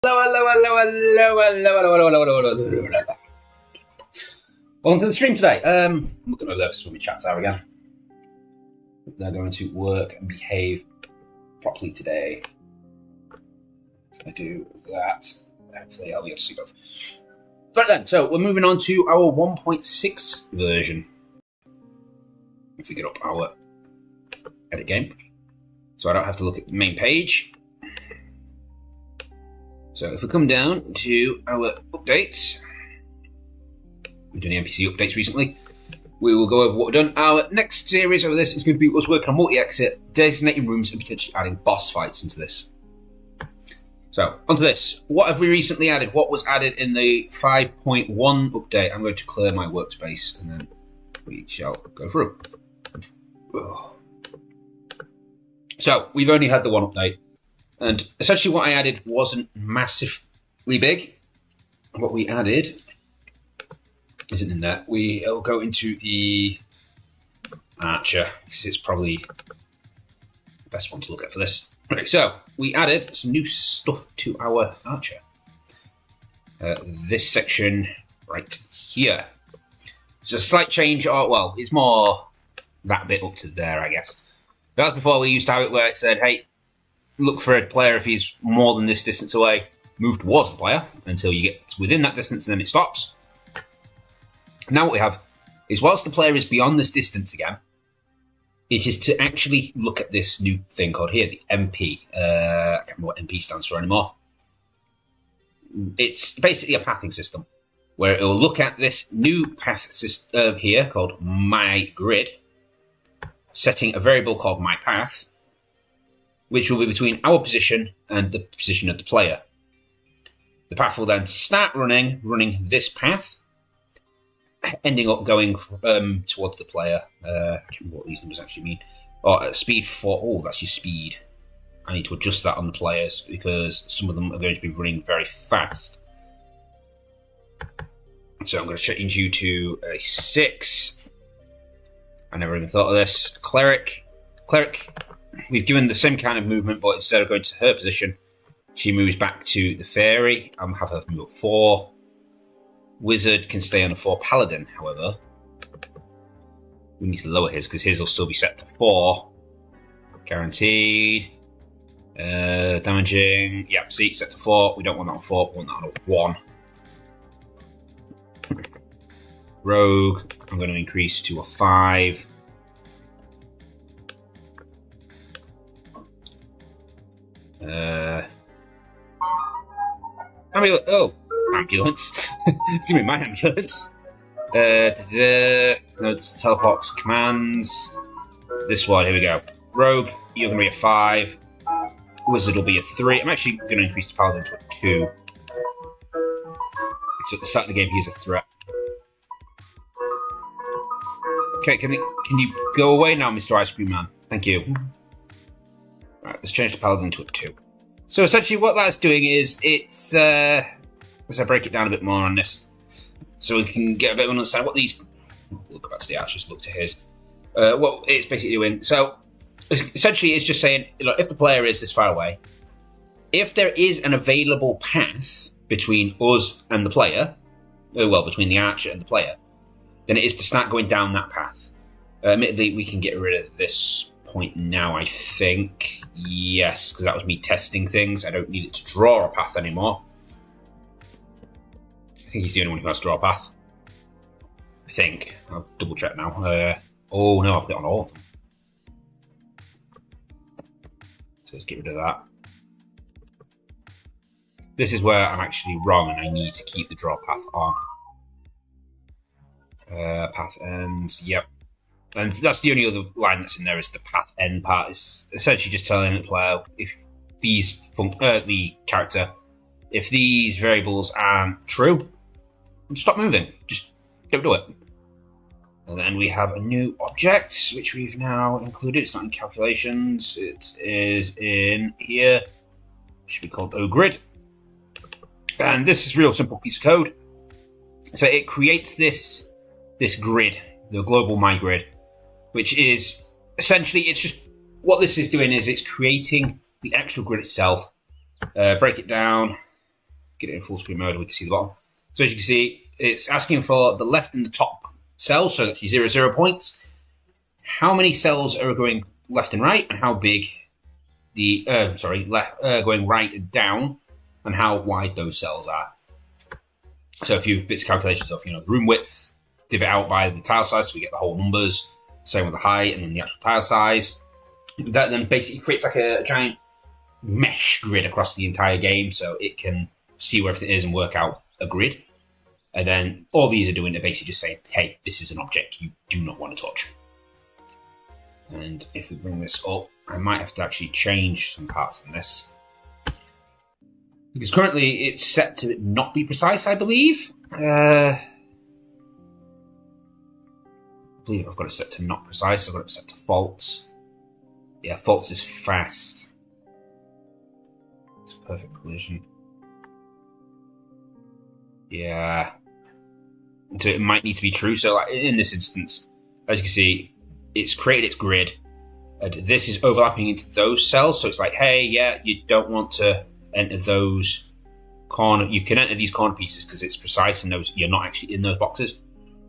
Welcome to the stream today. I'm looking over there when my chats are again. They're going to work and behave properly today. If I do that, hopefully I'll be able to see both. Right then, so we're moving on to our 1.6 version. If we get up our edit game, so I don't have to look at the main page. So if we come down to our updates, we've done the NPC updates recently. We will go over what we've done. Our next series over this is going to be us working on multi-exit, designating rooms, and potentially adding boss fights into this. So, onto this. What have we recently added? What was added in the 5.1 update? I'm going to clear my workspace and then we shall go through. So, we've only had the one update. And essentially what I added wasn't massively big. What we added isn't in there. We'll go into the Archer, because it's probably the best one to look at for this. Okay, so we added some new stuff to our Archer. This section right here. It's a slight change, well, it's more that bit up to there, I guess. But as before, we used to have it where it said, hey, look for a player if he's more than this distance away. Move towards the player until you get within that distance and then it stops. Now what we have is whilst the player is beyond this distance again, it is to actually look at this new thing called here, the MP. I can't remember what MP stands for anymore. It's basically a pathing system where it will look at this new path system here called My Grid, setting a variable called My Path, which will be between our position and the position of the player. The path will then start running this path, ending up going towards the player. I can't remember what these numbers actually mean. At speed 4. Oh, that's your speed. I need to adjust that on the players because some of them are going to be running very fast. So I'm going to change you to a 6. I never even thought of this. Cleric. We've given the same kind of movement, but instead of going to her position, she moves back to the fairy. I'll have her move up 4. Wizard can stay on a 4. Paladin, however, we need to lower his because his will still be set to 4. Guaranteed. Damaging. Yep, see, set to 4. We don't want that on 4. We want that on 1. Rogue, I'm going to increase to a 5. Ambulance. It's gonna be my ambulance. No, teleports commands. This one, here we go. Rogue, you're gonna be a 5. Wizard will be a 3. I'm actually gonna increase the Paladin to a 2. So at the start of the game, he's a threat. Okay, can you go away now, Mr. Ice Cream Man? Thank you. Right, let's change the Paladin to a 2. So essentially what that's doing is it's... let's break it down a bit more on this. So we can get a bit of an understanding what these... We'll go back to the Archers, look to his. What it's basically doing. So essentially it's just saying, look, if the player is this far away, if there is an available path between us and the player, between the Archer and the player, then it is to start going down that path. Admittedly, we can get rid of this point now, I think. Yes, because that was me testing things. I don't need it to draw a path anymore. I think he's the only one who has to draw a path. I think. I'll double check now. Oh no, I'll put it on all of them. So let's get rid of that. This is where I'm actually wrong and I need to keep the draw path on. Path ends, yep. And that's the only other line that's in there is the path end part. It's essentially just telling the player if these the character, if these variables aren't true, stop moving. Just don't do it. And then we have a new object which we've now included. It's not in calculations. It is in here. It should be called OGrid. And this is a real simple piece of code. So it creates this grid, the global My Grid, which is essentially, it's just what this is doing is it's creating the actual grid itself. Break it down. get it in full screen mode, we can see the bottom. So as you can see, it's asking for the left and the top cells, so that's your 0 points. How many cells are going left and right, and how big the going right and down, and how wide those cells are. So a few bits of calculations of, the room width, divvy it out by the tile size, so we get the whole numbers. Same with the height, and then the actual tile size. That then basically creates like a giant mesh grid across the entire game, so it can see where everything is and work out a grid. And then all these are doing are basically just saying, hey, this is an object you do not want to touch. And if we bring this up, I might have to actually change some parts in this. Because currently it's set to not be precise, I believe. I believe I've got it set to not precise. I've got it set to false. Yeah, false is fast. It's perfect collision. Yeah. So it might need to be true. So like in this instance, as you can see, it's created its grid. And this is overlapping into those cells. So it's like, hey, yeah, you don't want to enter those corner. You can enter these corner pieces because it's precise and those you're not actually in those boxes.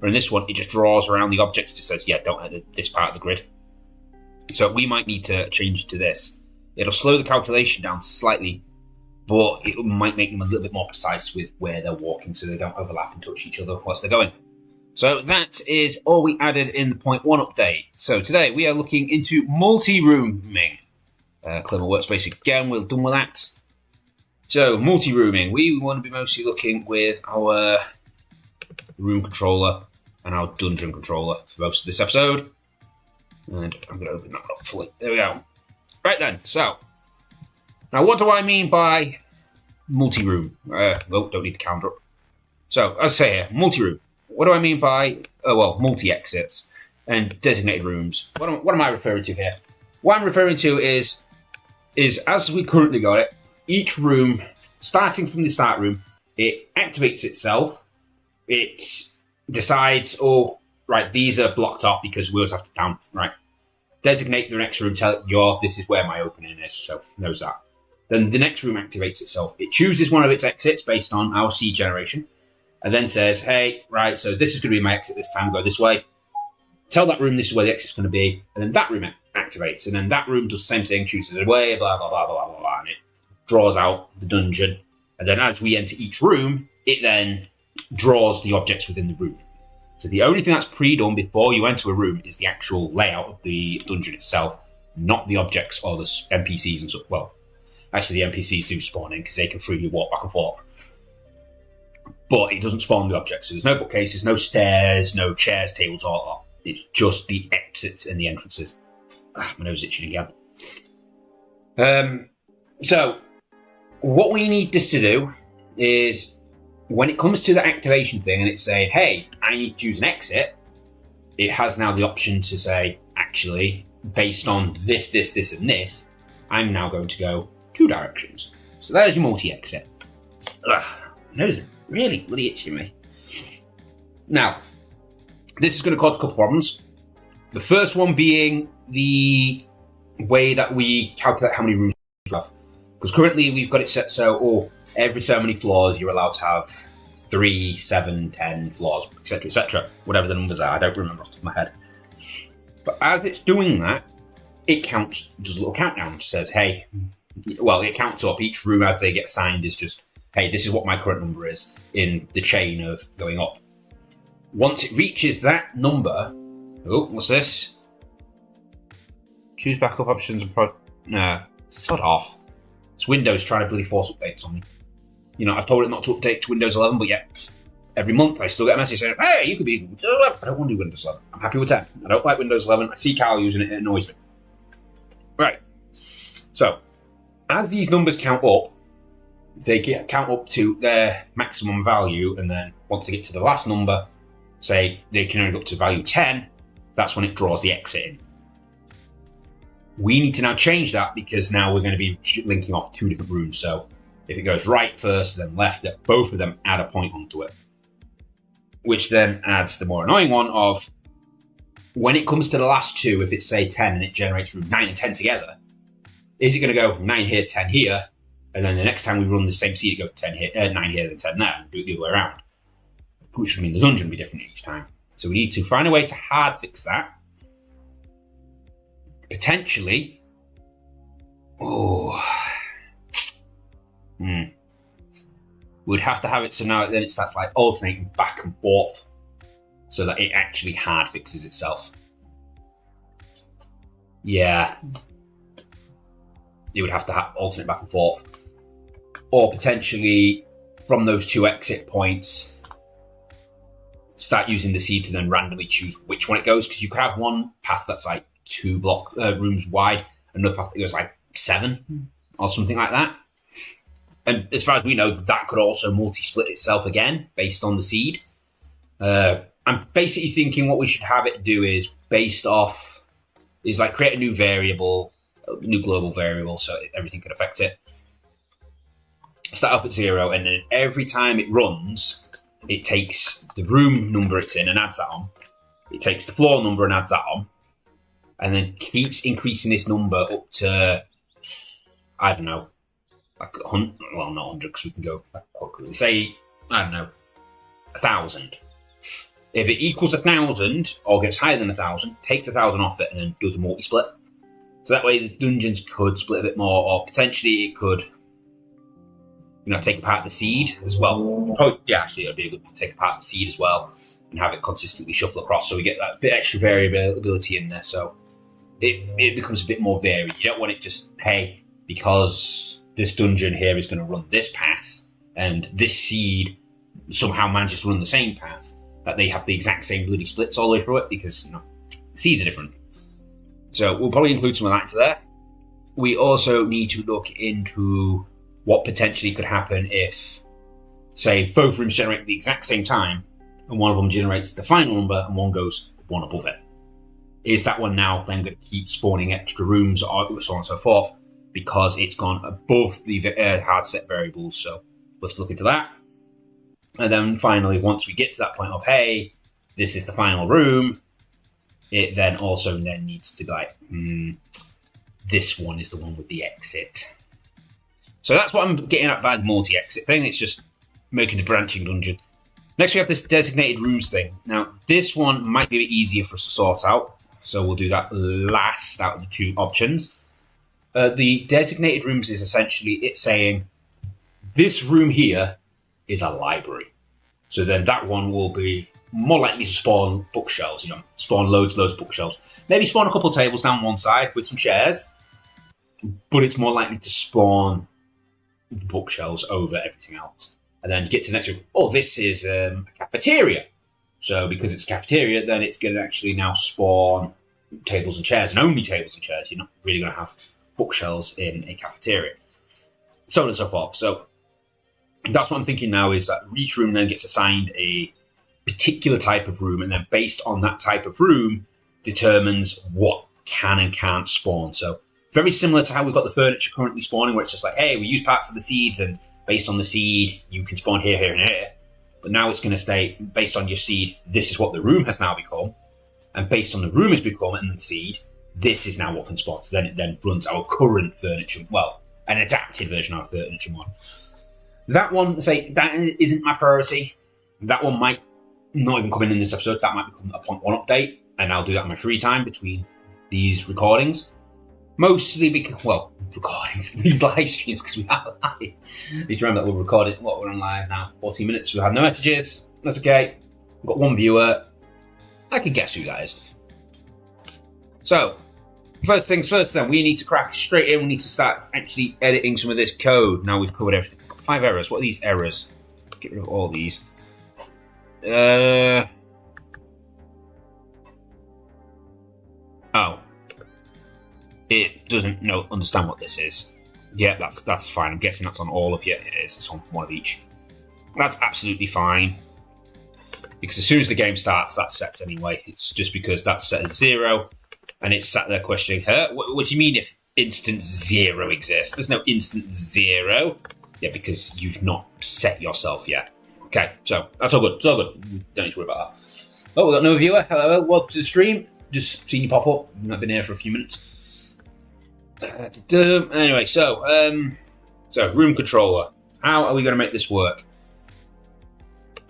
But in this one, it just draws around the object. It just says, yeah, don't enter this part of the grid. So we might need to change to this. It'll slow the calculation down slightly, but it might make them a little bit more precise with where they're walking so they don't overlap and touch each other whilst they're going. So that is all we added in the 0.1 update. So today we are looking into multi-rooming. Clever Workspace again, we're done with that. So multi-rooming, we want to be mostly looking with our room controller and our dungeon controller for most of this episode. And I'm going to open that up fully. There we go. Right then, so. Now what do I mean by multi-room? Well, don't need the counter up. So, as I say here, multi-room. What do I mean by, multi-exits and designated rooms? What am I referring to here? What I'm referring to is as we currently got it, each room, starting from the start room, it activates itself. It decides, right, these are blocked off because we always have to count, right? Designate the next room, tell it, this is where my opening is, so knows that. Then the next room activates itself. It chooses one of its exits based on our seed generation, and then says, hey, right, so this is going to be my exit this time, go this way. Tell that room this is where the exit's going to be, and then that room activates, and then that room does the same thing, chooses a way, blah, blah, blah, blah, blah, blah, and it draws out the dungeon. And then as we enter each room, it then draws the objects within the room. So the only thing that's pre-done before you enter a room is the actual layout of the dungeon itself, not the objects or the NPCs and stuff. Well, actually the NPCs do spawn in because they can freely walk back and forth. But it doesn't spawn the objects. So there's no bookcases, no stairs, no chairs, tables, or it's just the exits and the entrances. My nose is itching again. So what we need this to do is when it comes to the activation thing and it's saying, hey, I need to choose an exit, it has now the option to say, actually, based on this, and this, I'm now going to go 2 directions. So there's your multi-exit. My nose is really bloody itching me. Now, this is going to cause a couple problems. The first one being the way that we calculate how many rooms we have. Because currently we've got it set so, every so many floors you're allowed to have 3, 7, 10 floors, etc., whatever the numbers are. I don't remember off the top of my head. But as it's doing that, it does a little countdown. It says, hey, it counts up. Each room as they get assigned is just, hey, this is what my current number is in the chain of going up. Once it reaches that number, what's this? Choose backup options and sod off. It's Windows trying to bloody force updates on me. I've told it not to update to Windows 11, but yet every month I still get a message saying, hey, you could be Windows 11. I don't want to do Windows 11. I'm happy with 10. I don't like Windows 11. I see Carl using it. It annoys me. Right. So, as these numbers count up, they count up to their maximum value, and then once they get to the last number, say they can only go up to value 10, that's when it draws the exit in. We need to now change that because now we're going to be linking off 2 different rooms. So if it goes right first, then left, both of them add a point onto it. Which then adds the more annoying one of when it comes to the last 2, if it's say 10 and it generates room 9 and 10 together, is it going to go 9 here, 10 here? And then the next time we run the same seed, it go 9 here, then 10 there, and do it the other way around. Which would mean the dungeon would be different each time. So we need to find a way to hard fix that. Potentially. We'd have to have it so now then it starts like alternating back and forth so that it actually hard fixes itself. Yeah. You would have to alternate back and forth. Or potentially from those 2 exit points, start using the seed to then randomly choose which one it goes, because you could have one path that's like 2 block rooms wide, another path that goes like 7 or something like that. And as far as we know, that could also multi-split itself again based on the seed. I'm basically thinking what we should have it do is like create a new variable, a new global variable, so everything could affect it. Start off at 0, and then every time it runs, it takes the room number it's in and adds that on. It takes the floor number and adds that on. And then keeps increasing this number up to, I don't know, like 100, well, not 100 because we can go quite quickly. Say, I don't know, 1,000. If it equals 1,000 or gets higher than 1,000, takes 1,000 off it and then does a multi-split. So that way the dungeons could split a bit more, or potentially it could, take apart the seed as well. Probably, actually, it'd be good to take apart the seed as well and have it consistently shuffle across, so we get that bit extra variability in there. So it becomes a bit more varied. You don't want it just, hey, because this dungeon here is going to run this path and this seed somehow manages to run the same path, that they have the exact same bloody splits all the way through it, because seeds are different. So we'll probably include some of that into there. We also need to look into what potentially could happen if, say, both rooms generate at the exact same time and one of them generates the final number and one goes one above it. Is that one now then going to keep spawning extra rooms, or so on and so forth, because it's gone above the hard set variables? So we'll have to look into that. And then finally, once we get to that point of, hey, this is the final room, it then also then needs to be like, this one is the one with the exit. So that's what I'm getting at by the multi-exit thing. It's just making a branching dungeon. Next, we have this designated rooms thing. Now, this one might be a bit easier for us to sort out, so we'll do that last out of the 2 options. The designated rooms is essentially it's saying, this room here is a library. So then that one will be more likely to spawn bookshelves, spawn loads of bookshelves. Maybe spawn a couple of tables down one side with some chairs, but it's more likely to spawn bookshelves over everything else. And then get to the next room. Oh, this is a cafeteria. So because it's a cafeteria, then it's going to actually now spawn tables and chairs, and only tables and chairs. You're not really going to have bookshelves in a cafeteria. So on and so forth. So that's what I'm thinking now, is that each room then gets assigned a particular type of room, and then based on that type of room determines what can and can't spawn. So very similar to how we've got the furniture currently spawning, where it's just like, hey, we use parts of the seeds, and based on the seed, you can spawn here, here, and here. But now it's going to stay, based on your seed, this is what the room has now become. And based on the room has become and the seed, this is now what can spawn. So then it then runs our current furniture, well, an adapted version of our furniture mod. That one, that isn't my priority. That one might not even come in this episode. That might become a 0.1 update, and I'll do that in my free time between these recordings. Mostly because, recordings, these live streams, because we are live. Please remember that we're recording, we're on live now, 14 minutes. We have no messages. That's okay. We've got 1 viewer. I can guess who that is. So, first things first then, we need to crack straight in. We need to start actually editing some of this code. Now we've covered everything. 5 errors. What are these errors? Get rid of all these. Oh. It doesn't understand what this is. Yeah, that's fine. I'm guessing that's on all of you. It is. It's on one of each. That's absolutely fine. Because as soon as the game starts, that's set anyway. It's just because that's set as 0, and it's sat there questioning her. What do you mean if instance 0 exists? There's no instance 0. Yeah, because you've not set yourself yet. Okay, so that's all good. It's all good. You don't need to worry about that. Oh, we've got another viewer. Hello, welcome to the stream. Just seen you pop up. I've been here for a few minutes. Anyway, so So, room controller. How are we going to make this work?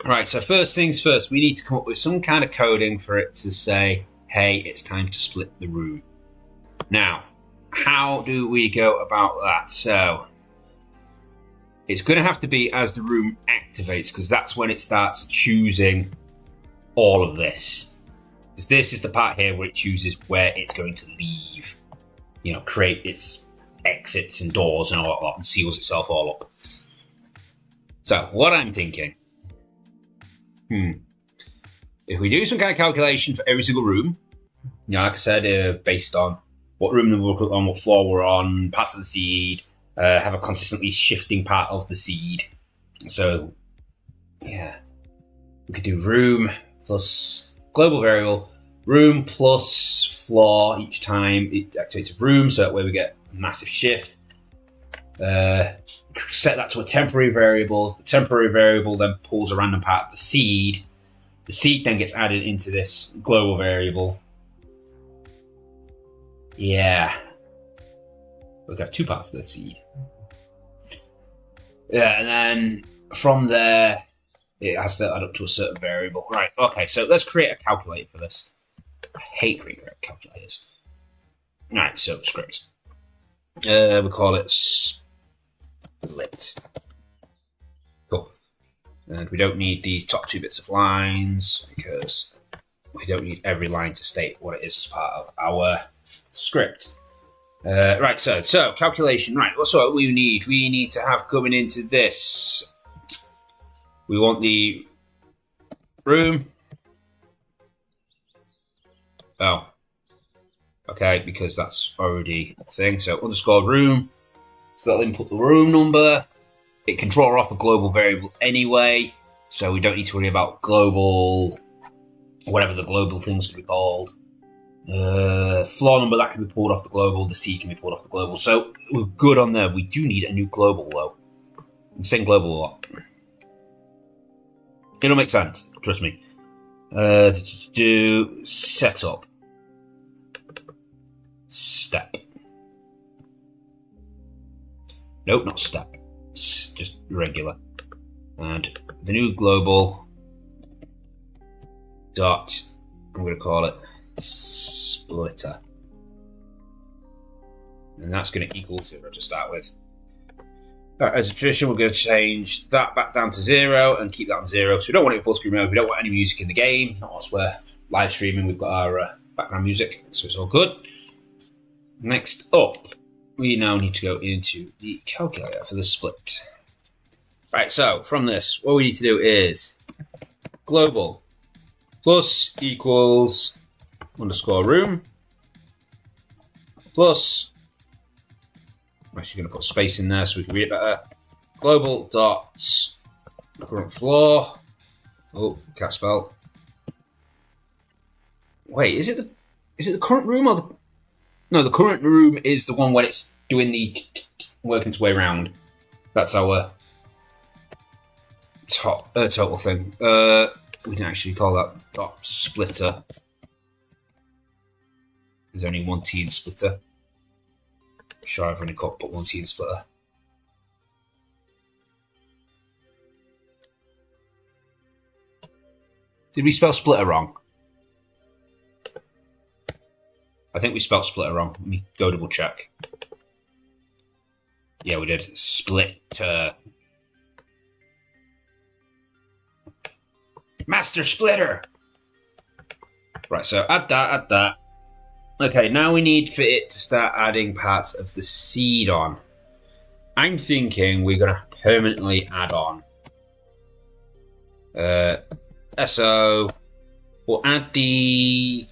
Right, so first things first, we need to come up with some kind of coding for it to say, hey, it's time to split the room. Now, how do we go about that? So, it's going to have to be as the room activates, because that's when it starts choosing all of this. Because this is the part here where it chooses where it's going to leave. You know, create its exits and doors and all that, and seals itself all up. So, what I'm thinking... If we do some kind of calculation for every single room, you know, like I said, based on what room we're on, what floor we're on, parts of the seed, have a consistently shifting part of the seed. So, yeah, we could do room plus global variable, room plus floor each time it activates a room, so that way we get a massive shift. Set that to a temporary variable. The temporary variable then pulls a random part of the seed. The seed then gets added into this global variable. Yeah. We've got two parts of the seed. Yeah, and then from there, it has to add up to a certain variable. Right, okay, so let's create a calculator for this. I hate creating calculators. Alright, so script. We call it split. Cool. And we don't need these top 2 bits of lines because we don't need every line to state what it is as part of our script. Right, so calculation. Right, what's what we need? We need to have coming into this. We want the room. Oh. Okay, because that's already a thing. So underscore room. So that'll input the room number. It can draw off a global variable anyway, so we don't need to worry about global, whatever the global thing's going to be called. Floor number, that can be pulled off the global. The seed can be pulled off the global. So we're good on there. We do need a new global, though. I'm saying global a lot. It'll make sense, trust me. Do setup. Step. Nope, not step. Just regular. And the new global dot, I'm going to call it splitter. And that's going to equal 0 to start with. Right, as a tradition, we're going to change that back down to 0 and keep that on 0. So we don't want it in full screen mode. We don't want any music in the game. Not whilst we're live streaming. We've got our background music, so it's all good. Next up, we now need to go into the calculator for the split. Right, so from this, what we need to do is global plus equals underscore room plus, I'm actually going to put space in there so we can read it better, global dot current floor. Oh, can't spell. Wait, is it the current room or the... No, the current room is the one when it's doing the working its way around. That's our total thing. We can actually call that dot splitter. There's only one T in splitter. I'm sure I've only got but one T in splitter. Did we spell splitter wrong? I think we spelled splitter wrong. Let me go double check. Yeah, we did. Splitter. Master Splitter! Right, so add that. Okay, now we need for it to start adding parts of the seed on. I'm thinking we're going to permanently add on. SO. We'll add the...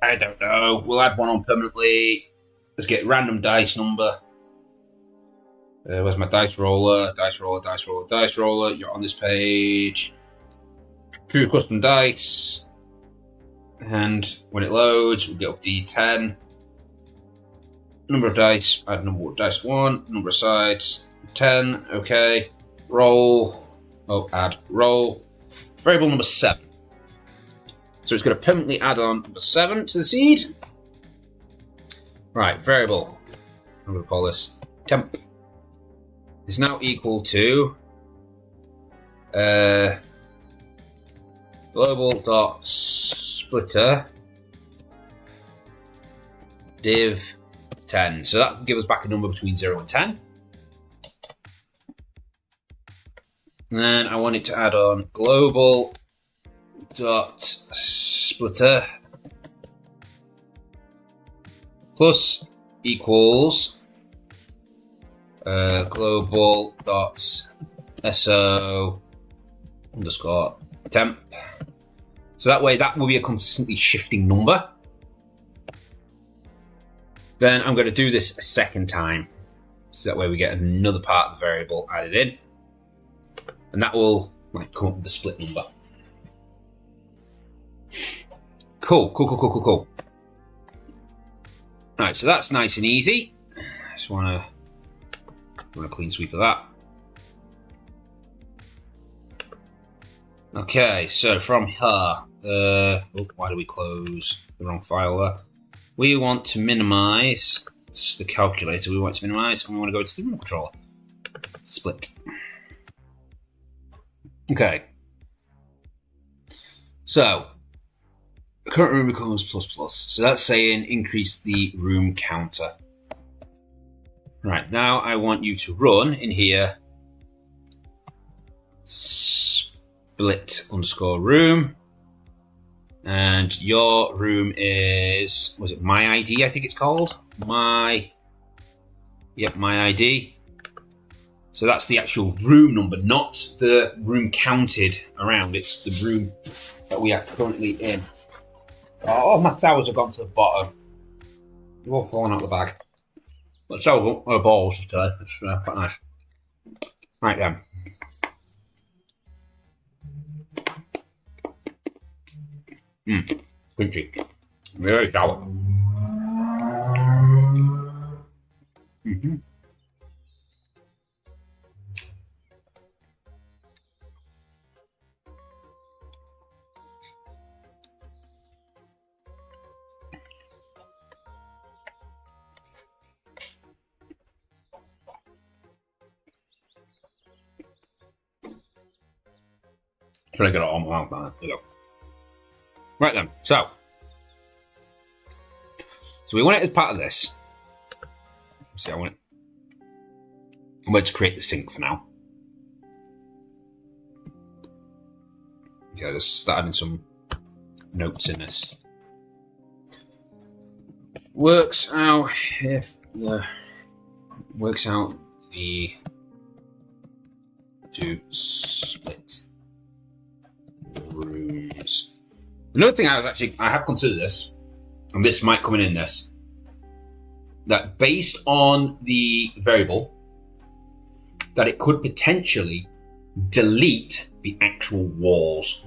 I don't know. We'll add one on permanently. Let's get random dice number. Where's my dice roller? Dice roller. You're on this page. True custom dice. And when it loads, we'll get up to 10. Number of dice. Add number of dice 1. Number of sides. 10. Okay. Roll. Oh, add. Roll. Variable number 7. So it's going to permanently add on number 7 to the seed. Right, variable. I'm going to call this temp is now equal to global.splitter div 10. So that will give us back a number between 0 and 10. And then I want it to add on global.splitter plus equals global.so underscore temp. So that way that will be a consistently shifting number. Then I'm going to do this a second time. So that way we get another part of the variable added in. And that will come up with the split number. Cool. Alright, so that's nice and easy. Just want a clean sweep of that. Okay, so from here, why do we close the wrong file there? We want to minimize, it's the calculator we want to minimize, and we want to go to the room controller. Split. Okay. So, current room becomes ++. So that's saying increase the room counter. Right, now I want you to run in here split underscore room. And your room is, was it my ID? I think it's called my ID. So that's the actual room number, not the room counted around. It's the room that we are currently in. Oh, my sours have gone to the bottom. They're all falling out of the bag. But sours are balls today. It's quite nice. Right then. Crunchy. Very sour. Trying to get it all in my mouth now. There you go. Right then, so we want it as part of this. See, I want to create the sink for now. Okay, let's start adding some notes in this. Works out to split rooms. Another thing I have considered this, and this might come in this, that based on the variable, that it could potentially delete the actual walls.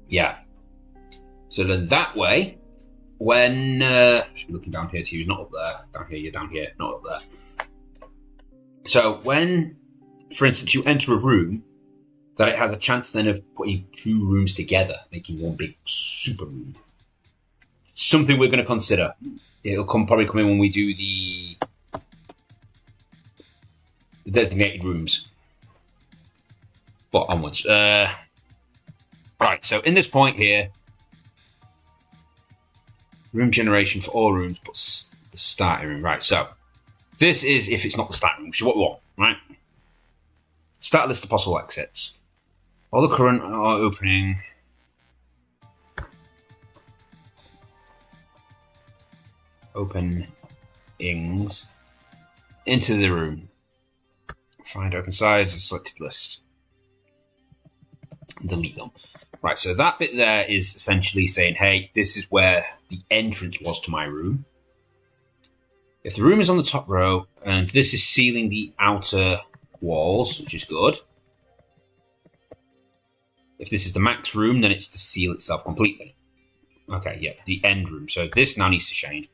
Yeah. So then that way, when looking down here to you, not up there, down here, you're down here, not up there. So when, for instance, you enter a room, that it has a chance then of putting two rooms together, making one big super room. Something we're going to consider. It'll probably come in when we do the designated rooms. But onwards. Right, so in this point here, room generation for all rooms, but the starting room. Right, so this is if it's not the starting room, which is what we want, right? Start a list of possible exits. All the current are opening. Openings into the room. Find open sides and selected list. Delete them. Right, so that bit there is essentially saying, hey, this is where the entrance was to my room. If the room is on the top row, and this is sealing the outer walls, which is good. If this is the max room, then it's to seal itself completely. Okay, yeah, the end room. So this now needs to change.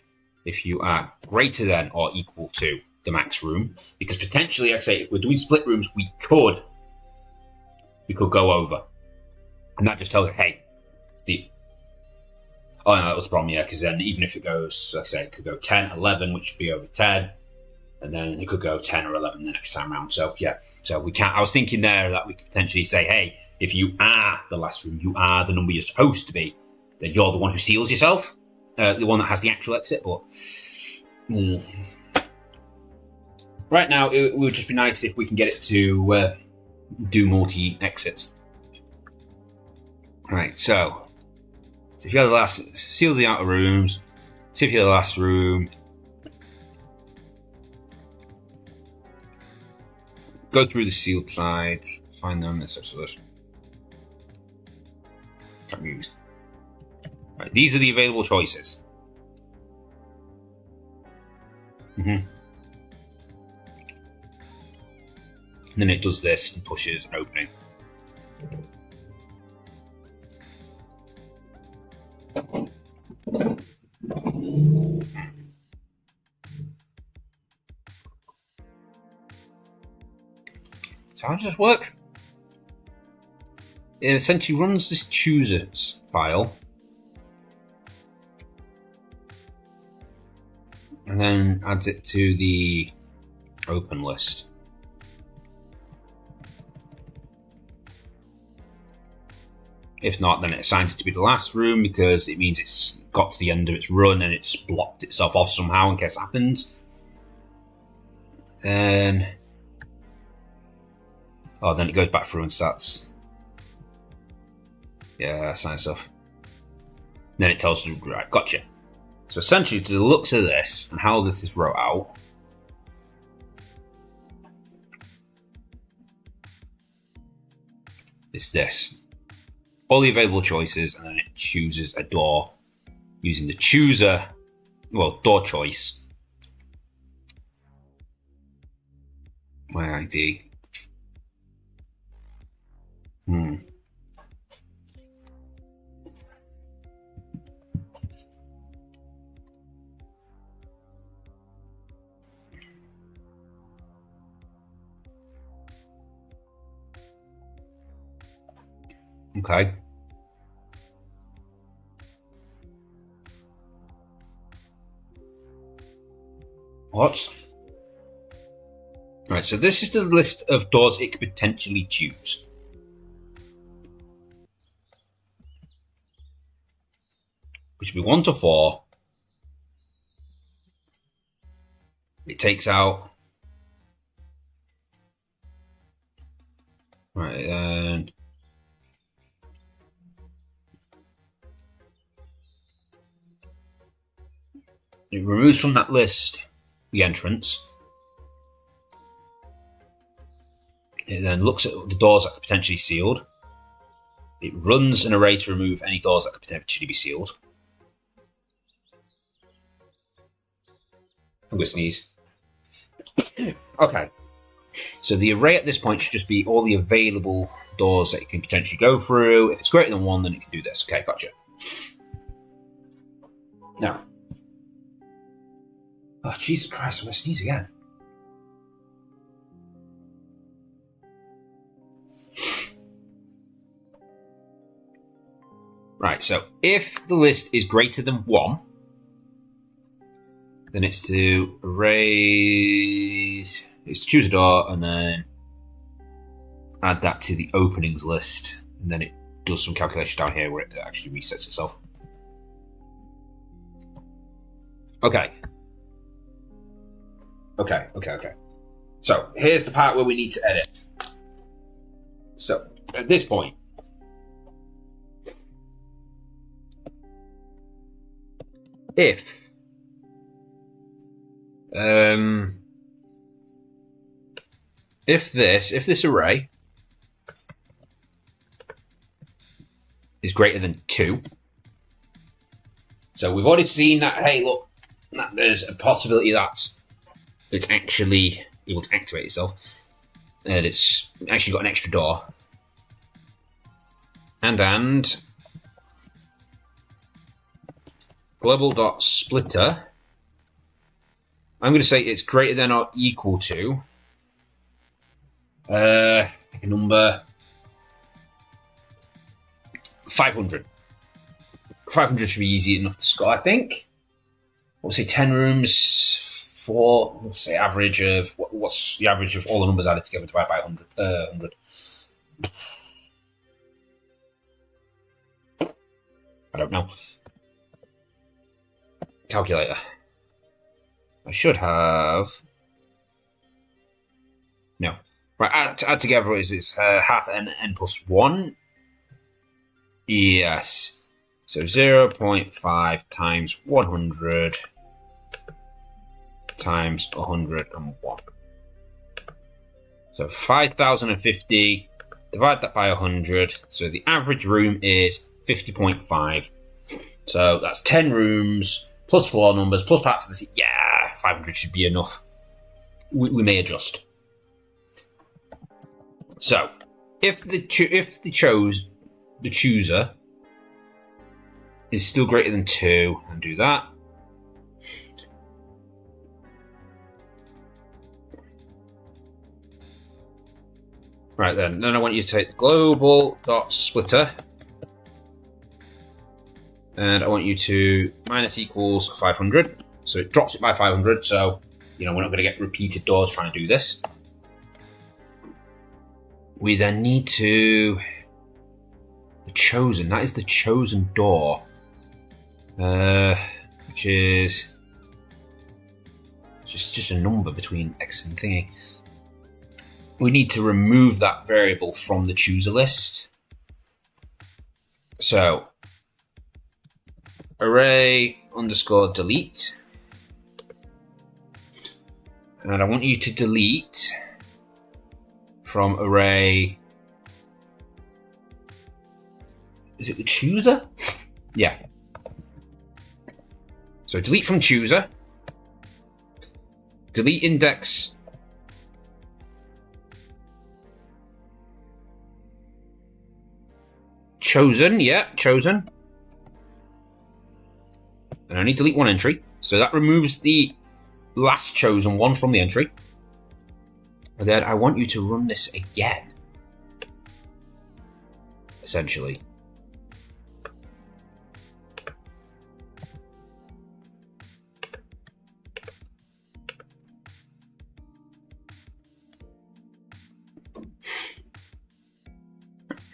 If you are greater than or equal to the max room, because potentially, like I say, if we're doing split rooms, we could go over. And that just tells it, hey, oh no, that was the problem, yeah, because then even if it goes, let's say it could go 10, 11, which would be over 10, and then it could go 10 or 11 the next time round. So yeah, so we can't. I was thinking there that we could potentially say, hey, if you are the last room, you are the number you're supposed to be, then you're the one who seals yourself, the one that has the actual exit. But right now, it would just be nice if we can get it to do multi exits. Right, so if you're the last, seal the outer rooms. See if you're the last room. Go through the sealed sides, find them, etc. Can't use. Right, these are the available choices. And then it does this and pushes an opening. So how does this work? It essentially runs this choosers file and then adds it to the open list. If not, then it assigns it to be the last room because it means it's got to the end of its run and it's blocked itself off somehow in case it happens. And then it goes back through and starts. Yeah, assign stuff. Then it tells you, right, gotcha. So essentially, to the looks of this and how this is wrote out, it's this. All the available choices, and then it chooses a door using the chooser, door choice. My ID. Okay. What? Right, so this is the list of doors it could potentially choose. Which would be 1 to 4. It takes out. Right, and it removes from that list the entrance. It then looks at the doors that could potentially be sealed. It runs an array to remove any doors that could potentially be sealed. I'm going to sneeze. Okay. So the array at this point should just be all the available doors that it can potentially go through. If it's greater than 1, then it can do this. Okay, gotcha. Now. Oh, Jesus Christ, I'm going to sneeze again. Right, so if the list is greater than 1, then it's to erase, it's to choose a door and then add that to the openings list. And then it does some calculation down here where it actually resets itself. Okay. So here's the part where we need to edit. So at this point, if this array is greater than 2, so we've already seen that, hey, look, that there's a possibility that it's actually able to activate itself, and it's actually got an extra door. And global.splitter, I'm going to say it's greater than or equal to a number 500. 500 should be easy enough to score, I think. We'll say 10 rooms, 4. We'll say average of what's the average of all the numbers added together divided by 100. 100. I don't know. Calculator. I should have. No. Right, add together is half n plus 1. Yes. So 0.5 times 100 times 101. So 5,050. Divide that by 100. So the average room is 50.5. So that's 10 rooms, plus floor numbers, plus parts of the city. Yeah, 500 should be enough. We may adjust. So, if the chooser is still greater than 2, and do that. Right then I want you to take the global dot splitter, and I want you to minus equals 500. So it drops it by 500. So we're not going to get repeated doors trying to do this. We then need to the chosen. That is the chosen door, which is just a number between X and thingy. We need to remove that variable from the chooser list. So array underscore delete, and I want you to delete from array. Is it the chooser? Yeah. So delete from chooser. Delete index. Chosen, yeah, chosen. And I only delete one entry. So that removes the last chosen one from the entry. And then I want you to run this again. Essentially.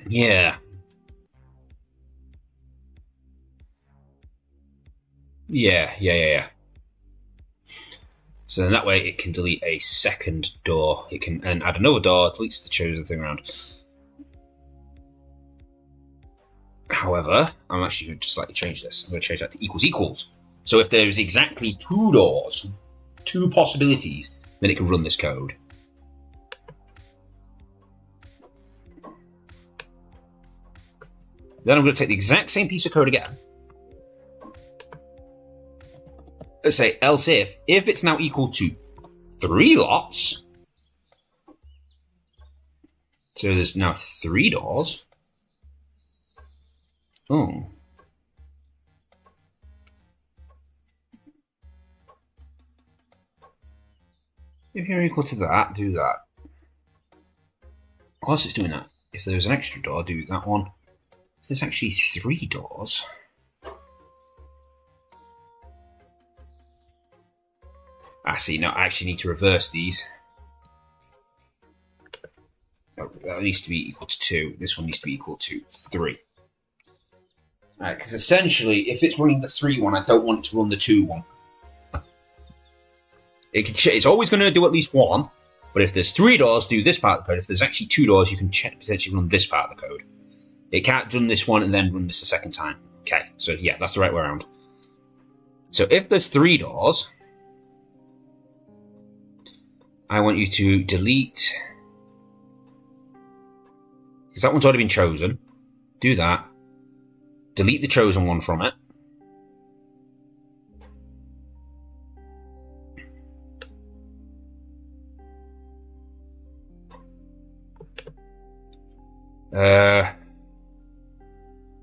Yeah. Yeah. So then that way it can delete a second door. It can and add another door, deletes the chosen thing around. However, I'm actually going to slightly change this. I'm going to change that to equals equals. So if there's exactly 2 doors, 2 possibilities, then it can run this code. Then I'm going to take the exact same piece of code again. Let's say else if it's now equal to 3 lots. So there's now 3 doors. Oh. If you're equal to that, do that. Whilst it's doing that, if there's an extra door, do that one. If there's actually 3 doors. See, now I actually need to reverse these. Oh, that needs to be equal to 2. This one needs to be equal to 3. Right, because essentially, if it's running the 3 one, I don't want it to run the 2 one. It's always going to do at least one, but if there's 3 doors, do this part of the code. If there's actually 2 doors, you can potentially run this part of the code. It can't run this one and then run this a second time. Okay, so yeah, that's the right way around. So if there's 3 doors, I want you to delete, because that one's already been chosen. Do that. Delete the chosen one from it.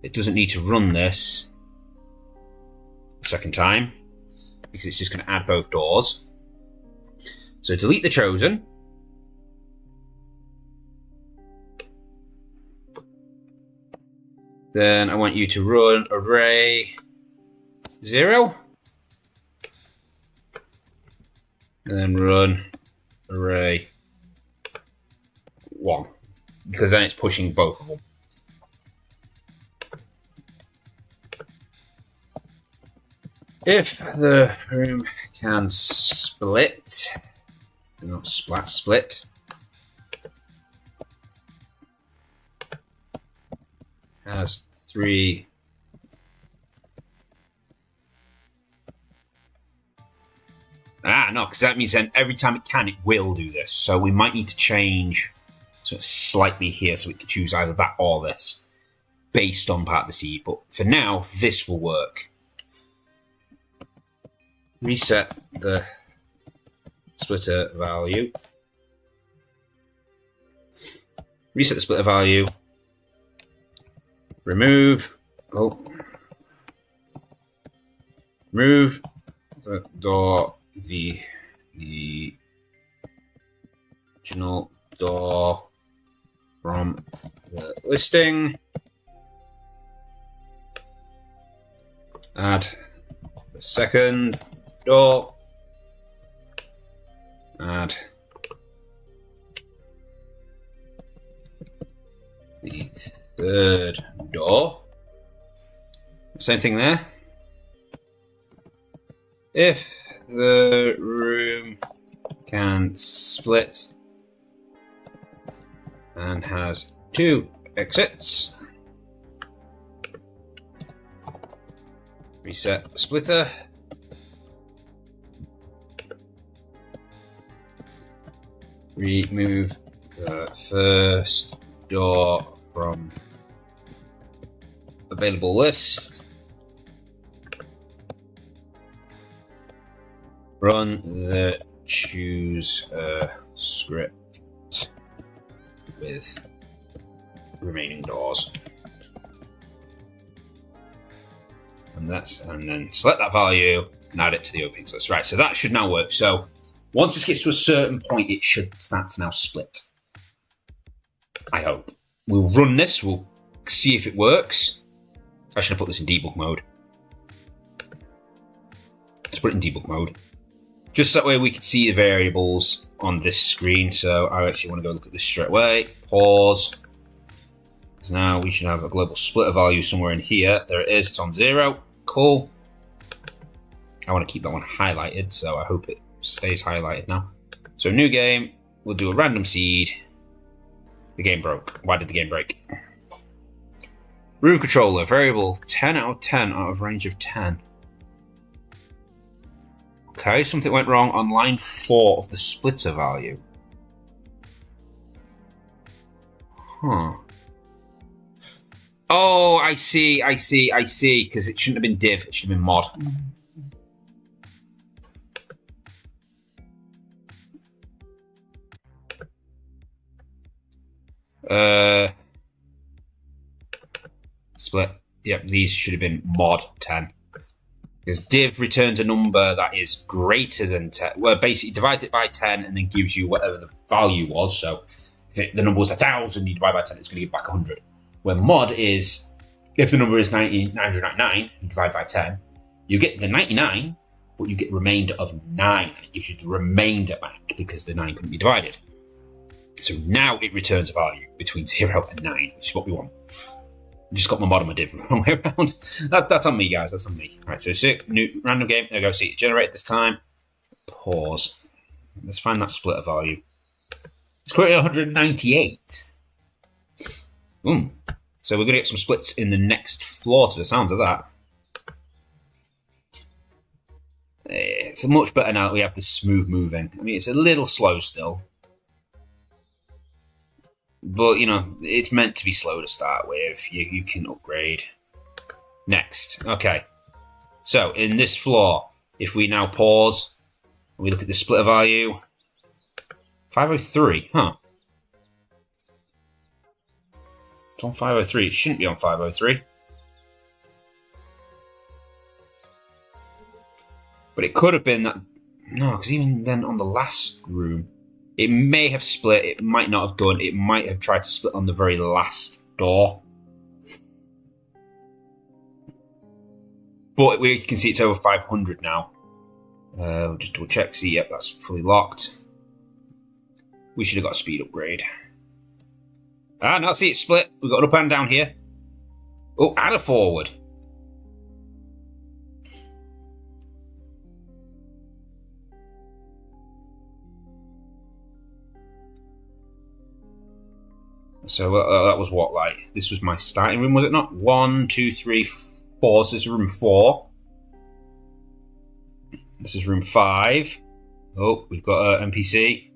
It doesn't need to run this a second time because it's just going to add both doors. So delete the chosen. Then I want you to run array 0. and then run array 1, because then it's pushing both of them. If the room can split, not split, has 3 no, because that means then every time it can, it will do this. So we might need to change so it's slightly here so we can choose either that or this based on part of the seed. But for now, this will work. Reset the splitter value. Reset the splitter value. Remove the door, the original door from the listing. Add the second door. Add the third door. Same thing there. If the room can split and has 2 exits, reset the splitter. Remove the first door from available list. Run the choose script with remaining doors. And then select that value and add it to the openings list. Right, so that should now work. So once this gets to a certain point, it should start to now split. I hope. We'll run this, we'll see if it works. I should have put this in debug mode. Let's put it in debug mode. Just that way we can see the variables on this screen. So I actually want to go look at this straight away. Pause. So now we should have a global splitter value somewhere in here. There it is, it's on 0. Cool. I want to keep that one highlighted, so I hope it stays highlighted now. So new game, we'll do a random seed. The game broke. Why did the game break? Room controller, variable 10 out of 10 out of range of 10. Okay, something went wrong on line 4 of the splitter value. Huh. Oh, I see, because it shouldn't have been div, it should have been mod. Split. Yep, these should have been mod 10. Because div returns a number that is greater than 10. Well, basically divides it by 10 and then gives you whatever the value was. So if the number was 1,000, you divide by 10, it's going to give back 100. Where mod is, if the number is 999, you divide by 10, you get the 99, but you get the remainder of 9. It gives you the remainder back because the 9 couldn't be divided. So now it returns a value between 0 and 9, which is what we want. I just got my mod and my div the wrong way around. That's on me, guys. That's on me. All right, so new random game. There we go. See, it generated this time. Pause. Let's find that splitter value. It's currently 198. So we're going to get some splits in the next floor to the sounds of that. It's much better now that we have this smooth moving. I mean, it's a little slow still. But, you know, it's meant to be slow to start with. You can upgrade. Next. Okay. So, in this floor, if we now pause, and we look at the splitter value, 503, huh? It's on 503. It shouldn't be on 503. But it could have been that... No, because even then on the last room... It may have split, it might not have done, it might have tried to split on the very last door. But we can see it's over 500 now. We'll just double check, see, yep, that's fully locked. We should have got a speed upgrade. Ah, no, see, it's split. We've got an up and down here. Oh, and a forward. So that was what, like, this was my starting room, was it not? 1, 2, 3, 4. So this is room 4. This is room 5. Oh, we've got an NPC.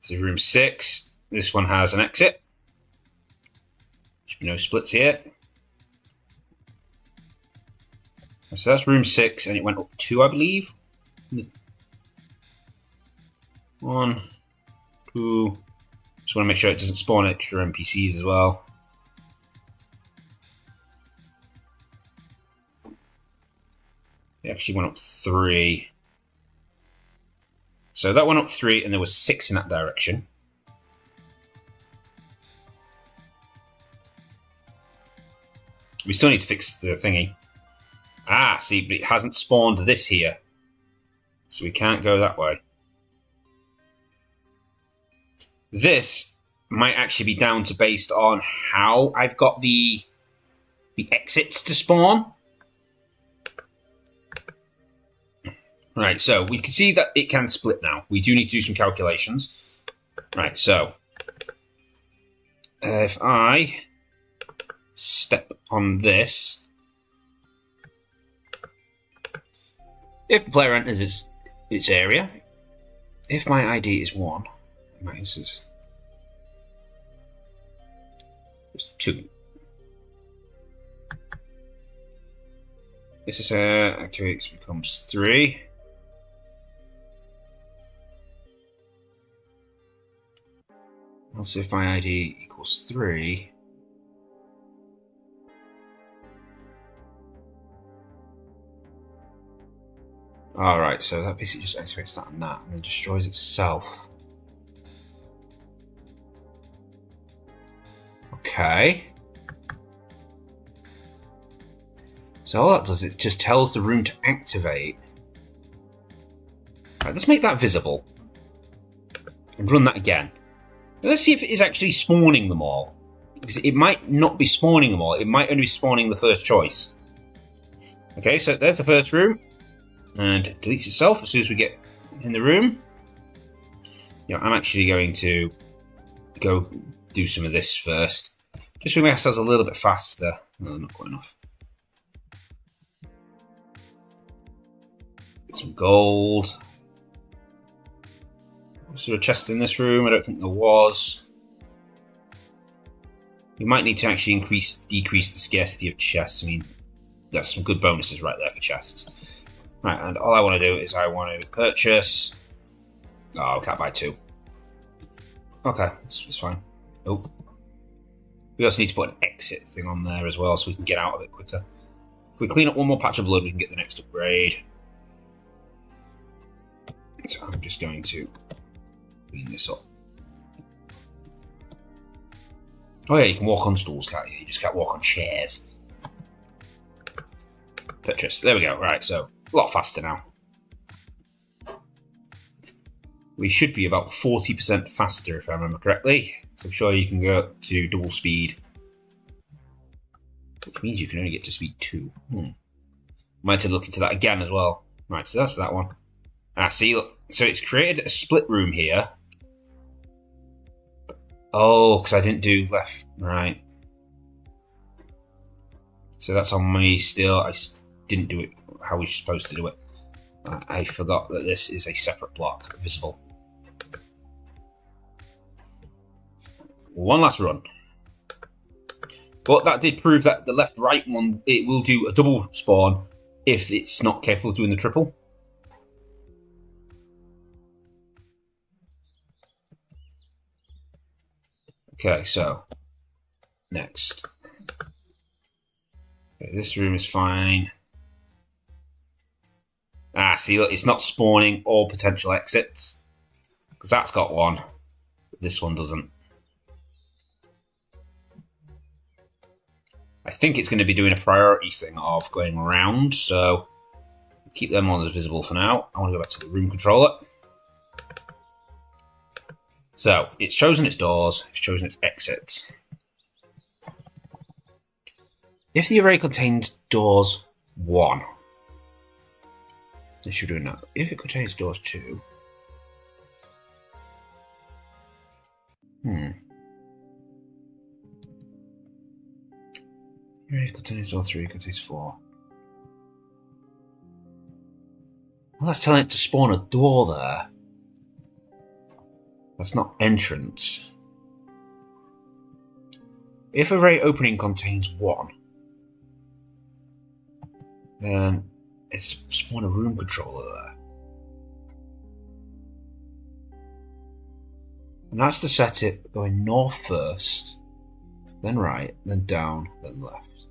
This is room 6. This one has an exit. Should be no splits here. So that's room 6, and it went up 2, I believe. 1, 2. Just want to make sure it doesn't spawn extra NPCs as well. It actually went up 3. So that went up 3, and there was 6 in that direction. We still need to fix the thingy. Ah, see, but it hasn't spawned this here. So we can't go that way. This might actually be down to based on how I've got the exits to spawn. Right, so we can see that it can split now. We do need to do some calculations. Right, so if I step on this, if the player enters its area, if my ID is 1, this is 2. This is activates becomes 3. Also, if my ID equals 3. Alright, so that basically just activates that and that, and then destroys itself. Okay. So all that does, it just tells the room to activate. Right, let's make that visible. And run that again. Now let's see if it is actually spawning them all. Because it might not be spawning them all. It might only be spawning the first choice. Okay, so there's the first room. And it deletes itself as soon as we get in the room. Yeah, I'm actually going to go do some of this first. Just to make ourselves a little bit faster. No, not quite enough. Get some gold. Was there a chest in this room? I don't think there was. You might need to actually decrease the scarcity of chests. I mean, that's some good bonuses right there for chests. Right, and all I want to do is I want to purchase. Oh, I can't buy 2. Okay, it's fine. Oh. We also need to put an exit thing on there as well so we can get out of it quicker. If we clean up one more patch of blood, we can get the next upgrade. So I'm just going to clean this up. Oh yeah, you can walk on stools, can't you? You just can't walk on chairs. Purchase. There we go. Right, so a lot faster now. We should be about 40% faster if I remember correctly. So I'm sure you can go up to double speed. Which means you can only get to speed 2. Might have to look into that again as well. Right, so that's that one. Ah, see, look. So it's created a split room here. Oh, because I didn't do left. Right. So that's on me still. I didn't do it how we're supposed to do it. I forgot that this is a separate block, visible. One last run. But that did prove that the left-right one, it will do a double spawn if it's not capable of doing the triple. Okay, so next. Okay, this room is fine. Ah, see, look, it's not spawning all potential exits. Because that's got one. But this one doesn't. I think it's going to be doing a priority thing of going around, so keep them on as visible for now. I want to go back to the room controller. So it's chosen its doors, it's chosen its exits. If the array contains doors 1, this should do that. If it contains doors 2, the array contains door 3, contains 4. Well, that's telling it to spawn a door there. That's not entrance. If array opening contains 1, then it's spawn a room controller there. And that's to set it going north first, then right, then down, then left.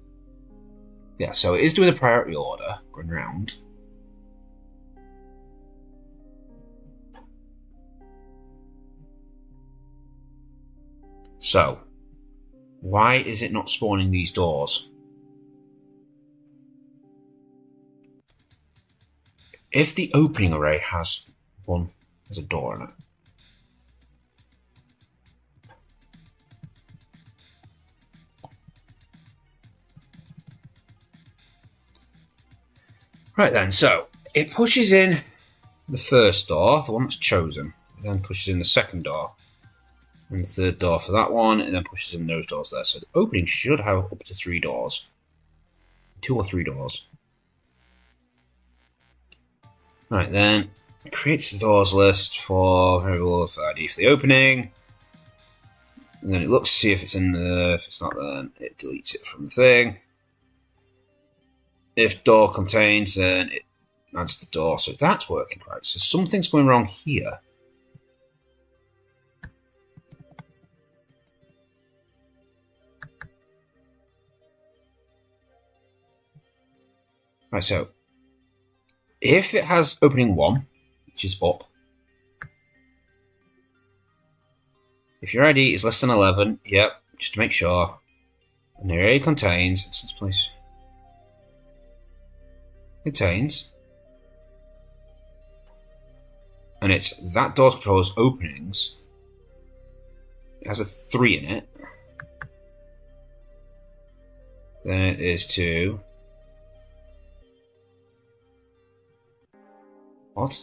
Yeah, so it is doing the priority order, going round. So, why is it not spawning these doors? If the opening array has a door in it. Right then, so it pushes in the first door, the one that's chosen, it then pushes in the second door, and the third door for that one, and then pushes in those doors there. So the opening should have up to 3 doors. 2 or 3 doors. Right, then it creates the doors list for variable of ID for the opening. And then it looks to see if it's in there. If it's not, then it deletes it from the thing. If door contains, then it adds the door. So that's working right. So something's going wrong here. Right, so if it has opening 1, which is up, if your ID is less than 11, yep, just to make sure, and the array contains, instance place, contains, and it's that door's controller's openings, it has a 3 in it, then it is 2. What?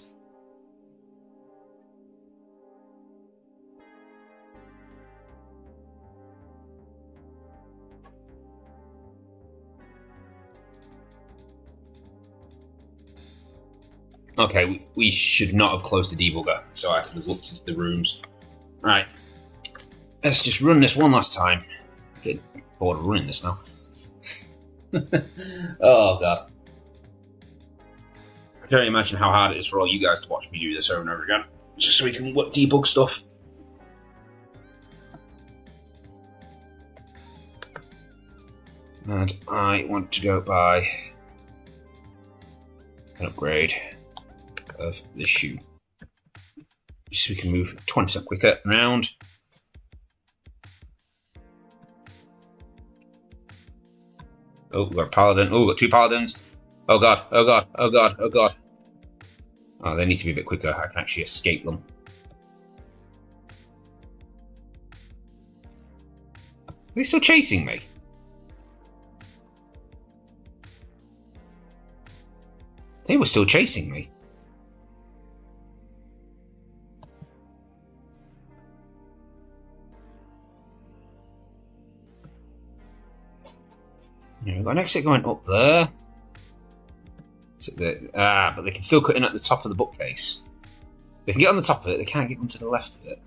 Okay, we should not have closed the debugger, so I could have looked into the rooms. Right. Let's just run this one last time. I'm getting bored of running this now. Oh, God. I can only imagine how hard it is for all you guys to watch me do this over and over again, just so we can debug stuff. And I want to go buy an upgrade of the shoe, just so we can move 20% quicker around. Oh, we've got a paladin. Oh, we've got 2 paladins. Oh god, oh god, oh god, oh god. Oh, they need to be a bit quicker. I can actually escape them. Are they still chasing me? They were still chasing me. Yeah, we've got an exit going up there. But they can still cut in at the top of the bookcase. They can get on the top of it, they can't get onto the left of it.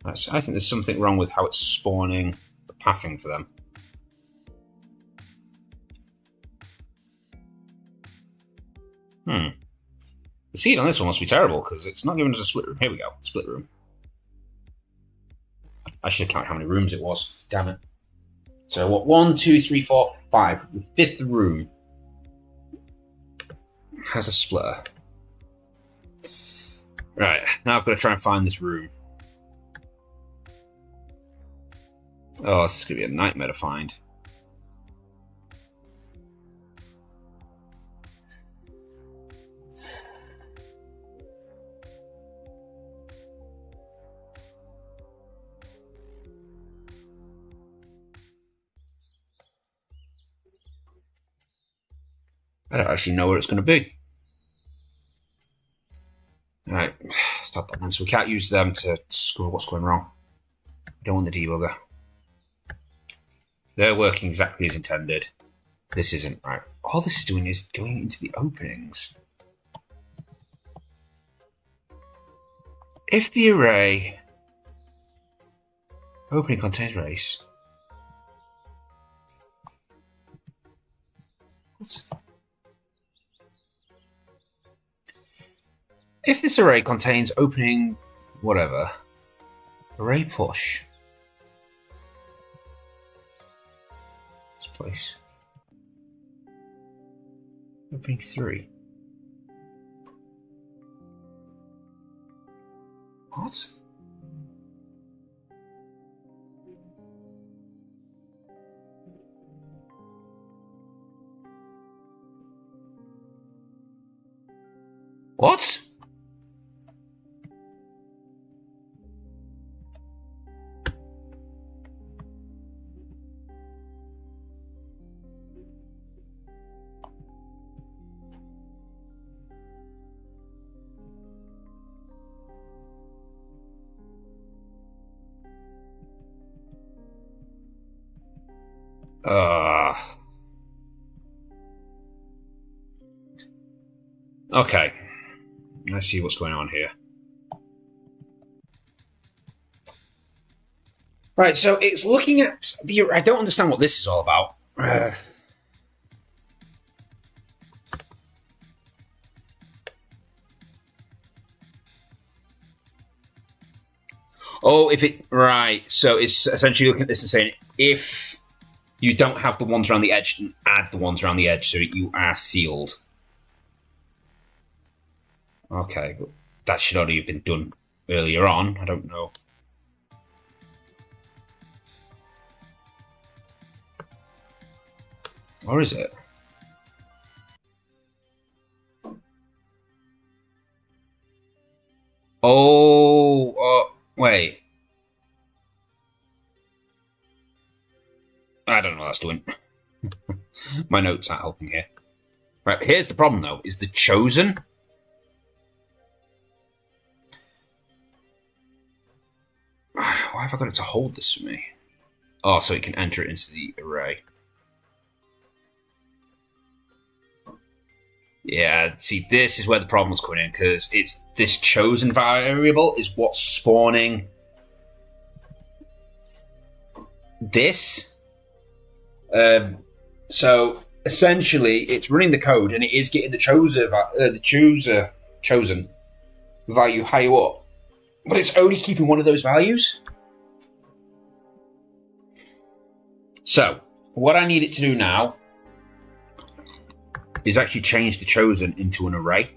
I think there's something wrong with how it's spawning the pathing for them. The seed on this one must be terrible, because it's not giving us a split room. Here we go, split room. I should count how many rooms it was. Damn it. So what? 1, 2, 3, 4, 5. The 5th room has a splitter. Right, now I've got to try and find this room. Oh, this is going to be a nightmare to find. I don't actually know where it's going to be. Alright, stop that then. So we can't use them to discover what's going wrong. We don't want the debugger. They're working exactly as intended. This isn't right. All this is doing is going into the openings. If the array opening contains race. What? If this array contains opening whatever, array push. This place. Opening 3. What? What? Okay. Let's see what's going on here. Right, so it's looking at the... I don't understand what this is all about. Oh, if it... Right, so it's essentially looking at this and saying, if you don't have the ones around the edge, then add the ones around the edge so you are sealed. Okay, but that should already have been done earlier on. I don't know. Or is it? Oh, wait. I don't know what that's doing. My notes aren't helping here. Right, here's the problem, though. Is the chosen... Why have I got it to hold this for me? Oh, so it can enter it into the array. Yeah, see, this is where the problem's coming in, because it's this chosen variable is what's spawning this. So essentially, it's running the code, and it is getting the chosen value higher up, but it's only keeping one of those values. So what I need it to do now is actually change the chosen into an array.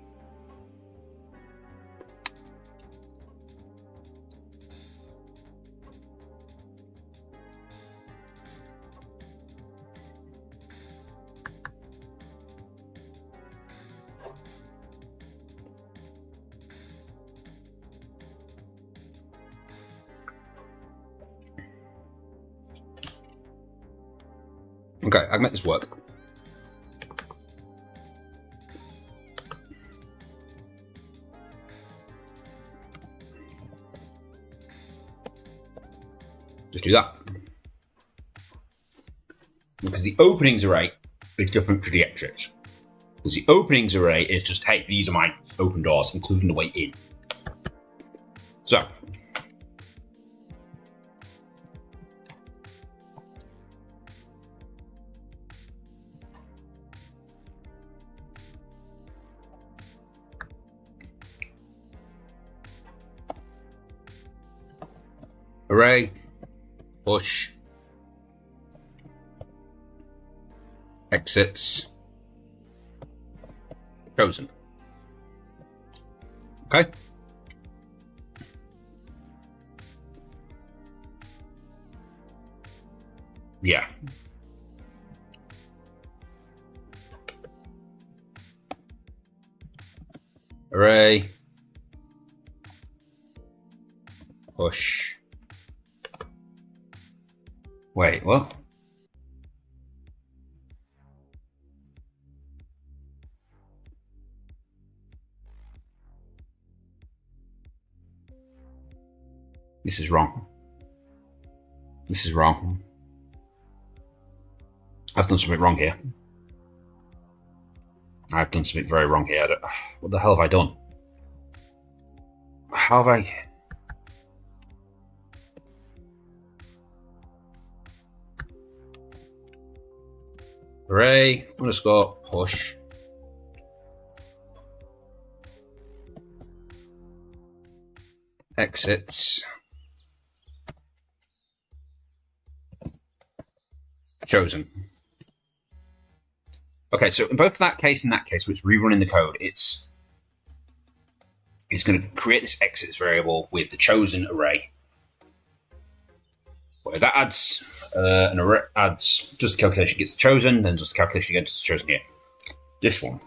Okay, I can make this work. Just do that. Because the openings array is different to the exits. Because the openings array is just, hey, these are my open doors, including the way in. So. Array, push, exits, chosen. Okay. Yeah. Array. Push. Wait, what? This is wrong. This is wrong. I've done something wrong here. I've done something very wrong here. What the hell have I done? How have I... Array underscore push. Exits. Chosen. Okay, so in both that case and that case, which rerunning the code, it's going to create this exits variable with the chosen array. Where that adds an array, adds just the calculation gets chosen, then just the calculation gets chosen here. This one.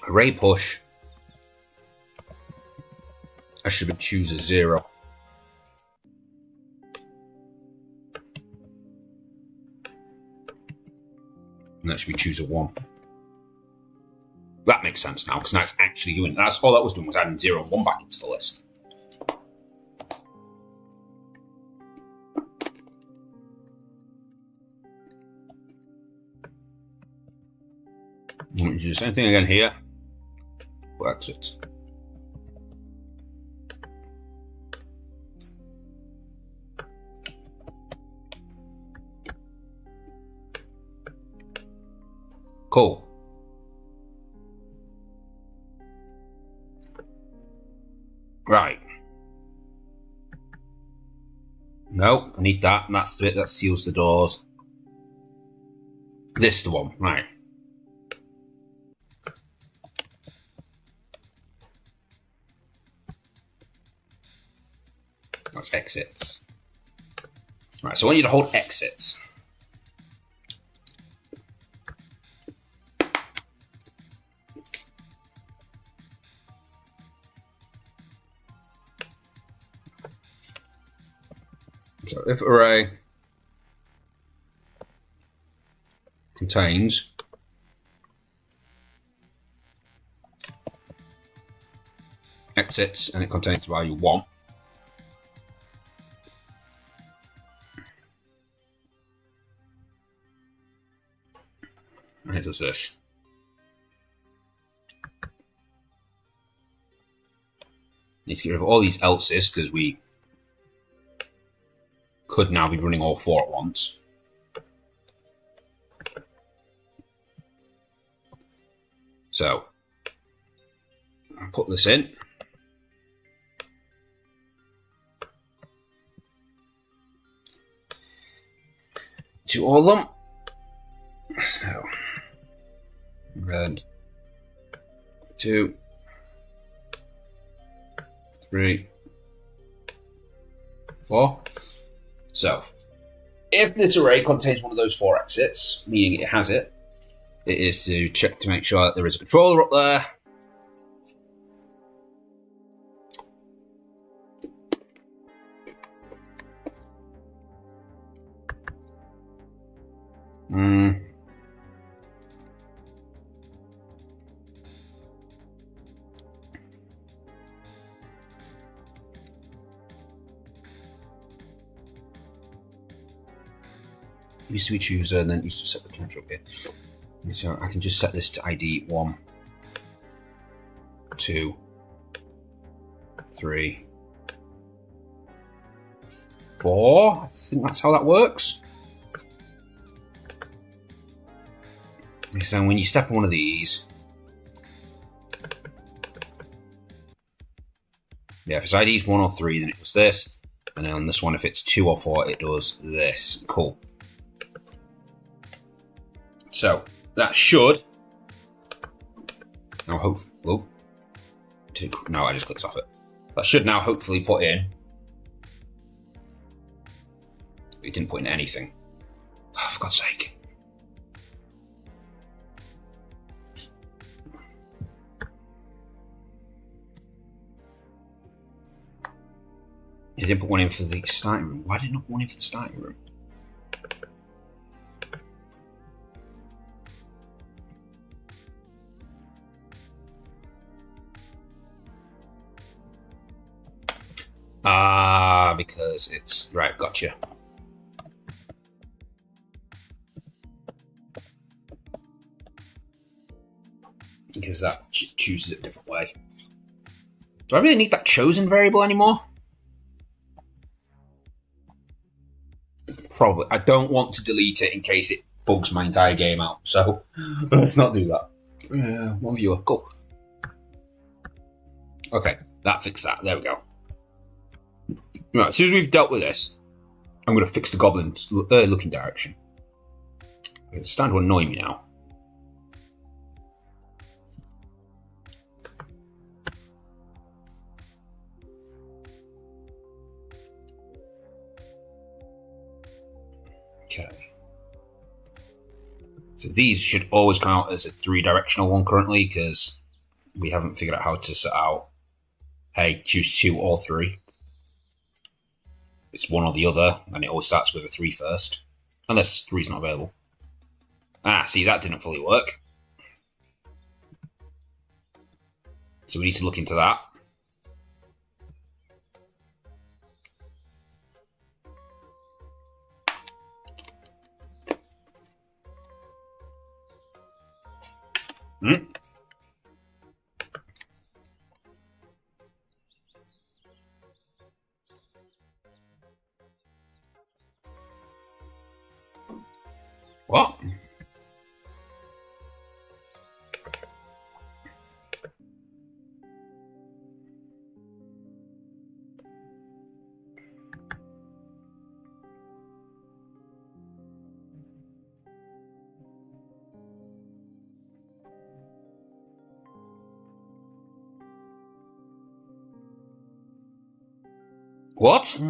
Array push. I should have choose a 0. And that should be choose a 1. That makes sense now, because now it's actually doing. That's all that was doing was adding 0 and 1 back into the list. I'm going to do the same thing again here for exit. Cool. Right. No, I need that, and that's the bit that seals the doors. This is the one, right. That's exits. Right, so I want you to hold exits. So if array contains exits and it contains value 1, and it does this. Need to get rid of all these else's because we could now be running all 4 at once. So I'll put this in. To all of them. So red 2, 3, 4. So, if this array contains one of those 4 exits, meaning it has it, it is to check to make sure that there is a controller up there. Used to be chooser, and then used to set the counter up here. So I can just set this to ID 1, 2, 3, 4. I think that's how that works. So when you step on one of these, yeah, if it's ID is 1 or 3, then it does this, and then on this one, if it's 2 or 4, it does this. Cool. So that should now hope. Oh, no, I just clicked off it. That should now hopefully put in. It didn't put in anything. Oh, for God's sake. It didn't put one in for the starting room. Why did it not put one in for the starting room? Because it's... Right, gotcha. Because that chooses it a different way. Do I really need that chosen variable anymore? Probably. I don't want to delete it in case it bugs my entire game out. So let's not do that. One viewer. Cool. Okay, that fixed that. There we go. Right, as soon as we've dealt with this, I'm going to fix the goblin's looking direction. It's starting to annoy me now. Okay. So these should always come out as a 3-directional one currently because we haven't figured out how to set out, hey, choose 2 or 3. It's one or the other, and it always starts with a 3 first. Unless 3's not available. See, that didn't fully work. So we need to look into that. What? What?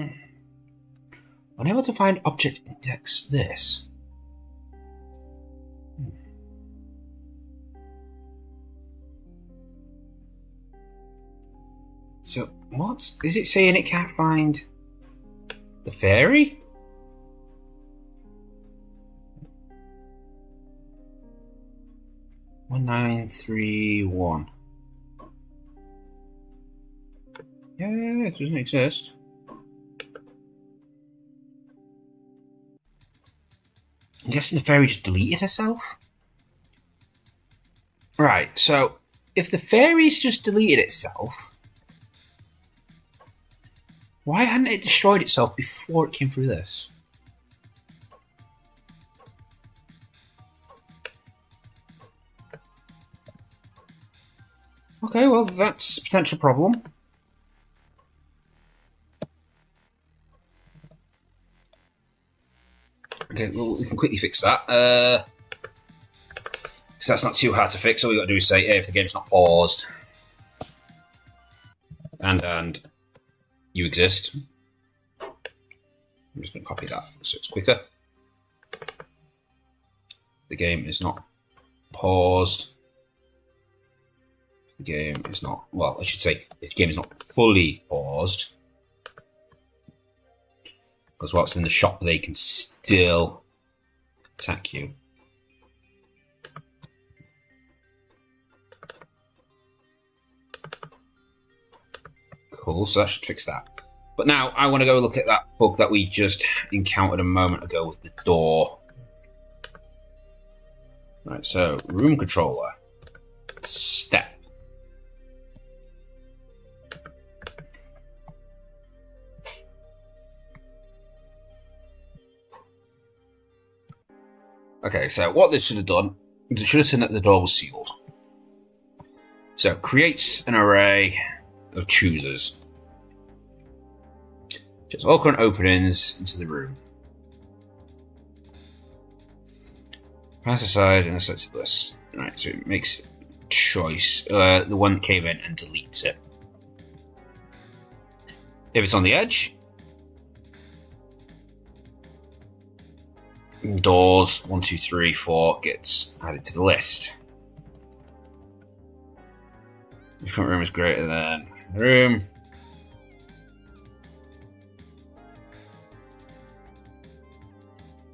Unable to find object index this. So, what? Is it saying it can't find the fairy? One 931. Yeah, it doesn't exist. I'm guessing the fairy just deleted herself? Right, so if the fairy's just deleted itself, why hadn't it destroyed itself before it came through this? Okay, well, that's a potential problem. Okay, well, we can quickly fix that. Because that's not too hard to fix. All we got to do is say, hey, if the game's not paused, and you exist. I'm just going to copy that so it's quicker. The game is not paused. The game is not, well, I should say, if the game is not fully paused, because whilst in the shop, they can still attack you. Cool, so that should fix that. But now I want to go look at that bug that we just encountered a moment ago with the door. Right, so room controller. Step. Okay, so what this should have done is it should have seen that the door was sealed. So creates an array of choosers. Just all current openings into the room. Pass aside and selected list. Right, so it makes choice, the one that came in, and deletes it. If it's on the edge, doors 1, 2, 3, 4 gets added to the list. The front room is greater than the room.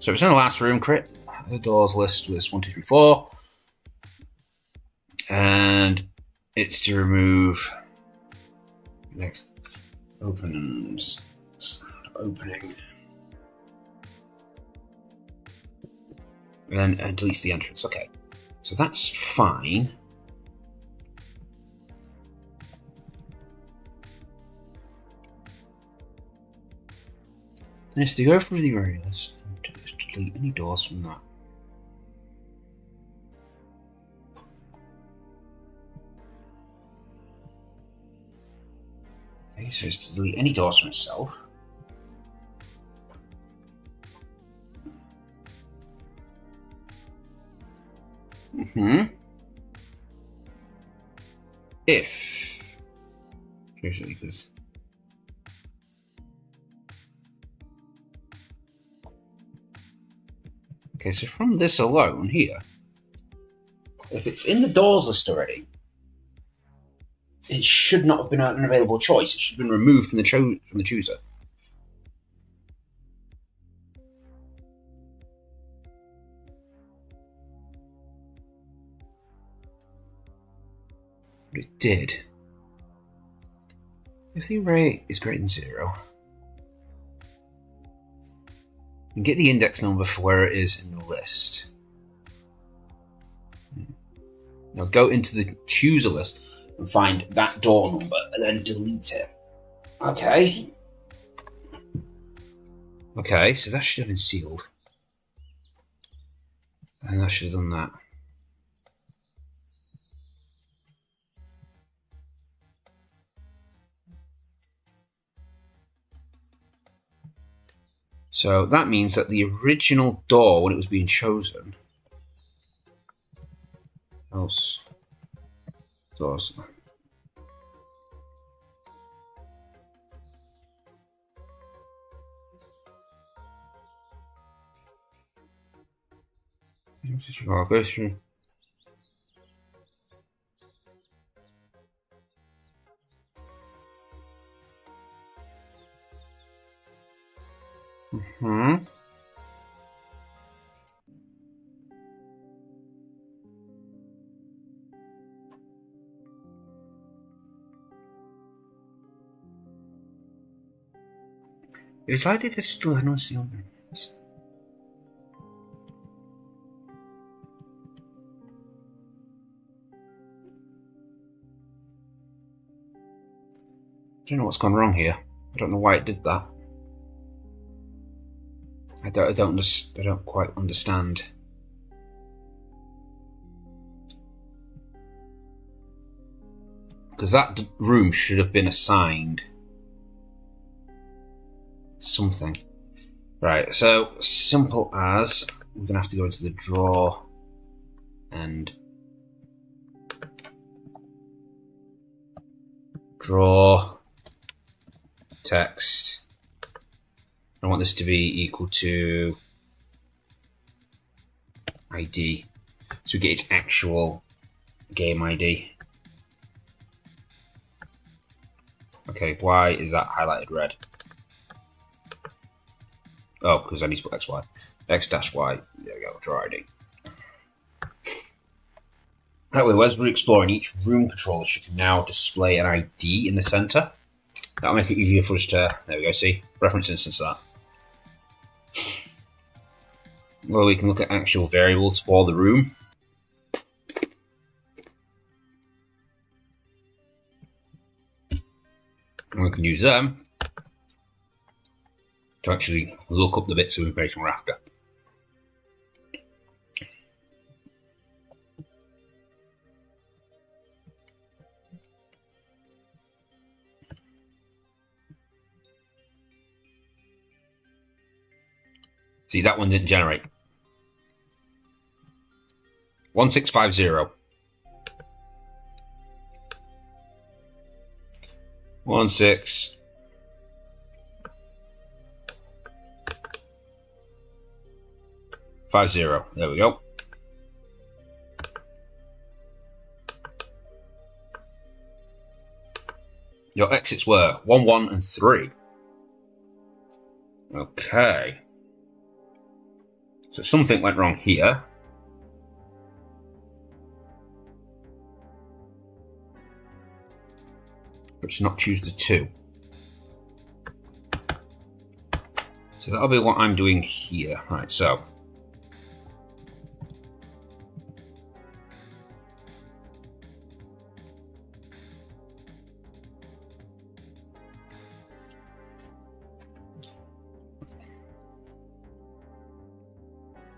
So it's in the last room, crit. The doors list was 1, 2, 3, 4. And it's to remove next opens opening. And then deletes the entrance. Okay. So that's fine. Then it's to go through the area list and delete any doors from that. Okay, so it's to delete any doors from itself. If usually because okay, so from this alone here, if it's in the doors list already, it should not have been an available choice. It should have been removed from the chooser. But it did. If the array is greater than 0, you get the index number for where it is in the list. Now go into the chooser list and find that door number and then delete it. Okay. Okay, so that should have been sealed. And that should have done that. So that means that the original door, when it was being chosen, else doors. I'll go through. It's likely to still have no seal. I don't know what's gone wrong here. I don't know why it did that. I don't quite understand. Because that room should have been assigned something. Right, so simple as we're gonna have to go into the draw and draw text. I want this to be equal to ID, so we get its actual game ID. Okay, why is that highlighted red? Oh, because I need to put XY. X-Y. There we go, draw ID. That way, as we're exploring, each room controller should now display an ID in the center. That'll make it easier for us to, there we go, see? Reference instance of that. Well, we can look at actual variables for the room. And we can use them to actually look up the bits of information we're after. See, that one didn't generate. 1650. 1650. There we go. Your exits were 1, 1, and 3. Okay. So something went wrong here. Let's not choose the 2. So that'll be what I'm doing here. Right, so.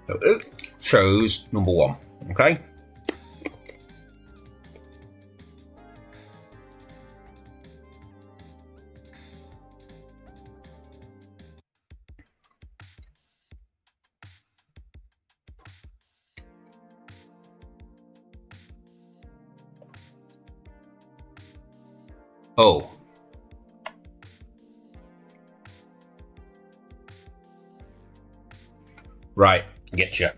So it shows number 1, okay? Oh. Right, I get you.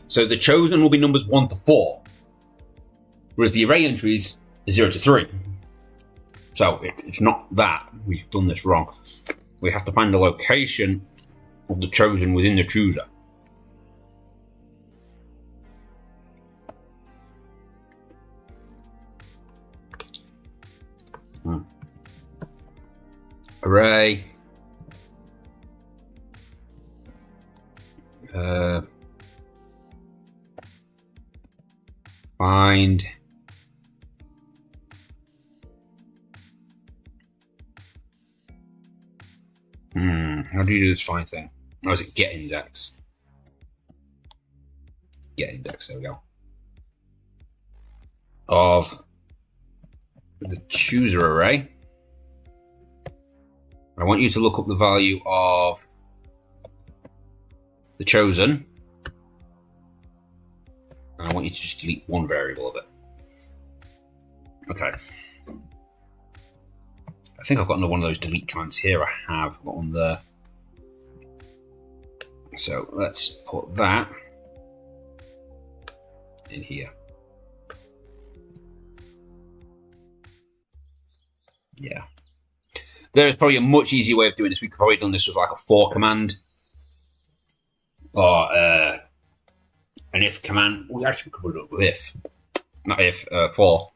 So the chosen will be numbers 1 to 4, whereas the array entries are 0 to 3. So it's not that. We've done this wrong. We have to find the location of the chosen within the chooser. Array. Find. How do you do this find thing? Or is it get index? Get index, there we go. Of the chooser array. I want you to look up the value of the chosen. And I want you to just delete one variable of it. Okay. I think I've got another one of those delete commands here. I have got one there. So let's put that in here. Yeah. There's probably a much easier way of doing this. We could probably have done this with like a for command. Or an if command. We actually could put it up with if. Not if, for.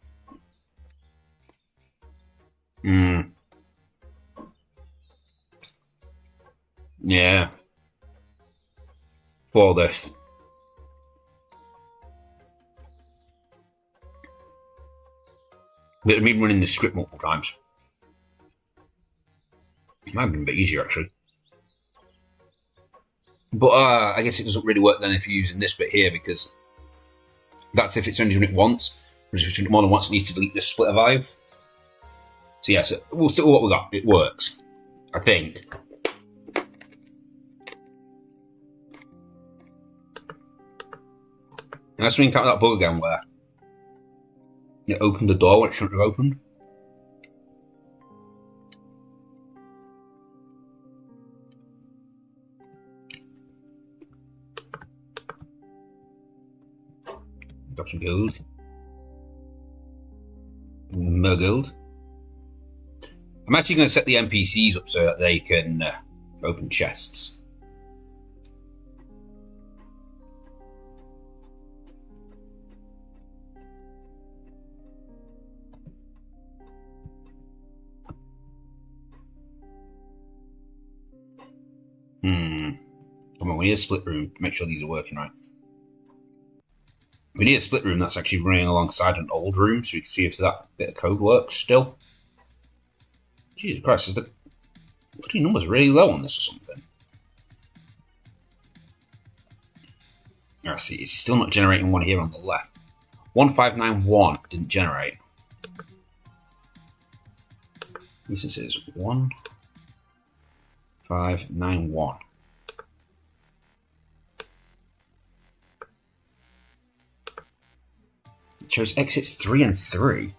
Yeah. For this. But I've been running the script multiple times. It might have been a bit easier actually. But I guess it doesn't really work then if you're using this bit here, because that's if it's only doing it once. Whereas if it's doing it more than once, it needs to delete this splitter value. So yeah, so we'll stick with what we got. It works, I think. That's when you encounter that bug again where it opened the door when it shouldn't have opened. Got some gold. More gold. I'm actually going to set the NPCs up so that they can open chests. Come on, we need a split room to make sure these are working right. We need a split room that's actually running alongside an old room so we can see if that bit of code works still. Jesus Christ, is the bloody numbers really low on this or something? I see, it's still not generating one here on the left. 1591 didn't generate. This is 1591. It shows exits 3 and 3.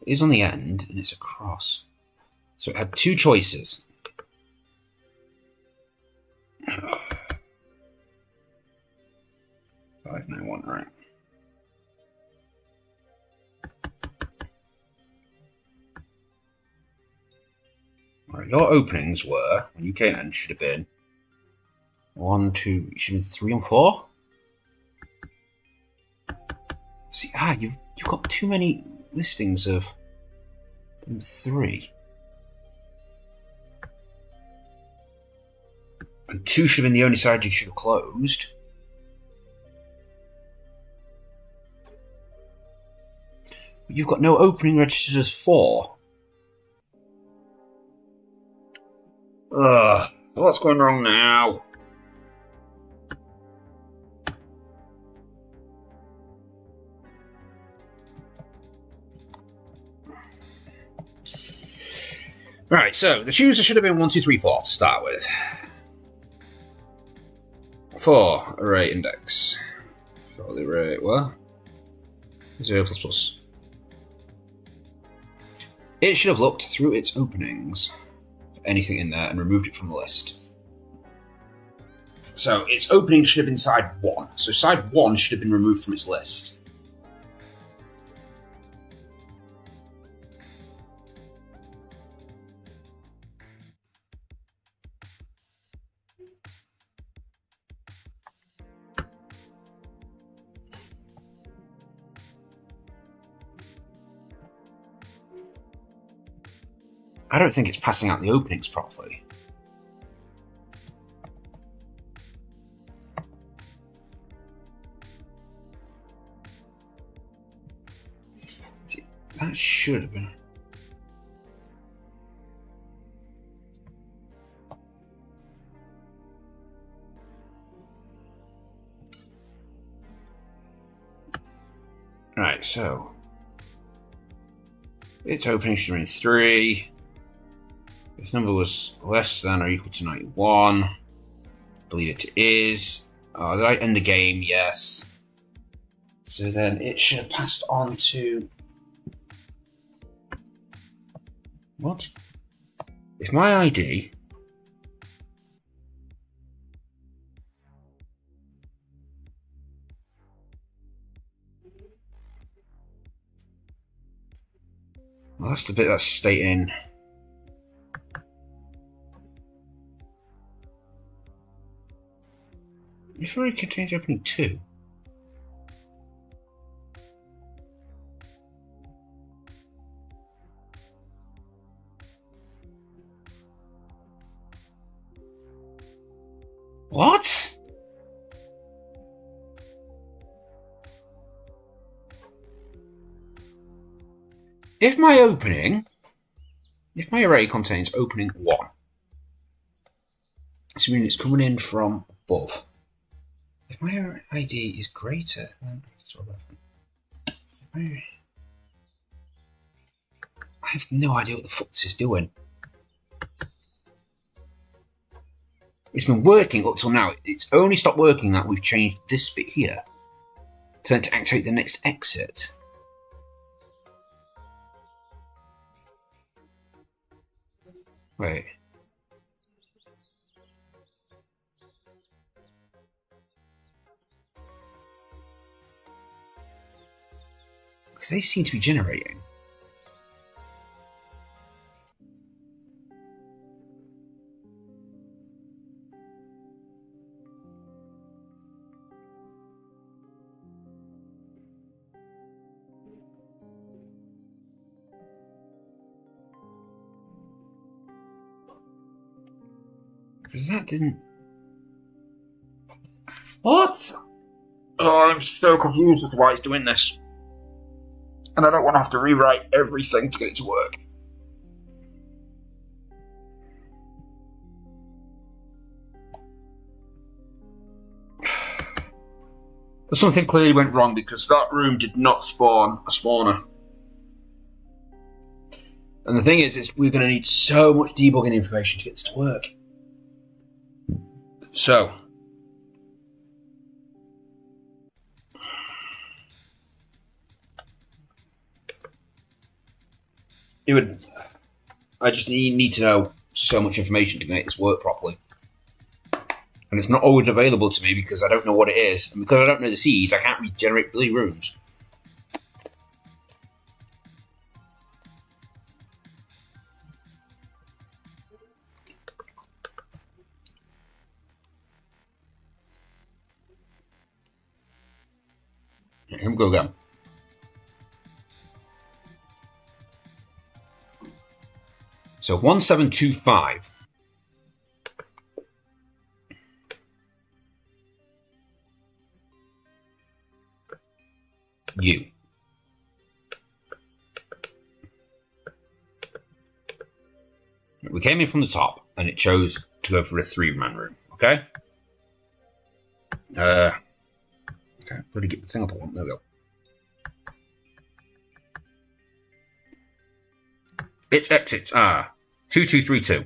It is on the end, and it's across. So it had two choices. 591, right. Right, your openings were, when you came in, should have been 1, 2, should have been 3 and 4? See, you've got too many listings of number 3. And 2 should have been the only side you should have closed. But you've got no opening registered as 4. Ugh, what's going wrong now? Right, so the chooser should have been 1, 2, 3, 4 to start with. 4, array index. So the array, what? 0 plus plus. It should have looked through its openings for anything in there and removed it from the list. So its opening should have been side 1. So side 1 should have been removed from its list. I don't think it's passing out the openings properly. See, that should have been... Right, so... its opening should have been 3. This number was less than or equal to 91. I believe it is. Oh, did I end the game? Yes. So then it should have passed on to... What? If my ID... Well, that's the bit that's stating... If it contains opening 2. What? If my array contains opening 1, assuming it's coming in from above. If my ID is greater than... I have no idea what the fuck this is doing. It's been working up till now. It's only stopped working that we've changed this bit here. So then to activate the next exit. Wait. Because they seem to be generating. Because that didn't... What? Oh, I'm so confused as to why it's doing this. And I don't want to have to rewrite everything to get it to work. Something clearly went wrong because that room did not spawn a spawner. And the thing is we're going to need so much debugging information to get this to work. So, I just need to know so much information to make this work properly. And it's not always available to me because I don't know what it is. And because I don't know the seeds, I can't regenerate bloody rooms. Here we go again. So 1725. U. We came in from the top and it chose to go for a 3-man room, okay? Okay, bloody get the thing up I want. There we go. Its exits are 2232.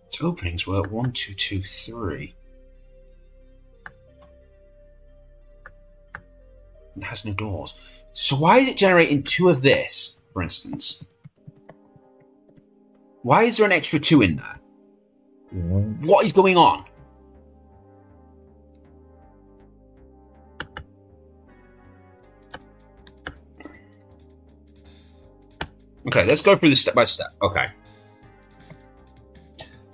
Its openings were 1, 2, 2, 3. It has no doors. So why is it generating 2 of this, for instance? Why is there an extra 2 in there? What is going on? Okay, let's go through this step by step. Okay.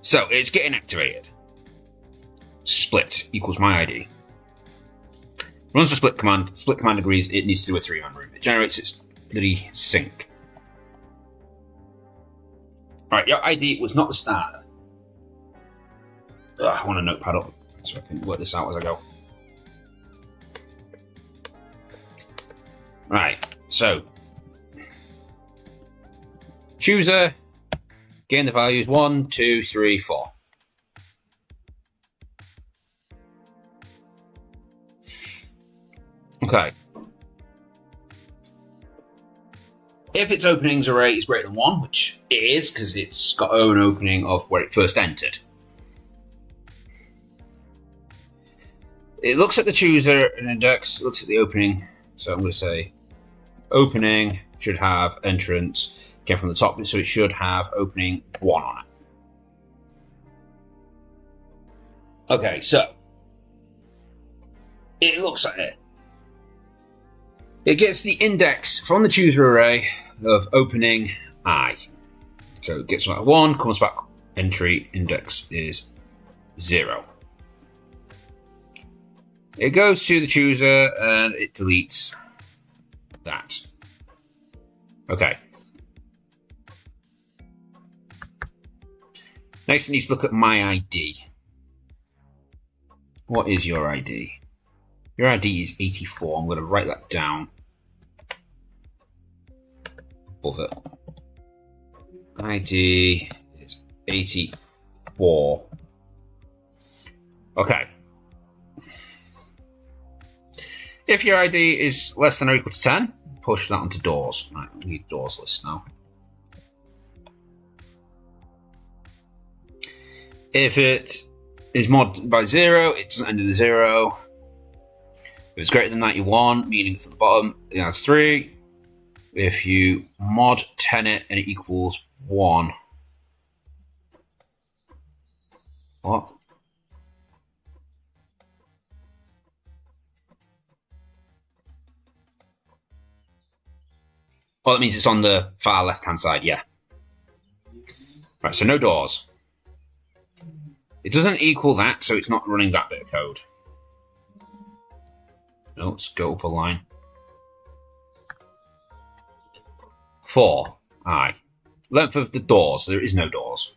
So, it's getting activated. Split equals my ID. Runs the split command. Split command agrees it needs to do a 3-man room. It generates its bloody sync. Alright, your ID was not the starter. Ugh, I want a notepad up so I can work this out as I go. Right, so chooser, gain the values 1, 2, 3, 4. Okay. If its openings array is greater than 1, which it is because it's got own opening of where it first entered, it looks at the chooser and index, looks at the opening. So I'm going to say opening should have entrance, came from the top, so it should have opening 1 on it. Okay, so it looks like it. It gets the index from the chooser array of opening I. So it gets like 1, comes back, entry, index is 0. It goes to the chooser and it deletes that. Okay. Next, it needs to look at my ID. What is your ID? Your ID is 84. I'm going to write that down above it. ID is 84. Okay. If your ID is less than or equal to 10, push that onto doors. Right, we need doors list now. If it is mod by 0, it doesn't end in a 0. If it's greater than 91, meaning it's at the bottom, it has 3. If you mod 10 it and it equals 1. What? Well, that means it's on the far left-hand side, yeah. Right, so no doors. It doesn't equal that, so it's not running that bit of code. No, let's go up a line. 4, I. Length of the doors, there is no doors.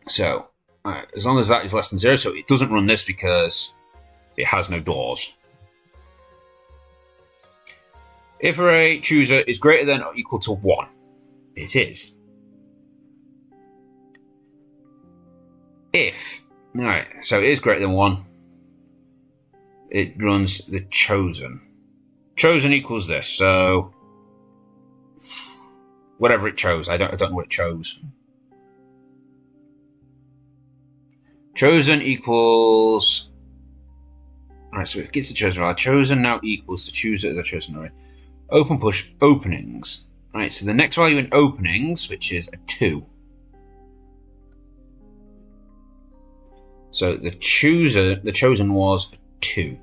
So, as long as that is less than 0, so it doesn't run this because it has no doors. If array chooser is greater than or equal to 1, it is. if, right, so it is greater than 1, it runs the chosen. Chosen equals this, so whatever it chose. I don't know what it chose. Chosen equals. Alright, so it gets the chosen array. Chosen now equals the chooser of the chosen array. Open push openings. Right, so the next value in openings, which is a 2. So the chosen was a 2.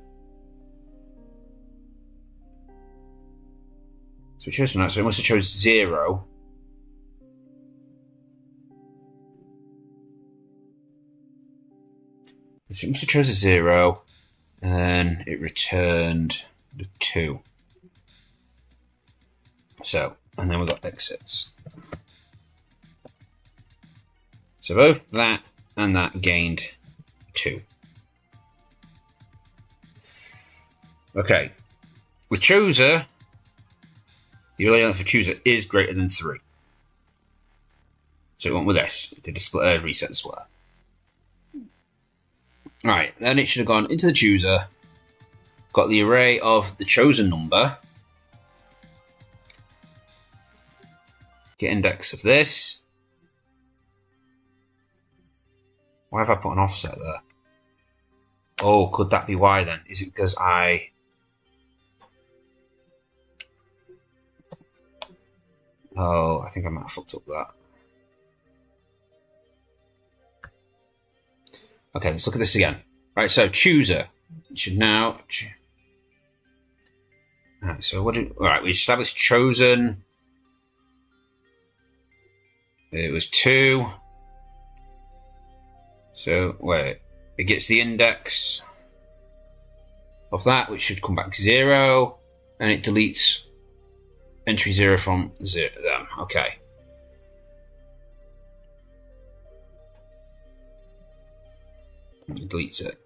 So we chose that, so it must have chose 0. So it must have chose a 0, and then it returned the 2. So, and then we got exits. So both that and that gained 2. Okay. With chooser, the relay length for chooser is greater than 3. So it went with S to reset the splitter. Right, then it should have gone into the chooser, got the array of the chosen number, get index of this. Why have I put an offset there? Oh, could that be why then? Is it because I... Oh, I think I might have fucked up that. Okay, let's look at this again. Right, so chooser should now... Alright, so what did... Alright, we established chosen. It was 2. So, wait. It gets the index of that, which should come back 0. And it deletes entry 0 from 0. Okay. It deletes it.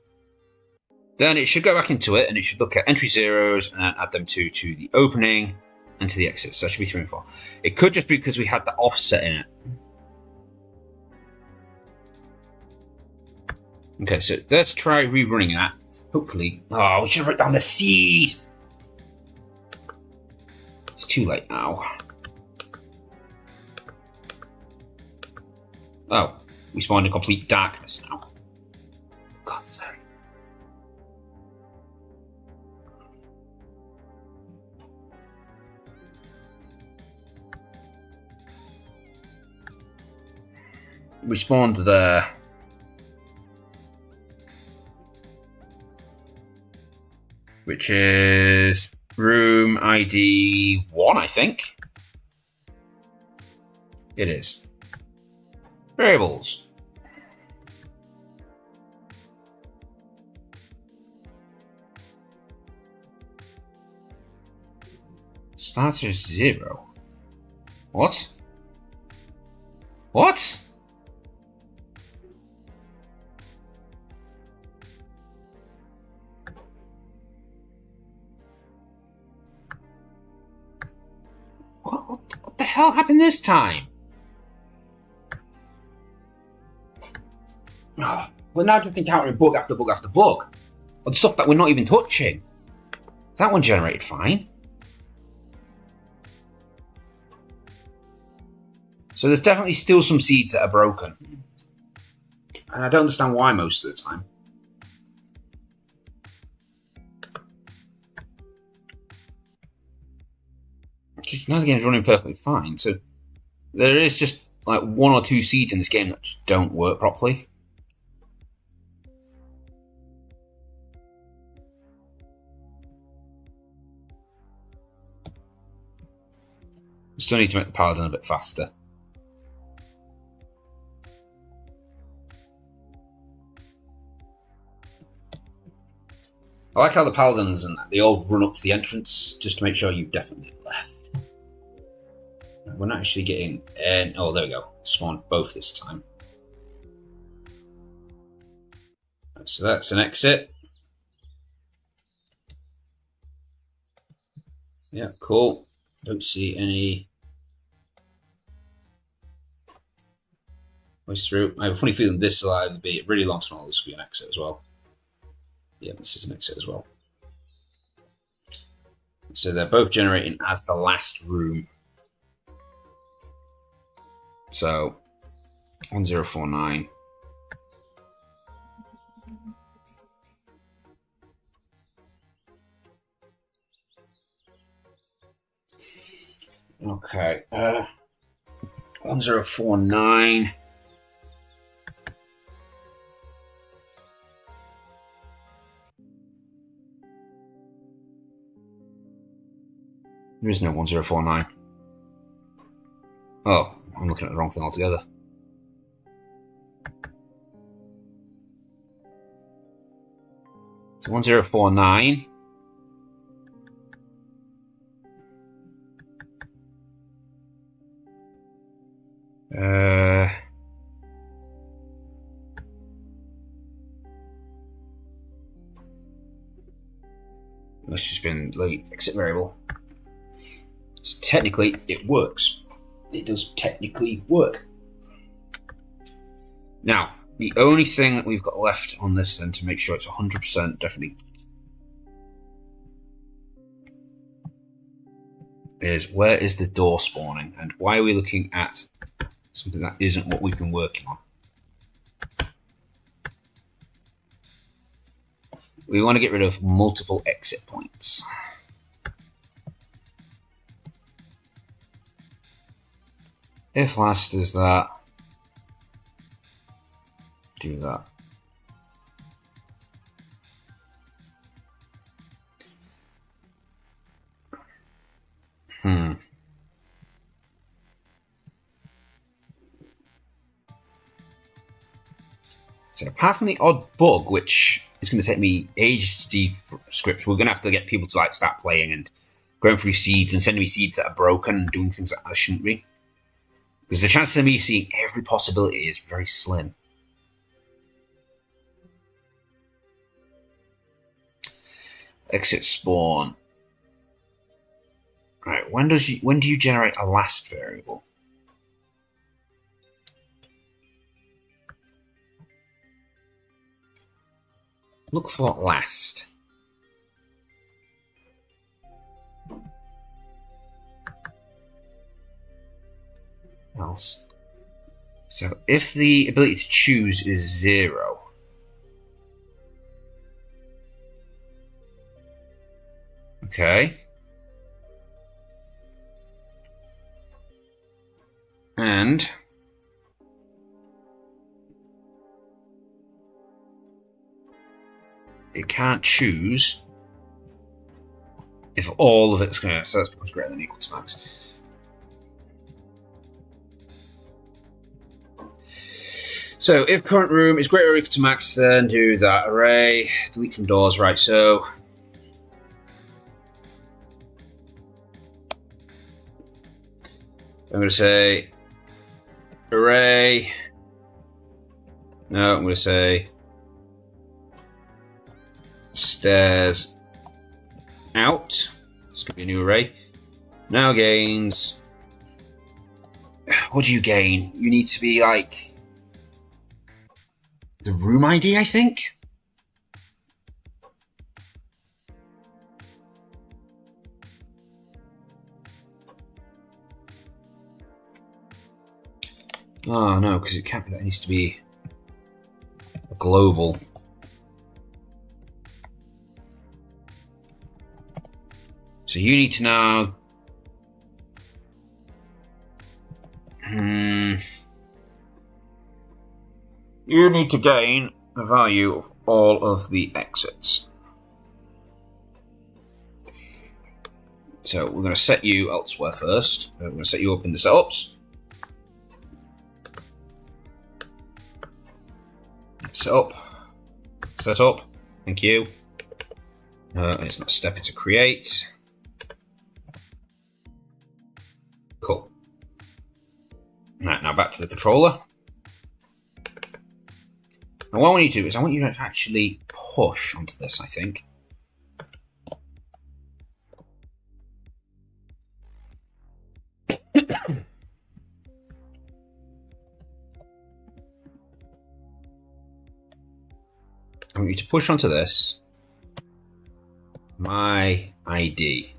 Then it should go back into it, and it should look at entry zeros and add them to the opening and to the exit. So that should be 3 and 4. It could just be because we had the offset in it. Okay, so let's try rerunning that. Hopefully. Oh, we should write down the seed. It's too late now. Oh, we spawned in complete darkness now. For God's sake. We spawned there. Which is room ID 1, I think. It is. Variables. Starter 0. What? What? What the hell happened this time? Oh, we're now just encountering bug after bug after bug. On stuff that we're not even touching. That one generated fine. So there's definitely still some seeds that are broken. And I don't understand why most of the time. Now the game's running perfectly fine, so there is just like 1 or 2 seeds in this game that just don't work properly. Still need to make the paladin a bit faster. I like how the paladins and that, they all run up to the entrance just to make sure you've definitely left. We're not actually getting... oh, there we go. Spawned both this time. So that's an exit. Yeah, cool. Don't see any... Ways through. I have a funny feeling this will either be a really long tunnel or this will be an exit as well. Yeah, this is an exit as well. So they're both generating as the last room. So 1049. Okay. 1049. There is no 1049. Oh, I'm looking at the wrong thing altogether. So 1049. It's just been like exit variable. So technically, it works. It does technically work. Now, the only thing that we've got left on this then to make sure it's 100% definitely is where is the door spawning and why are we looking at something that isn't what we've been working on? We want to get rid of multiple exit points. If last is that, do that. So apart from the odd bug, which is going to take me ages to descript, we're going to have to get people to like start playing and going through seeds and sending me seeds that are broken and doing things that I shouldn't be. Because the chance of me seeing every possibility is very slim. Exit spawn. Right, when do you generate a last variable? Look for last. Else. So if the ability to choose is 0, okay, and it can't choose if all of it's going to, so that becomes greater than or equal to max. So if current room is greater or equal to max, then do that. Array, delete from doors, right, so I'm going to say array, no, I'm going to say stairs out. This could be a new array. Now gains. What do you gain? You need to be like the room ID, I think. Oh no, because it can't be that. It needs to be a global. So you need to now. You need to gain the value of all of the exits. So we're going to set you elsewhere first. We're going to set you up in the setups. Set up. Set up. Thank you. It's not step, it's a create. Cool. Right, now back to the controller. Now what I want you to do is I want you to actually push onto this, I think. I want you to push onto this. My ID.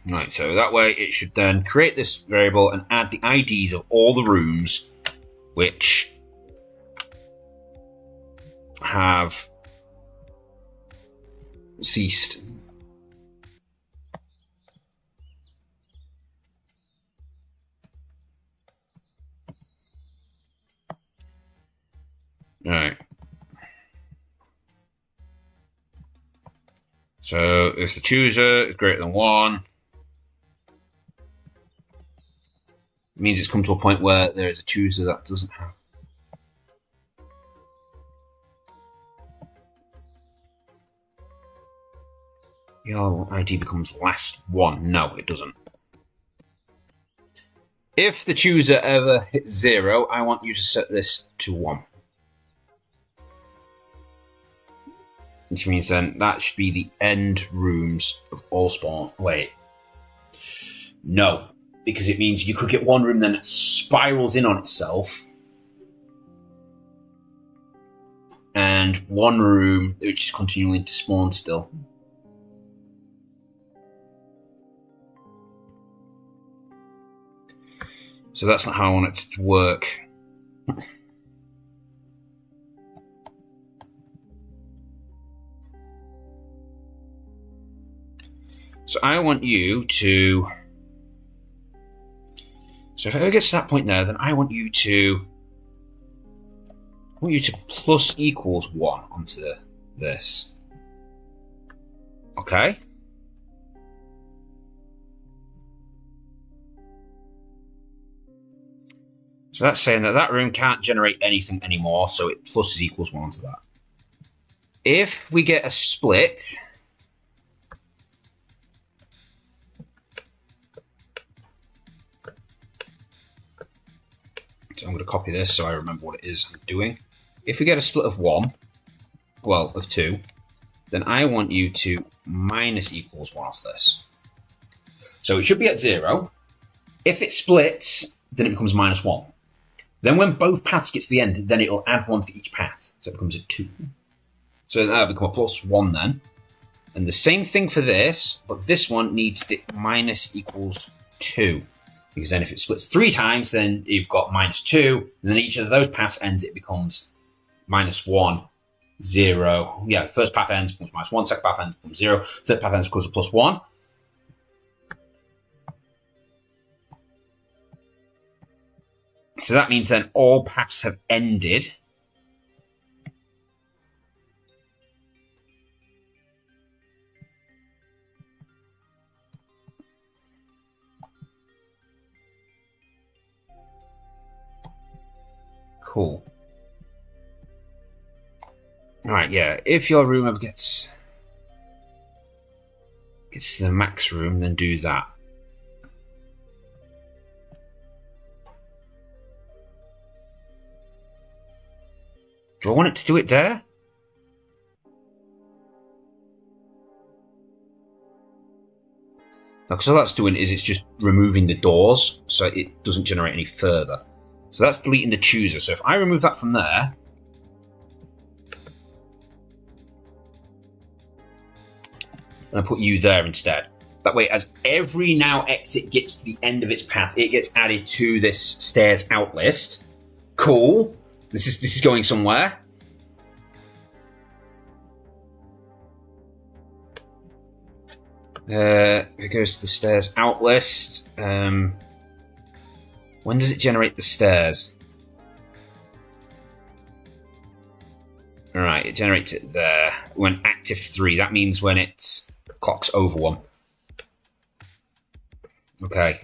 Right, so that way it should then create this variable and add the IDs of all the rooms which have ceased. All right. So if the chooser is greater than 1, it means it's come to a point where there is a chooser that doesn't have. Your ID becomes last 1. No, it doesn't. If the chooser ever hits 0, I want you to set this to 1. Which means then that should be the end rooms of all spawn. Wait. No. Because it means you could get one room, then it spirals in on itself. And one room which is continuing to spawn still. So that's not how I want it to work. So I want you to... So if it ever gets to that point there, then I want you to... plus equals 1 onto this. Okay? So that's saying that that room can't generate anything anymore, so it plus equals 1 onto that. If we get a split... So I'm going to copy this so I remember what it is I'm doing. If we get a split of 1, well, of 2, then I want you to minus equals 1 off this. So it should be at 0. If it splits, then it becomes minus 1. Then when both paths get to the end, then it'll add 1 for each path. So it becomes a 2. So that'll become a plus 1 then. And the same thing for this, but this one needs the minus equals 2. Because then if it splits 3 times, then you've got minus 2. And then each of those paths ends, it becomes minus 1, 0. Yeah, first path ends, becomes minus 1. Second path ends, becomes 0. Third path ends, becomes a plus 1. So that means then all paths have ended. Cool. All right, yeah. If your room ever gets to the max room, then do that. Do I want it to do it there? Because all that's doing is it's just removing the doors, so it doesn't generate any further. So that's deleting the chooser. So if I remove that from there, and I put you there instead. That way, as every now exit gets to the end of its path, it gets added to this stairs out list. Cool. This is going somewhere. It goes to the stairs out list. When does it generate the stairs? Alright, it generates it there. When active 3, that means when it's clock's over 1. Okay.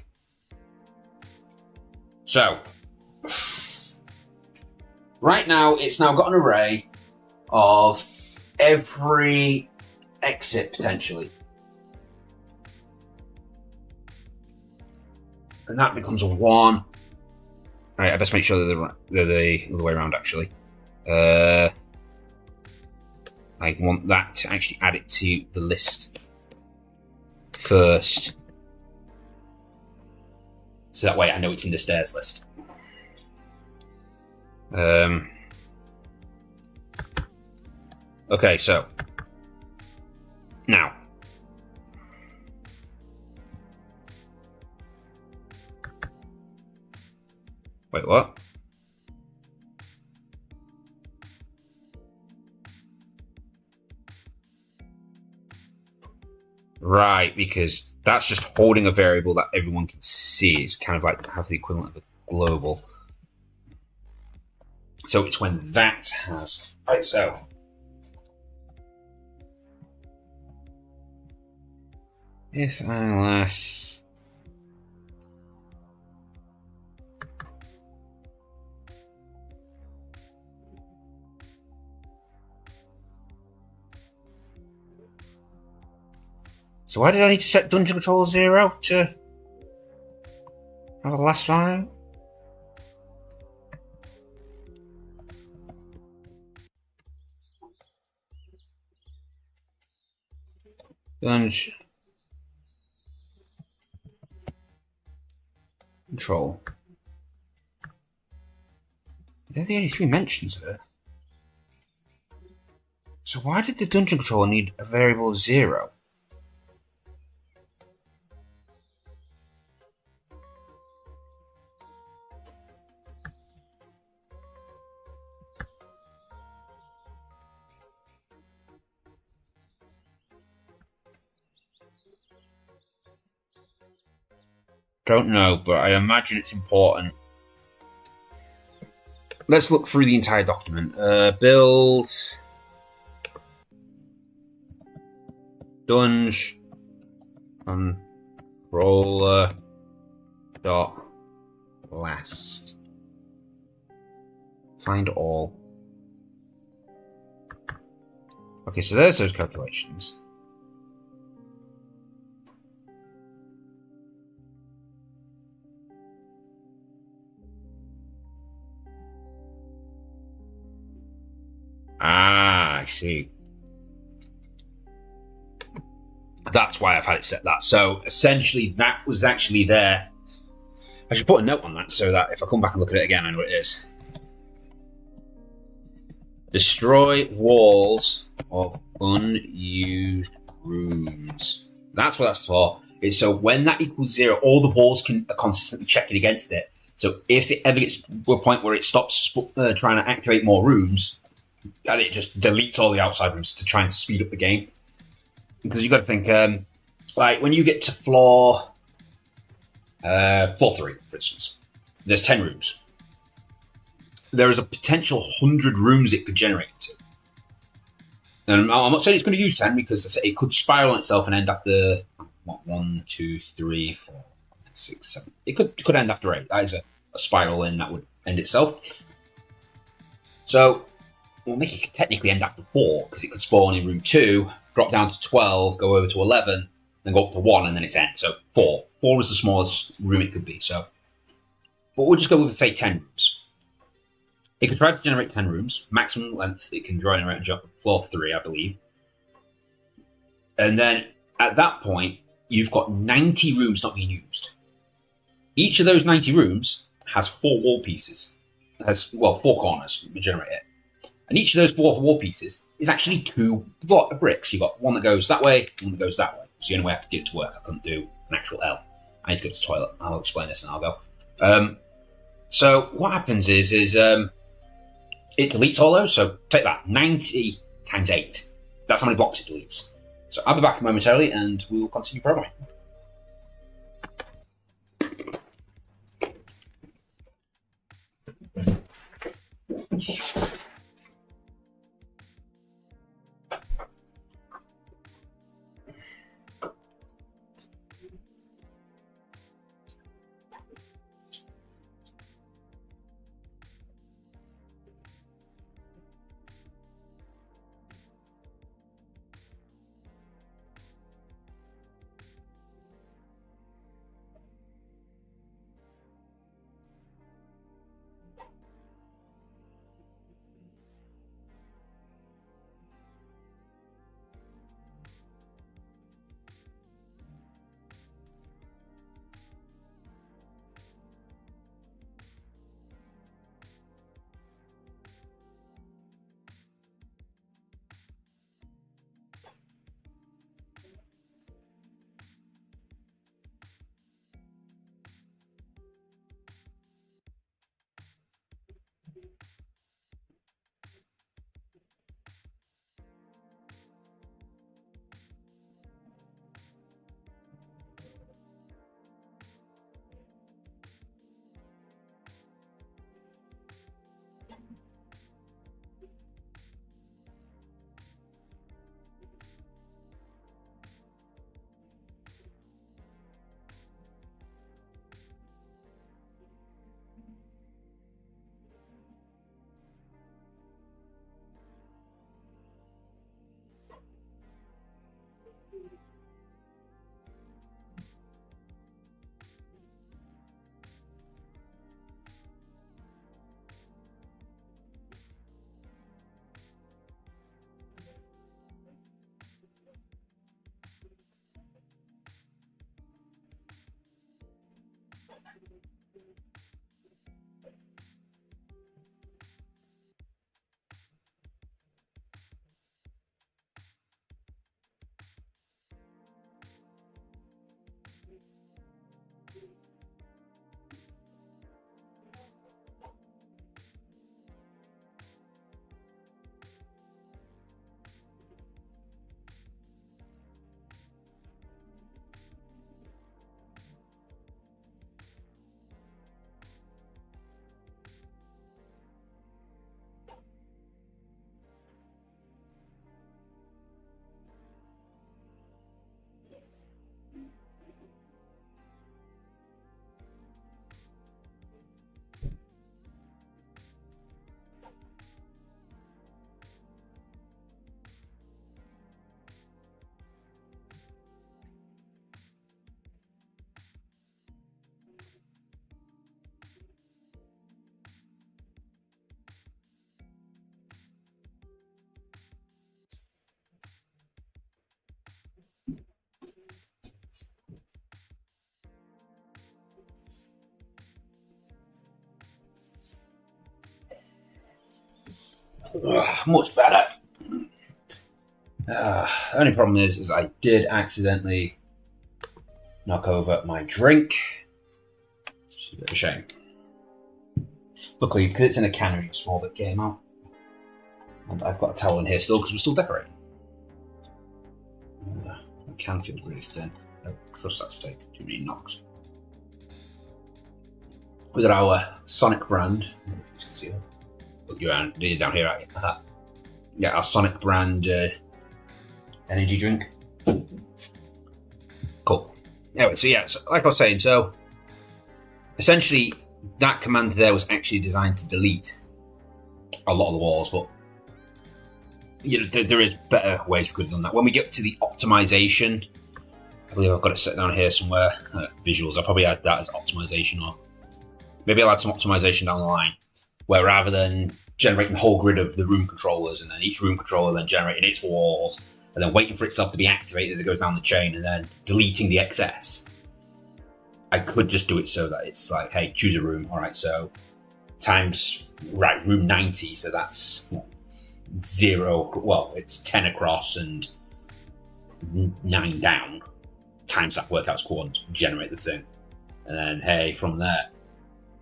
So, right now, it's now got an array of every exit, potentially. And that becomes a 1. Alright, I best make sure they're the other way around, actually. I want that to actually add it to the list first. So that way I know it's in the stairs list. Okay, so now. Wait, what? Right, because that's just holding a variable that everyone can see. It's kind of like have the equivalent of a global. So it's when that has. Right, so. If unless. So why did I need to set dungeon control 0 to have a last line? Dungeon control. They're the only 3 mentions of it. So why did the dungeon controller need a variable of 0? Don't know, but I imagine it's important. Let's look through the entire document. Build dunge controller dot last. Find all. Okay, so there's those calculations. Ah, I see. That's why I've had it set that. So essentially, that was actually there. I should put a note on that so that if I come back and look at it again, I know what it is. Destroy walls of unused rooms. That's what that's for. It's so when that equals 0, all the walls are consistently checking against it. So if it ever gets to a point where it stops trying to activate more rooms, and it just deletes all the outside rooms to try and speed up the game. Because you've got to think, like when you get to floor 3, for instance, there's 10 rooms. There is a potential 100 rooms it could generate to. And I'm not saying it's going to use 10 because it could spiral on itself and end after 1, 2, 3, 4, 6, 7. It could end after 8. That is a spiral in that would end itself. So we'll make it technically end after 4 because it could spawn in room 2, drop down to 12, go over to 11, then go up to 1, and then it's end. So 4. 4 is the smallest room it could be. So, but we'll just go with, say, 10 rooms. It can try to generate 10 rooms. Maximum length it can generate floor 3, I believe. And then at that point, you've got 90 rooms not being used. Each of those 90 rooms has 4 wall pieces. It has, 4 corners to generate it. And each of those 4 wall pieces is actually 2 bricks. You've got one that goes that way, one that goes that way. It's the only way I could get it to work. I couldn't do an actual L. I need to go to the toilet. I'll explain this and I'll go. So what happens is it deletes all those. So take that, 90 times 8. That's how many blocks it deletes. So I'll be back momentarily and we will continue programming. Much better. Only problem is I did accidentally knock over my drink. It's a bit of a shame. Luckily, because it's in a cannery, a small bit came out. And I've got a towel in here still because we're still decorating. The can feels really thin. I don't trust that to take too many knocks. We got our Sonic brand. You can see it. Look, you're down here, aren't you? Yeah, our Sonic brand energy drink. Cool. Anyway, so yeah, like I was saying, so essentially that command there was actually designed to delete a lot of the walls, but you know, there is better ways we could have done that. When we get to the optimization, I believe I've got it set down here somewhere. Visuals, I'll probably add that as optimization, or maybe I'll add some optimization down the line, where rather than generating the whole grid of the room controllers and then each room controller then generating its walls and then waiting for itself to be activated as it goes down the chain and then deleting the excess, I could just do it so that it's like, hey, choose a room. All right, so times, right, room 90, so that's 0, well, it's 10 across and 9 down, times that workout's coordinates, generate the thing. And then, hey, from there,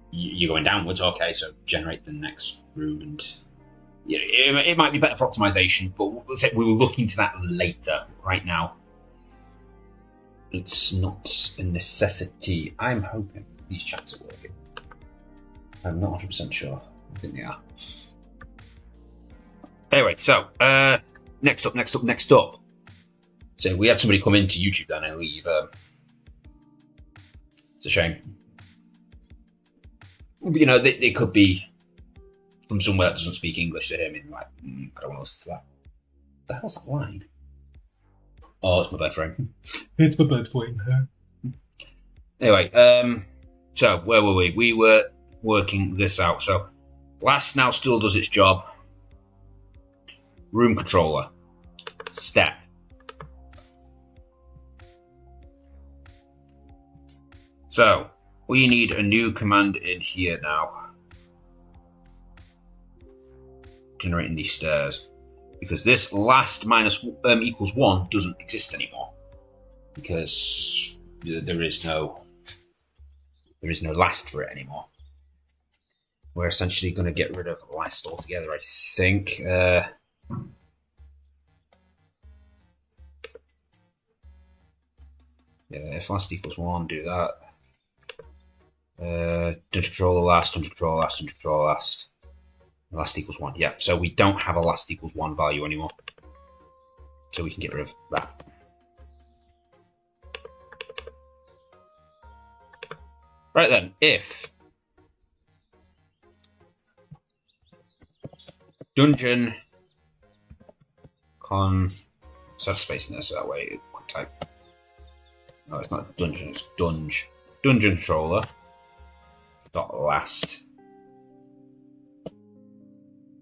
you're going downwards, okay, so generate the next room. And yeah, it might be better for optimization, but we will look into that later. Right now, it's not a necessity. I'm hoping these chats are working. I'm not 100% sure. I think they are. Anyway, so next up. So we had somebody come into YouTube then and leave. It's a shame. You know, they could be from somewhere that doesn't speak English to him, and like, I don't want to listen to that. The hell's that line? Oh, it's my bed frame. It's my bed frame. Anyway, so where were we? We were working this out. So Blast now still does its job. Room controller. Step. So we need a new command in here now. Generating these stairs. Because this last minus equals 1 doesn't exist anymore. Because there is no last for it anymore. We're essentially going to get rid of last altogether, I think. Yeah, if last equals 1, do that. Dungeon controller last, dungeon controller last, dungeon controller last. Last equals 1. Yeah, so we don't have a last equals 1 value anymore. So we can get rid of that. Right then, if dungeon set a space in there so that way it could type. No, it's not dungeon, it's dunge. Dungeon controller dot last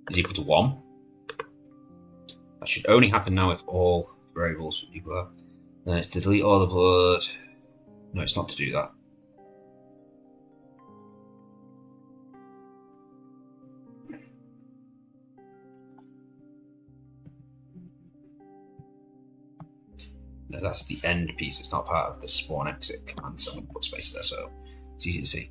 is equal to 1. That should only happen now if all variables equal that. Then it's to delete all the blood. No, it's not to do that. No, that's the end piece. It's not part of the spawn exit command, so I'm going to put space there so it's easy to see.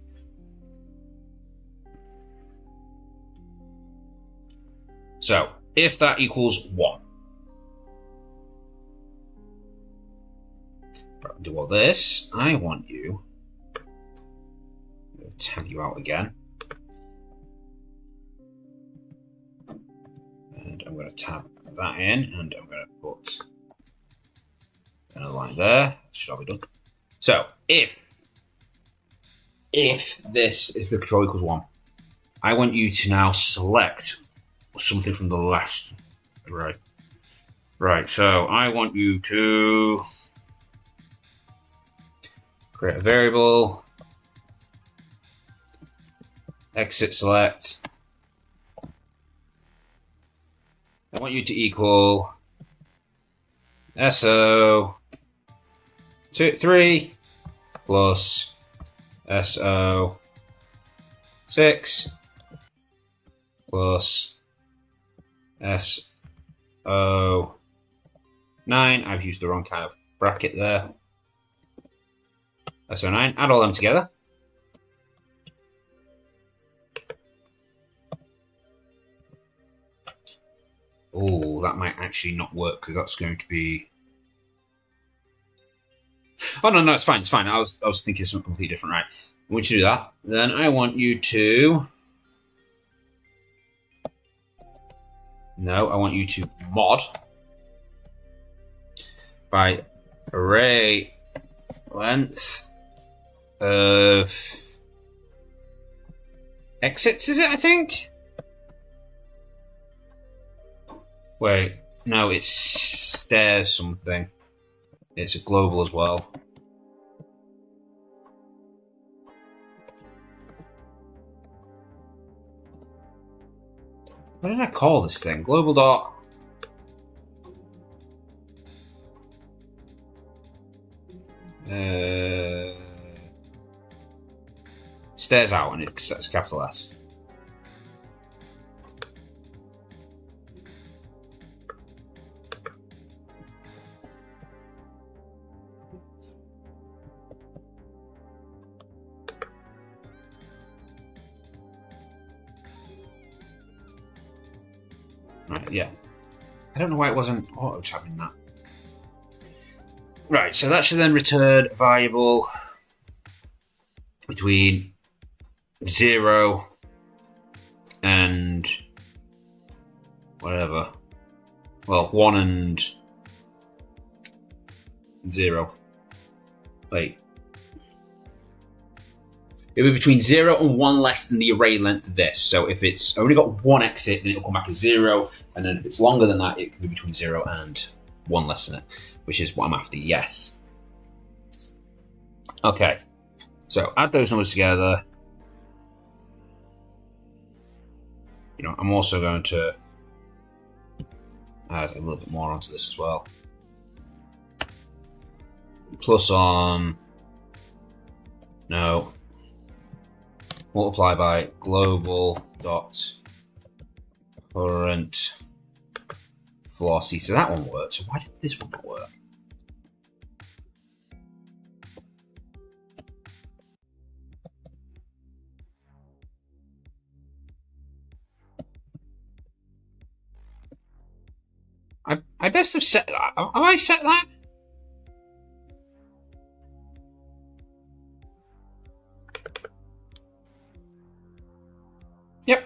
So, if that equals 1, do all this, I want you, I'm going to tab you out again, and I'm going to tab that in, and I'm going to put another line there. Should all be done. So, if the control equals 1, I want you to now select something from the last array. Right, so I want you to create a variable, exit select. I want you to equal SO3 plus SO6 plus SO9. I've used the wrong kind of bracket there. SO9. Add all them together. Oh, that might actually not work because that's going to be. Oh no, it's fine. It's fine. I was thinking of something completely different. Right. I want you to do that. Then I want you to. No, I want you to mod by array length of exits, is it, I think? Wait, no, it's stairs something. It's a global as well. What did I call this thing? Global dot. Stairs out, and it's capital S. Right, yeah. I don't know why it wasn't auto-tabbing that. Right, so that should then return a variable between 0 and whatever. Well, 1 and 0. Wait. It'll be between 0 and 1 less than the array length of this. So if it's only got 1 exit, then it'll come back as 0. And then if it's longer than that, it can be between 0 and 1 less than it, which is what I'm after. Yes. Okay. So add those numbers together. You know, I'm also going to add a little bit more onto this as well. Plus on. No. Multiply by global dot current flossy. So that one worked. So why did this one not work? I best have set that. Have I set that? Yep.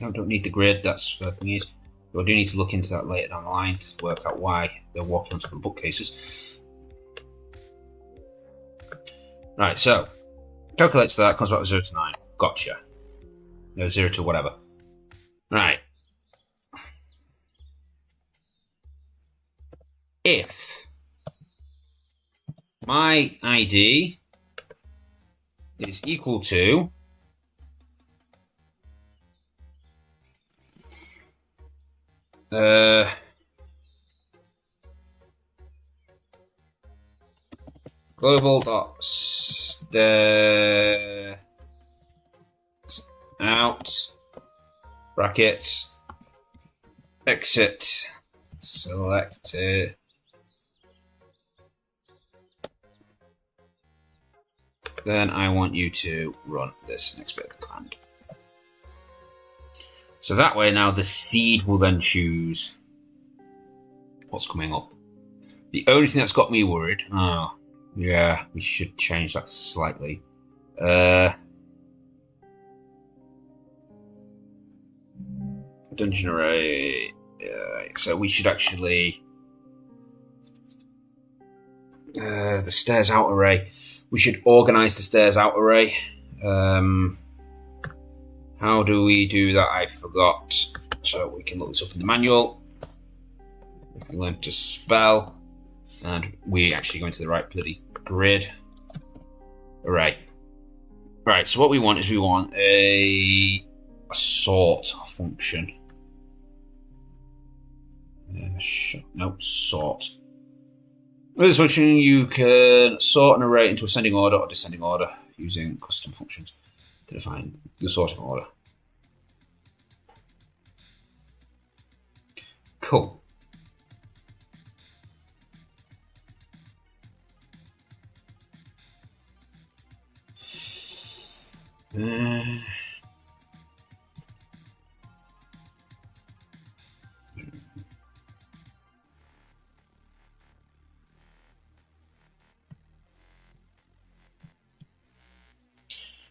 I don't need the grid, that's the thing is. But I do need to look into that later down the line to work out why they're walking onto the bookcases. Right, so calculates that, comes back to 0 to 9. Gotcha. No, 0 to whatever. Right. If my ID is equal to global dot out brackets exit selected. Then I want you to run this next bit of the command. So that way now the seed will then choose what's coming up. The only thing that's got me worried, yeah, we should change that slightly. Dungeon array. So we should actually the stairs out array. We should organize the stairs out array. How do we do that? I forgot. So we can look this up in the manual. We can learn to spell, and we actually go into the right bloody grid array. Right. So what we want is a sort function. No, sort. With this function, you can sort an array into ascending order or descending order using custom functions to define the sorting order. Cool.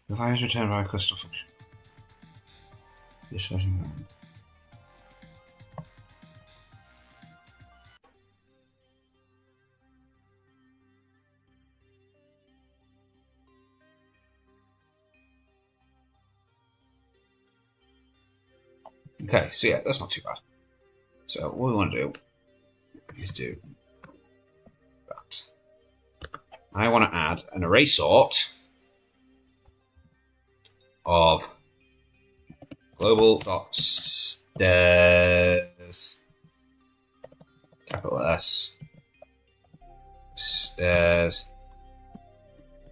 The value is returned by a custom function. This version. Okay, so yeah, that's not too bad. So what we want to do is do that. I want to add an array sort of global.stairs, capital S, stairs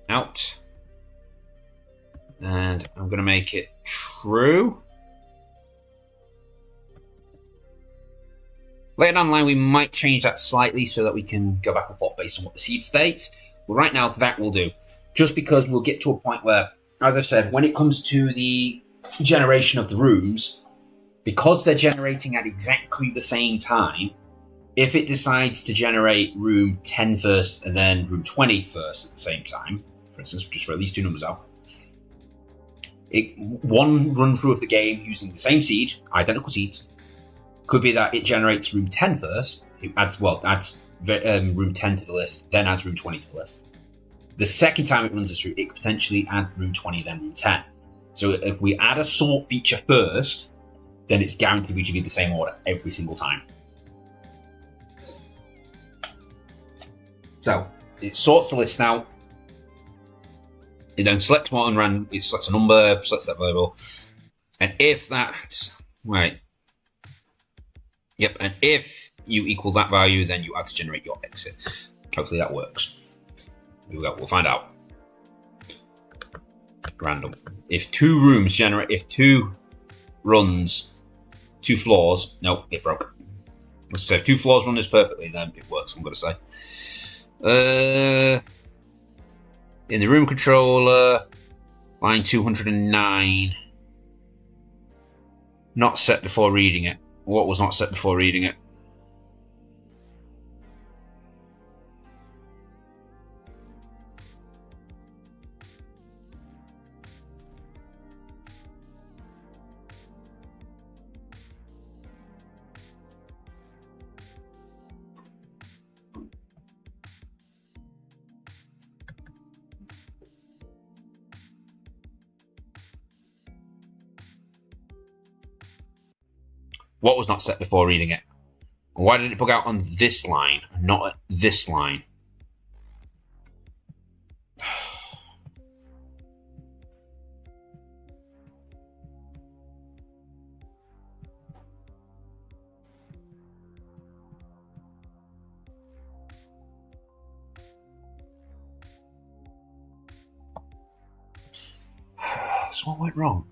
out, and I'm going to make it true. Later down the line, we might change that slightly so that we can go back and forth based on what the seed states. But right now, that will do. Just because we'll get to a point where, as I've said, when it comes to the generation of the rooms, because they're generating at exactly the same time, if it decides to generate room 10 first and then room 20 first at the same time, for instance, just throw these two numbers out, one run through of the game using the same seed, identical seeds, could be that it generates room 10 first, it adds room 10 to the list, then adds room 20 to the list. The second time it runs it through, it could potentially add room 20, then room 10. So if we add a sort feature first, then it's guaranteed to be the same order every single time. So it sorts the list now. It then selects one random, it selects a number, selects that variable. And if that's right. Yep, and if you equal that value, then you have to generate your exit. Hopefully that works. Here we go, we'll find out. Random. If two floors, no, it broke. So if two floors run this perfectly, then it works, I'm going to say. In the room controller, line 209. Not set before reading it. What was not set before reading it? What was not set before reading it? Why did it bug out on this line, not at this line? So what went wrong?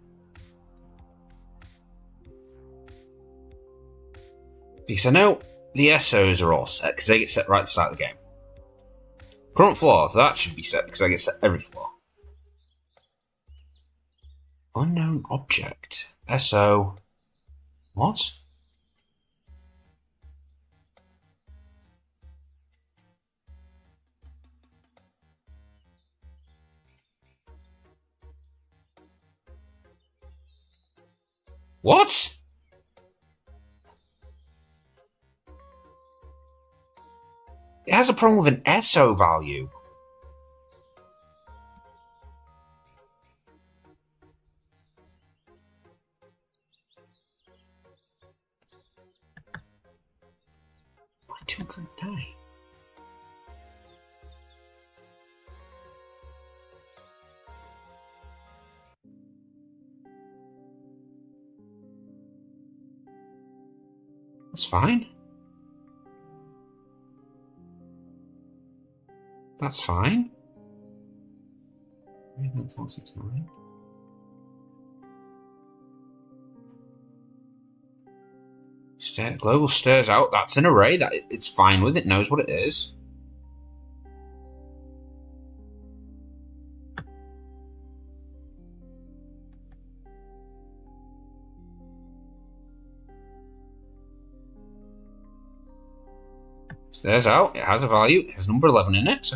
Because I know the SOs are all set, because they get set right at the start of the game. Current floor, that should be set, because I get set every floor. Unknown object. SO. What? What? It has a problem with an SO value. Why 209? That's fine. That's fine. 469. Global stares out. That's an array. That it's fine with. It knows what it is. Stares out. It has a value. It has number 11 in it.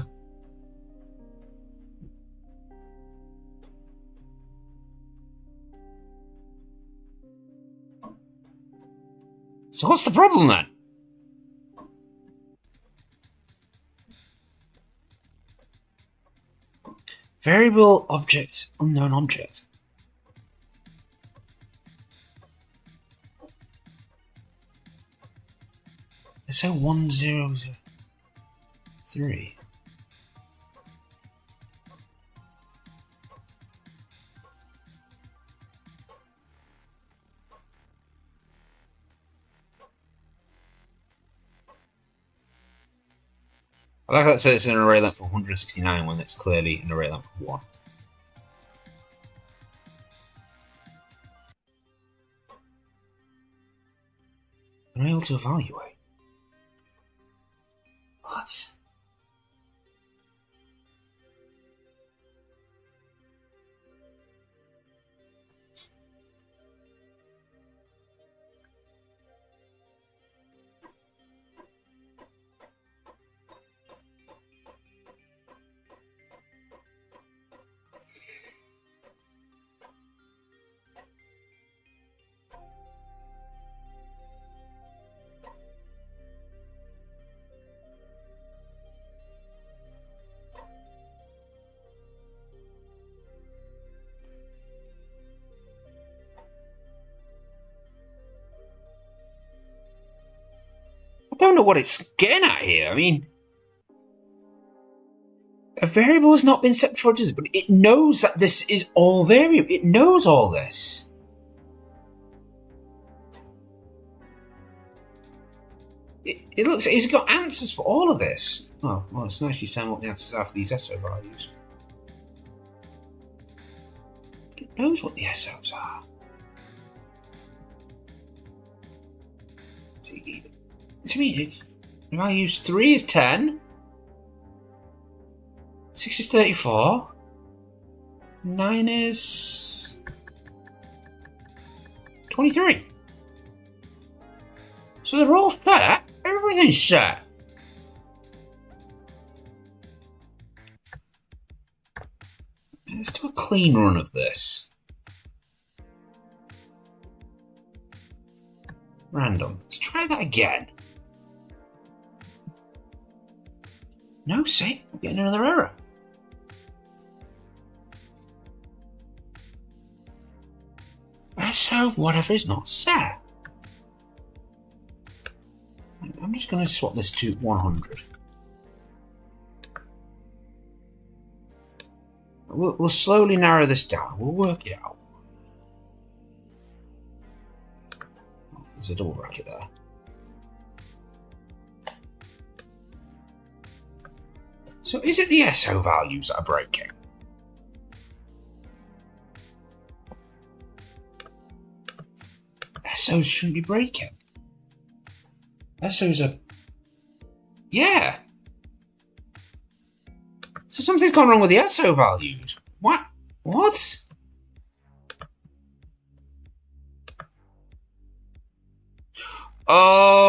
So what's the problem then? Variable object, unknown object. So 1003. I like that says it's an array length of 169 when it's clearly an array length of 1. Unable to evaluate. What? I don't know what it's getting at here. I mean, a variable has not been set before it does, but it knows that this is all variable. It knows all this. It looks. It's got answers for all of this. Oh, well, it's nice you saying what the answers are for these SO values. It knows what the SOs are. See, to me, it's values 3 is 10, 6 is 34, 9 is 23. So they're all set. Everything's set. Let's do a clean run of this. Random. Let's try that again. No, see, I'm getting another error. So whatever is not set. I'm just going to swap this to 100. We'll slowly narrow this down. We'll work it out. Oh, there's a double bracket there. So is it the SO values that are breaking? SOs shouldn't be breaking. SO's a... Yeah. So something's gone wrong with the SO values. What? What? Oh.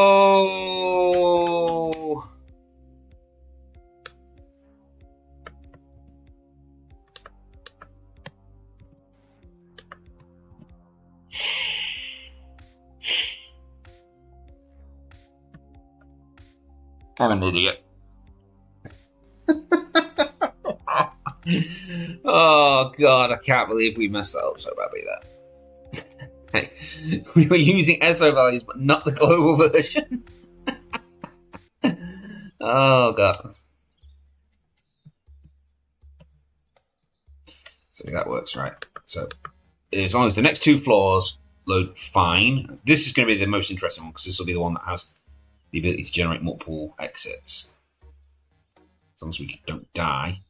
I'm an idiot. Oh god, I can't believe we messed that up so badly there. We were using SO values, but not the global version. Oh god. So that works, right? So as long as the next two floors load fine, this is going to be the most interesting one because this will be the one that has the ability to generate multiple exits. As long as we don't die.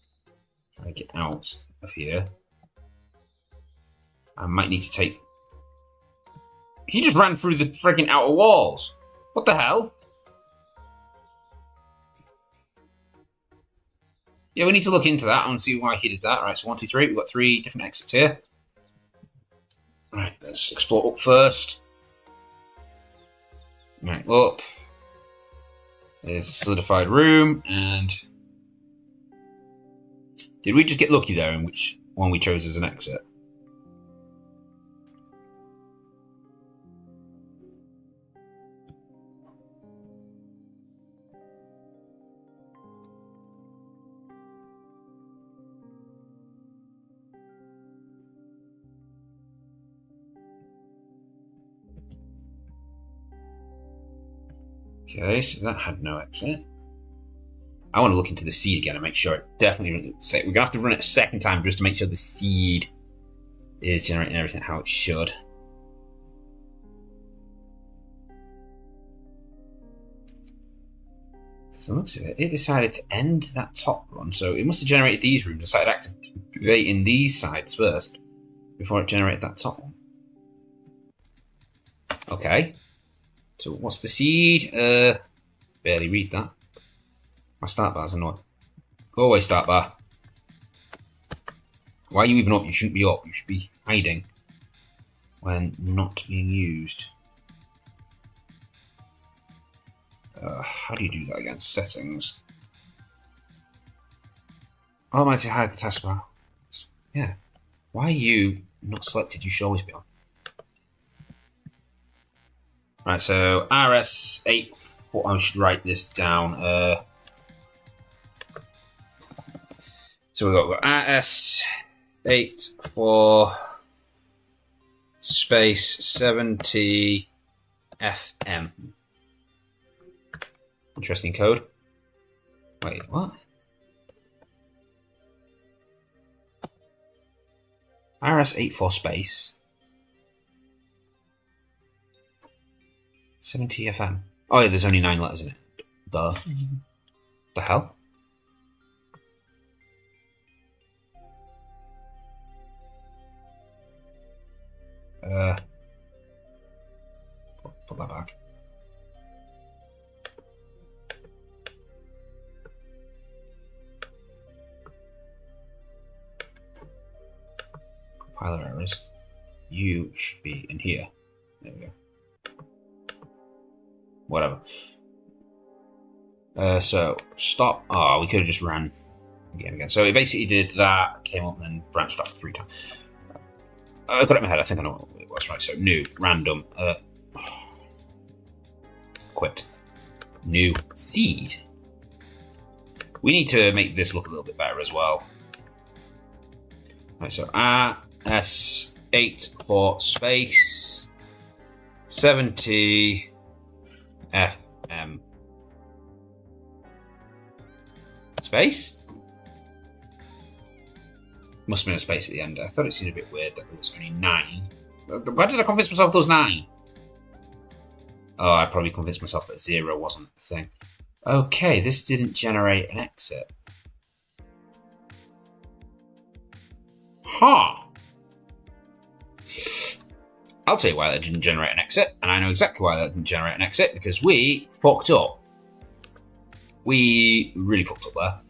Try to get out of here. I might need to take... He just ran through the frigging outer walls. What the hell? Yeah, we need to look into that and see why he did that. Right, so 1, 2, 3. We've got 3 different exits here. Right, let's explore up first. Right, up. There's a solidified room, and... Did we just get lucky there in which one we chose as an exit? Okay, so that had no exit. I want to look into the seed again and make sure it definitely... We're going to have to run it a second time just to make sure the seed is generating everything how it should. So it looks at it decided to end that top run, so it must have generated these rooms, decided activating these sides first before it generated that top one. Okay. So what's the seed? Barely read that. My start bar's annoying. Go away, start bar. Why are you even up? You shouldn't be up. You should be hiding when not being used. How do you do that again? Settings. Almighty hide the taskbar. Yeah. Why are you not selected? You should always be on. Right, so RS8. I should write this down. So we've got RS8 for space 70 FM. Interesting code. Wait, what? RS8 for space 70 FM. Oh yeah, there's only 9 letters in it. Duh. The hell? Put that back. Compiler errors. You should be in here. There we go. Whatever. So stop. Oh, we could have just ran again. So it basically did that, came up, and then branched off 3 times. I got it in my head. I think I know what it was. Right. So new, random, quit, new seed. We need to make this look a little bit better as well. Right. So RS8 for space 70 FM. Space? Must have been a space at the end. I thought it seemed a bit weird that there was only 9. Why did I convince myself there was 9? Oh, I probably convinced myself that 0 wasn't a thing. Okay, this didn't generate an exit. Huh. I'll tell you why that didn't generate an exit, and I know exactly why that didn't generate an exit, because we fucked up. We really fucked up there.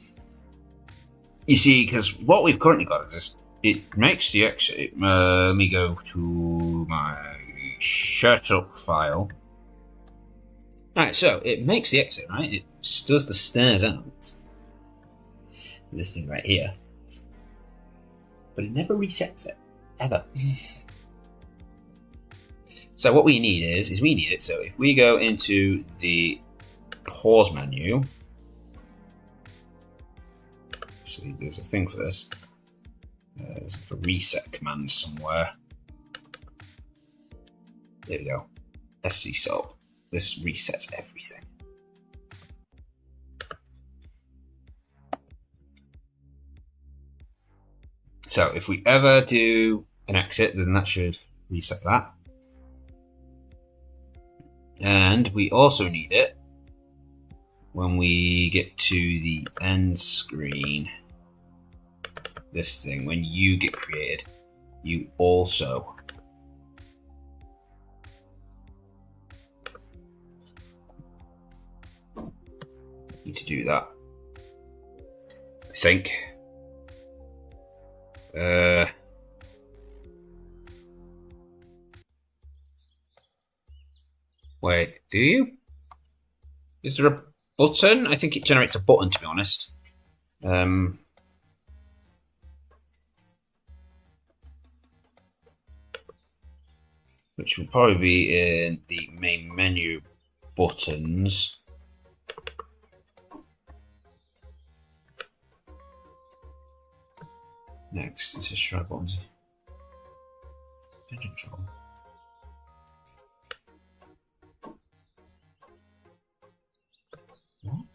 You see, because what we've currently got is it makes the exit. Let me go to my setup file. Alright, so it makes the exit, right? It does the stairs out. This thing right here. But it never resets it. Ever. So what we need is we need it. So if we go into the pause menu, actually there's a thing for this. There's a reset command somewhere. There we go. SC sub. This resets everything. So if we ever do an exit, then that should reset that. And we also need it when we get to the end screen. This thing, when you get created, you also need to do that. I think. Wait, do you? Is there a button? I think it generates a button, to be honest. Which will probably be in the main menu buttons. Next, this is try buttons. Control. What?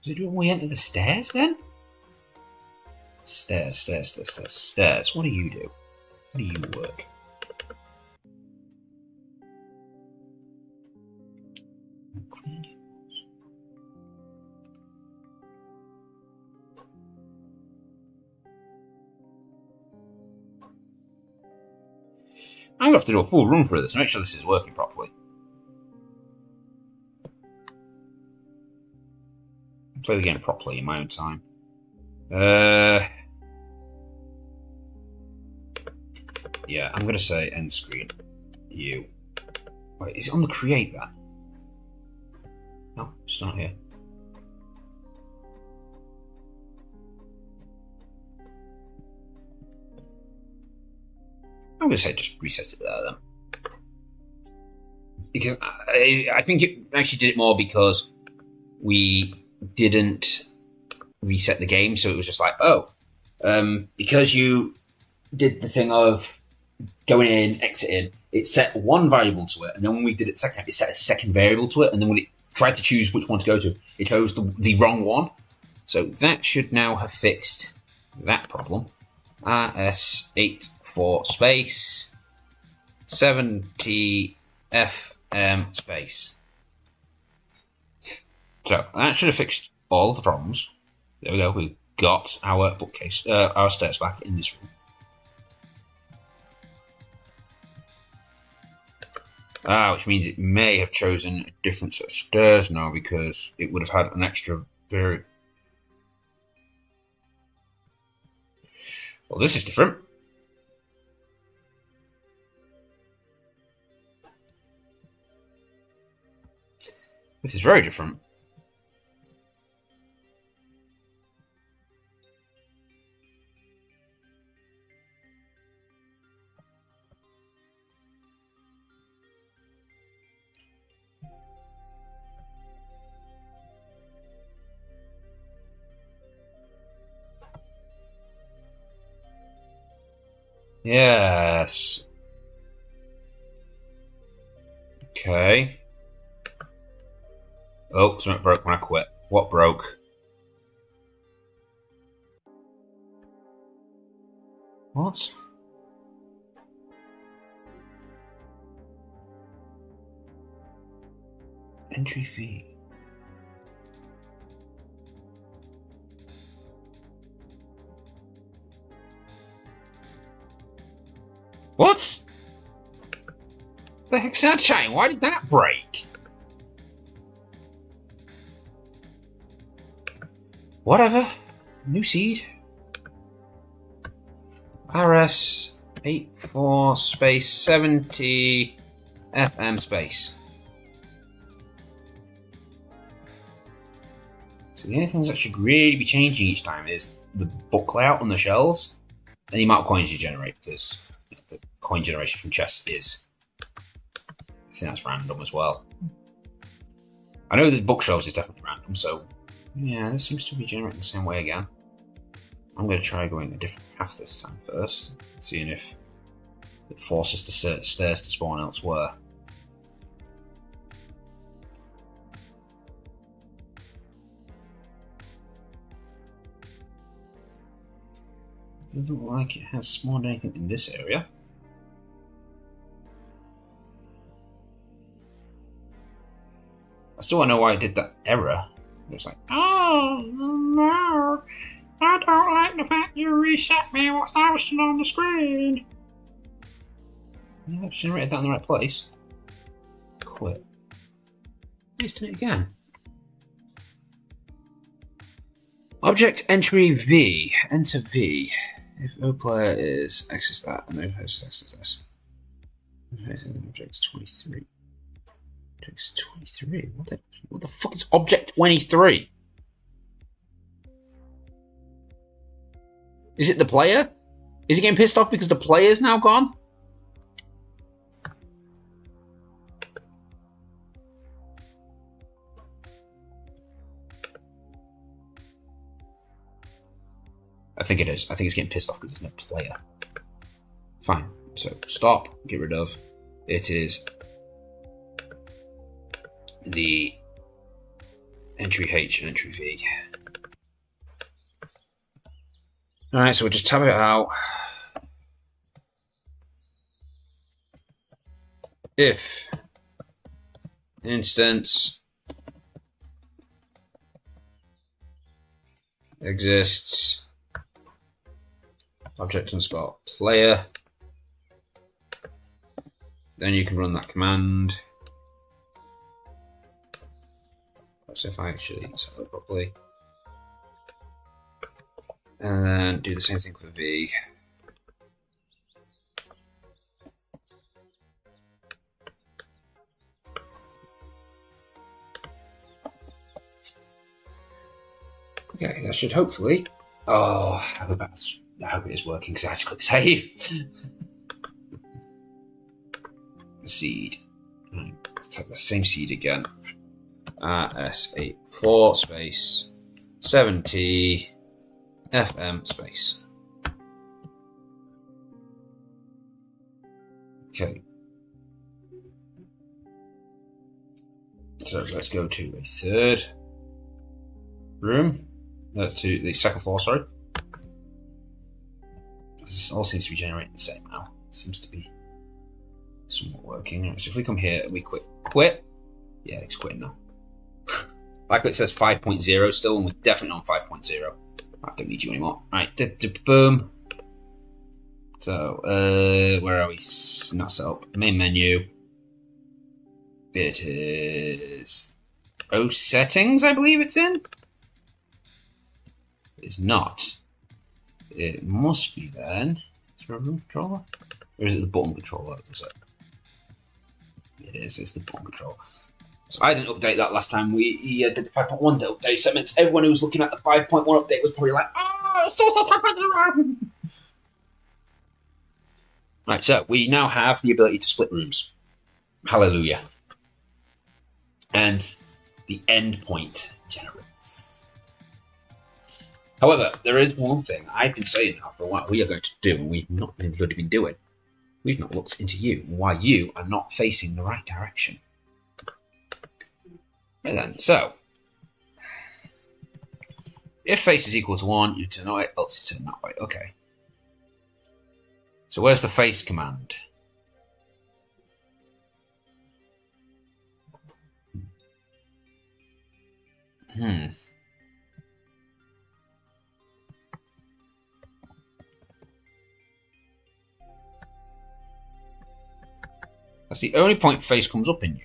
Does it do it when we enter the stairs then? Stairs. What do you do? How do you work? I'm going to have to do a full run through this to make sure this is working properly. Play the game properly in my own time. Yeah, I'm going to say end screen. You. Wait, is it on the create then? No, it's not here. I'm going to say just reset it there then. Because I think it actually did it more because we didn't reset the game, so it was just like, because you did the thing of going in, exiting, it set one variable to it, and then when we did it the second time, it set a second variable to it, and then when it tried to choose which one to go to, it chose the wrong one. So that should now have fixed that problem. RS84 space 70 FM space. So that should have fixed all of the problems. There we go. We got our bookcase, our stairs back in this room. Which means it may have chosen a different set of stairs now because it would have had an extra variable. Well, this is different. This is very different. Yes. Okay. Oh, something broke when I quit. What broke? What? Entry fee. What? The heck's that chain? Why did that break? Whatever. New seed. RS 84 space 70 FM space. So the only things that should really be changing each time is the book layout on the shells and the amount of coins you generate, because the coin generation from chests is, I think that's random as well. I know the bookshelves is definitely random, so yeah, this seems to be generating the same way again. I'm going to try going a different path this time first, seeing if it forces the stairs to spawn elsewhere. It doesn't look like it has spawned anything in this area. I still don't know why I did that error. It was like, oh no, I don't like the fact you reset me whilst I was still on the screen. Yeah, I've generated that in the right place. Quit. Let's do it again. Object entry V. Enter V. If O player is access that, and O player is access this. Object 23. Object 23? What the fuck is Object 23? Is it the player? Is he getting pissed off because the player's now gone? I think it is. I think he's getting pissed off because there's no player. Fine. So stop. Get rid of. It is the entry H and entry V. Alright, so we'll just tab it out. If instance exists object underscore player, then you can run that command. Let's see if I actually set that properly. And then do the same thing for V. Okay, that should hopefully. Oh, I hope it is working because I actually clicked save. Seed. Right, let's take the same seed again. RS84 space 70 FM space. Okay. So let's go to a third room. To the second floor, sorry. This all seems to be generating the same now. It seems to be somewhat working. Right, so if we come here and we quit. Yeah, it's quitting now. Like it says 5.0 still, and we're definitely on 5.0. I don't need you anymore. Right, boom. So, where are we? Not set up. Main menu. It is settings, I believe it's in. It's not. It must be then. Is there a room controller? Or is it the button controller that does it? It is. It's the button controller. So I didn't update that last time we did the 5.1 update. So it meant everyone who was looking at the 5.1 update was probably like, oh, it's still 5.0. Right, so we now have the ability to split rooms. Hallelujah. And the endpoint generates. However, there is one thing I've been saying now for a while we are going to do, and we've not really been doing. We've not looked into you, and why you are not facing the right direction. Right then, so if face is equal to 1, you turn that way, else you turn that way. Okay. So where's the face command? That's the only point face comes up in you.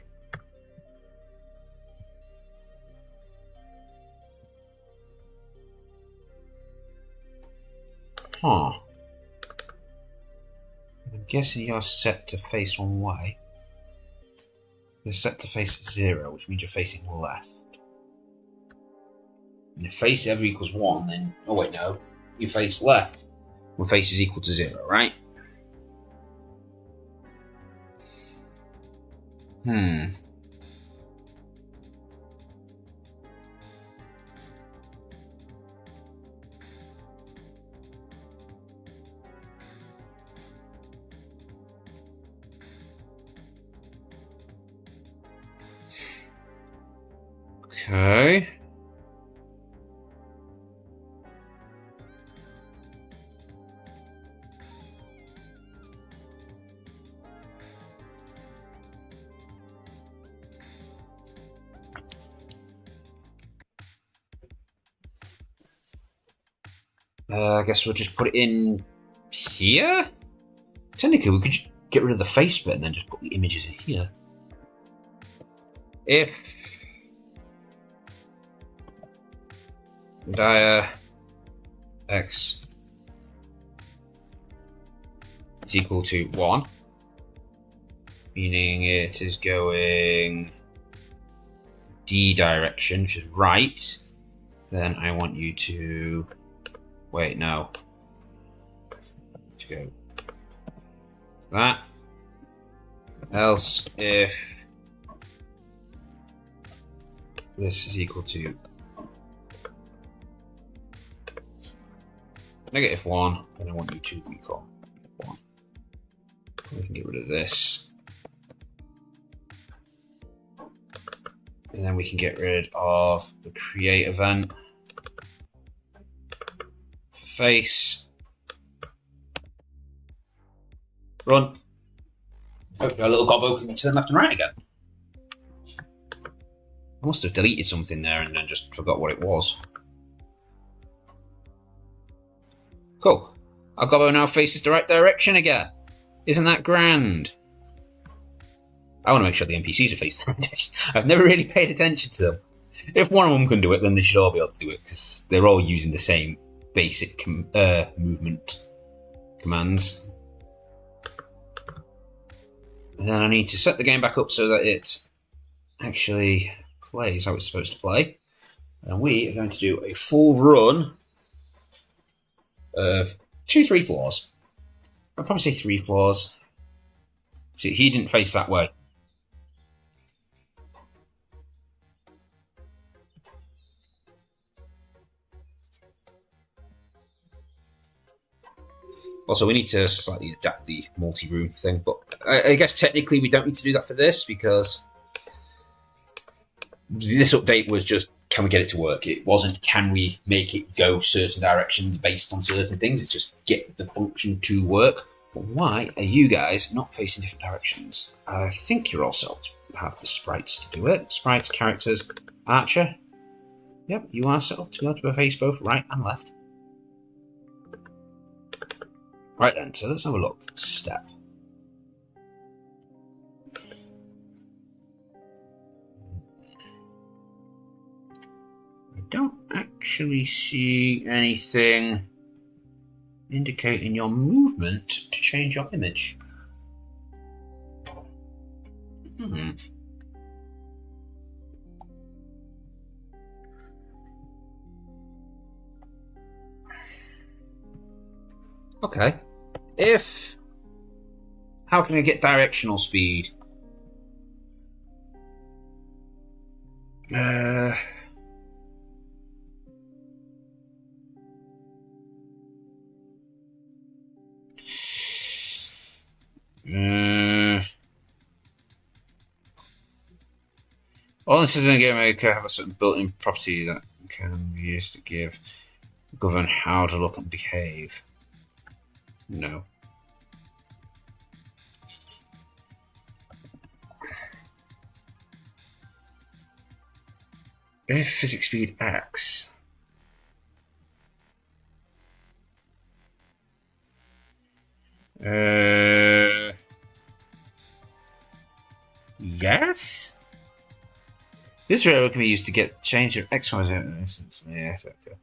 Huh. I'm guessing you're set to face one way. You're set to face 0, which means you're facing left. And if face ever equals 1, then... Oh, wait, no. You face left when face is equal to 0, right? Okay. I guess we'll just put it in here? Technically, we could just get rid of the face bit and then just put the images in here. If dia x is equal to 1, meaning it is going D direction, which is right, then I want you to... Wait, no. Let's go that. Else, if this is equal to -1, then I want you to recall 1. We can get rid of this. And then we can get rid of the create event for face. Run. Oh, our little gobbo can turn left and right again. I must have deleted something there and then just forgot what it was. Cool. Our gobbo now faces the right direction again. Isn't that grand? I want to make sure the NPCs are facing the right direction. I've never really paid attention to them. If one of them can do it, then they should all be able to do it, because they're all using the same basic movement commands. And then I need to set the game back up so that it actually plays how it's supposed to play. And we are going to do a full run of 2-3 floors. I'd probably say 3 floors. See, he didn't face that way. Also, we need to slightly adapt the multi-room thing, but I guess technically we don't need to do that for this, because this update was just, can we get it to work? It wasn't, can we make it go certain directions based on certain things? It's just get the function to work. But why are you guys not facing different directions? I think you're all set to have the sprites to do it. Sprites, characters, Archer. Yep, you are set up to be able to face both right and left. Right then, so let's have a look. Step. I don't actually see anything indicating your movement to change your image. Okay. How can I get directional speed? All this is in a game maker have a certain built-in property that can be used to govern how to look and behave. No. If physics speed X. Yes? This railroad can be used to get the change of X, Y, Z instance in the air sector.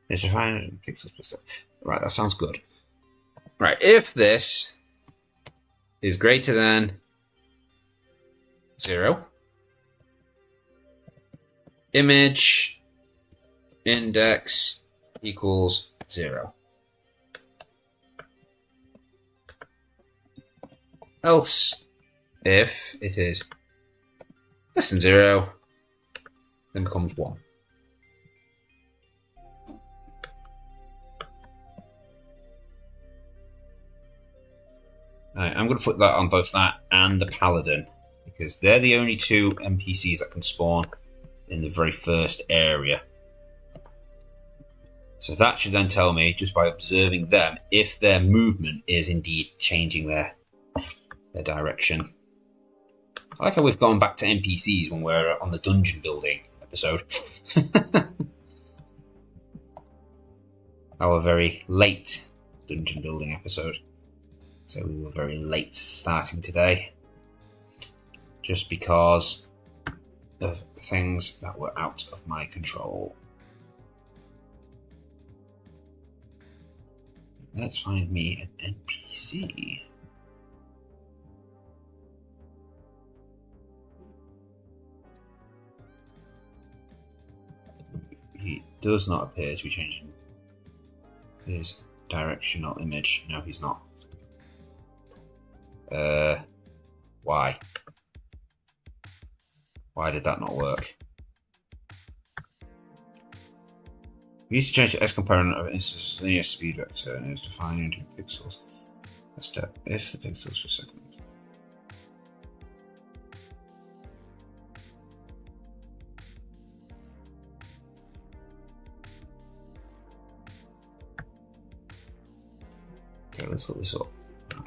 It's defined pixels per second. Right, that sounds good. Right, if this is greater than 0, image index equals 0. Else, if it is less than 0, then becomes 1. Right, I'm going to put that on both that and the Paladin, because they're the only two NPCs that can spawn in the very first area. So that should then tell me, just by observing them, if their movement is indeed changing their direction. I like how we've gone back to NPCs when we're on the dungeon building episode. Our very late dungeon building episode. So we were very late starting today. Just because of things that were out of my control. Let's find me an NPC. He does not appear to be changing his directional image. No, he's not. Why? Why did that not work? We used to change the X component of instance linear speed vector and it's defined into pixels. A step if the pixels per second. Okay, let's look this up.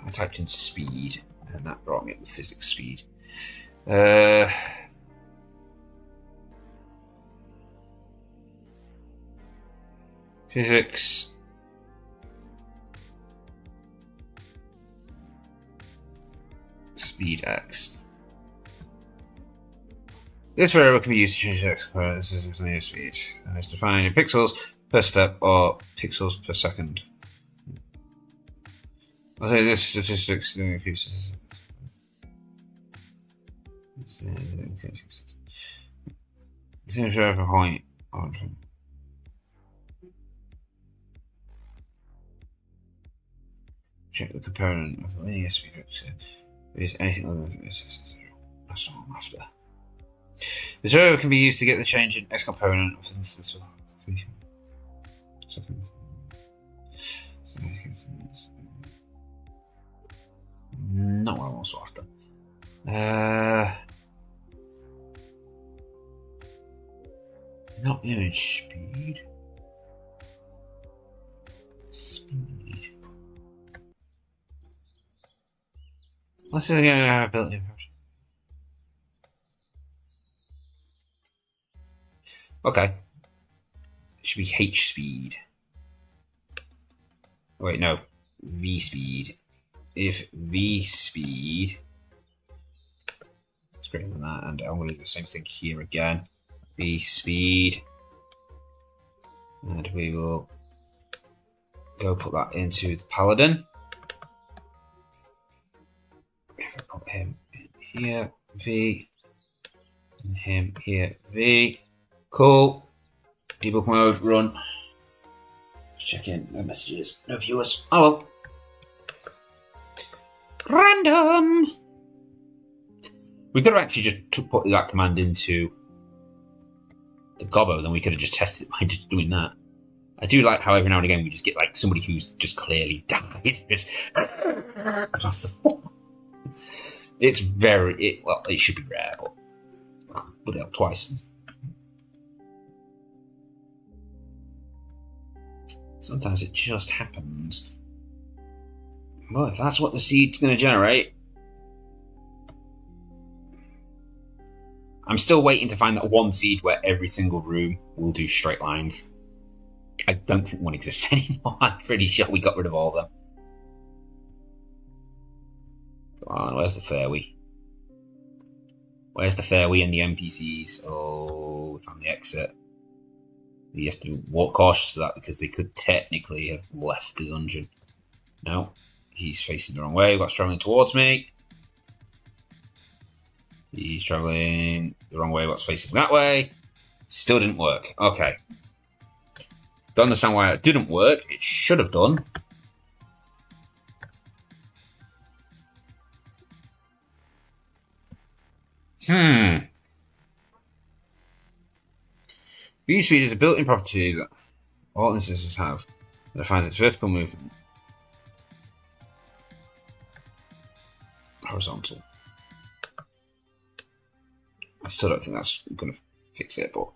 I typed in speed and that brought me up the physics speed. Physics speed X. This variable can be used to change the X component. This is linear speed and it's defined in pixels per step or pixels per second. I'll say this statistics increases. Seems to have a point. Check the component of the linear speed vector. If it's anything other than this, that's what I'm after. The zero can be used to get the change in X component of instance. Not what I'm also after. Not image speed. Speed. Let's see ability approach. Okay. It should be H speed. Wait, no. V speed. If V speed is greater than that, and I'm going to do the same thing here again. V speed. And we will go put that into the Paladin. If I put him in here, V, and him here, V. Cool. Debug mode, run. Check in, no messages, no viewers. Oh well. Random! We could have actually just put that command into the Gobbo, then we could have just tested it by just doing that. I do like how every now and again we just get like somebody who's just clearly died. Across the floor. It's very, well, it should be rare, but put it up twice. Sometimes it just happens. Well, if that's what the seed's going to generate. I'm still waiting to find that one seed where every single room will do straight lines. I don't think one exists anymore. I'm pretty sure we got rid of all of them. Come on, where's the fairy? Where's the ferry and the NPCs? Oh, we found the exit. You have to walk cautious of that because they could technically have left the dungeon. No, he's facing the wrong way. What's traveling towards me? He's traveling the wrong way. What's facing that way? Still didn't work. Okay. Don't understand why it didn't work. It should have done. View speed is a built-in property that all instances have that defines its vertical movement. Horizontal. I still don't think that's going to fix it, but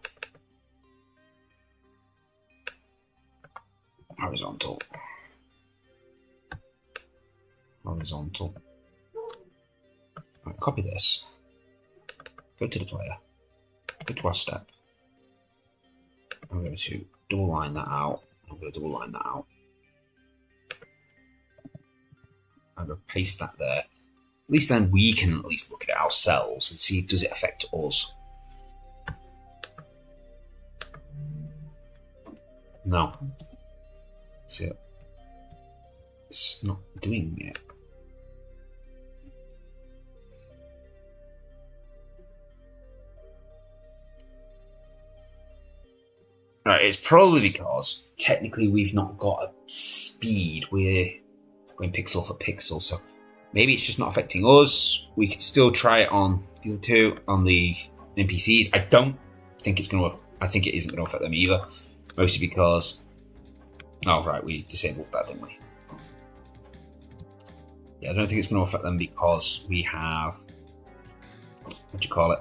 horizontal. Horizontal. Right, copy this. Go to the player. Go to our step. I'm going to double line that out. I'm going to double line that out. I'm going to paste that there. At least then we can at least look at it ourselves and see, does it affect us? No. See, it's not doing it. Right, it's probably because technically we've not got a speed. We're going pixel for pixel, so maybe it's just not affecting us. We could still try it on the other two, on the NPCs. I don't think it's going to. I think it isn't going to affect them either, mostly because. Oh right, we disabled that, didn't we? Yeah, I don't think it's going to affect them because we have. What do you call it?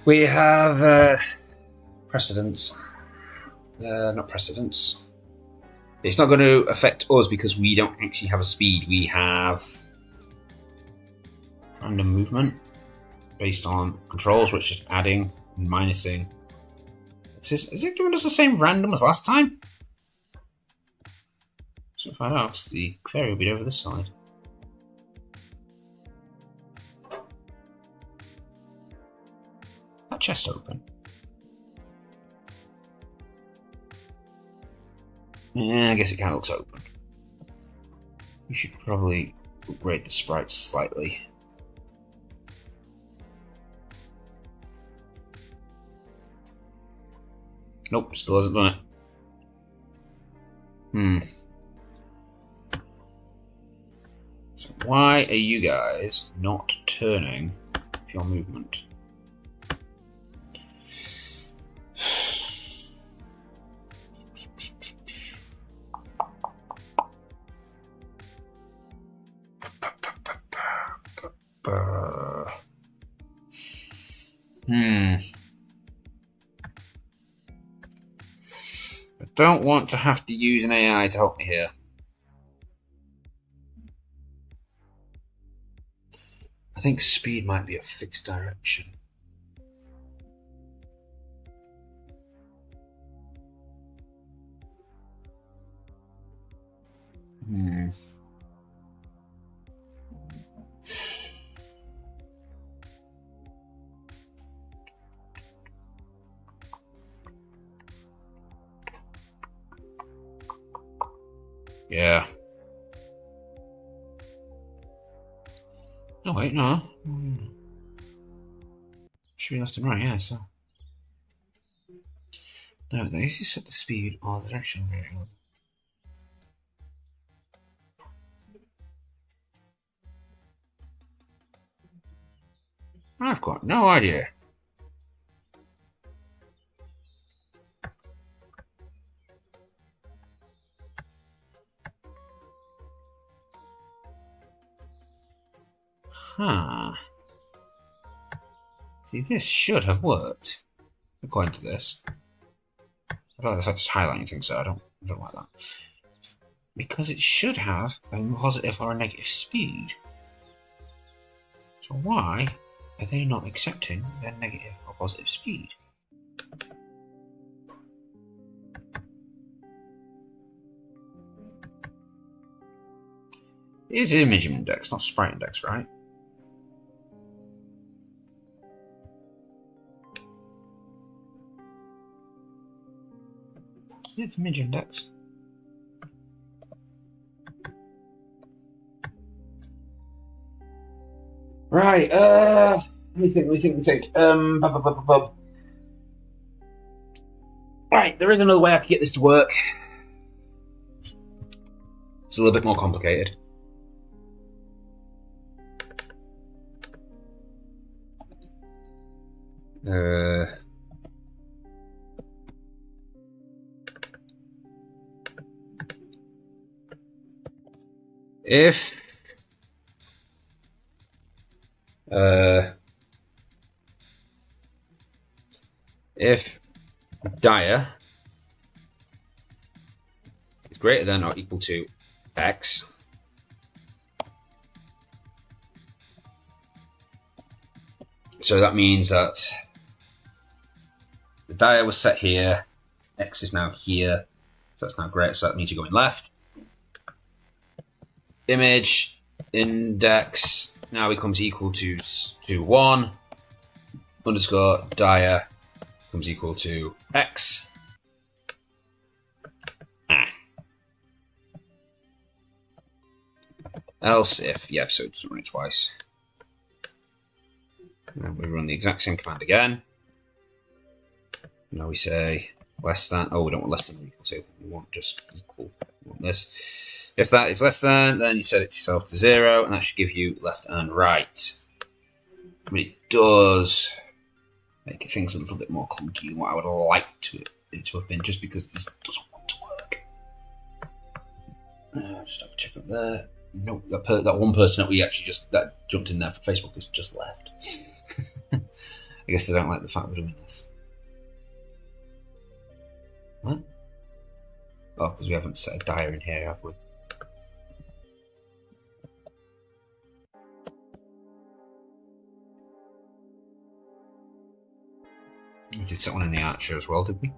We have precedence. Not precedence. It's not going to affect us because we don't actually have a speed. We have random movement based on controls, which is just adding and minusing. Is it giving us the same random as last time? So if I know, the fairy will be over this side. That chest open? Yeah, I guess it kind of looks open. We should probably upgrade the sprites slightly. Nope, still hasn't done it. So why are you guys not turning with your movement? I don't want to have to use an AI to help me here. I think speed might be a fixed direction. Yeah. Oh wait, no. Should be left and right, yeah, so. No, they usually set the speed or the direction variable. I've got no idea. Huh. See, this should have worked, according to this. I don't like the fact it's highlighting things, so I don't like that. Because it should have a positive or a negative speed. So why are they not accepting their negative or positive speed? It is image index, not sprite index, right? Yeah, it's image index. Right, let me think. Right, there is another way I could get this to work. It's a little bit more complicated. If dia is greater than or equal to x, so that means that the dia was set here, x is now here, so that's now greater, so that means you're going left. Image index now becomes equal to 1 underscore dia becomes equal to x. Else if, yeah, so it doesn't run it twice. And we run the exact same command again. Now we say less than, we don't want less than or equal to, we want just equal. We want this. If that is less than, then you set it yourself to 0, and that should give you left and right. I mean, it does make things a little bit more clunky than what I would like it to have been, just because this doesn't want to work. Just have a check up there. Nope, that one person that we actually that jumped in there for Facebook has just left. I guess they don't like the fact we're doing this. What? Oh, because we haven't set a dia in here, have we? We did set one in the archer as well, did we?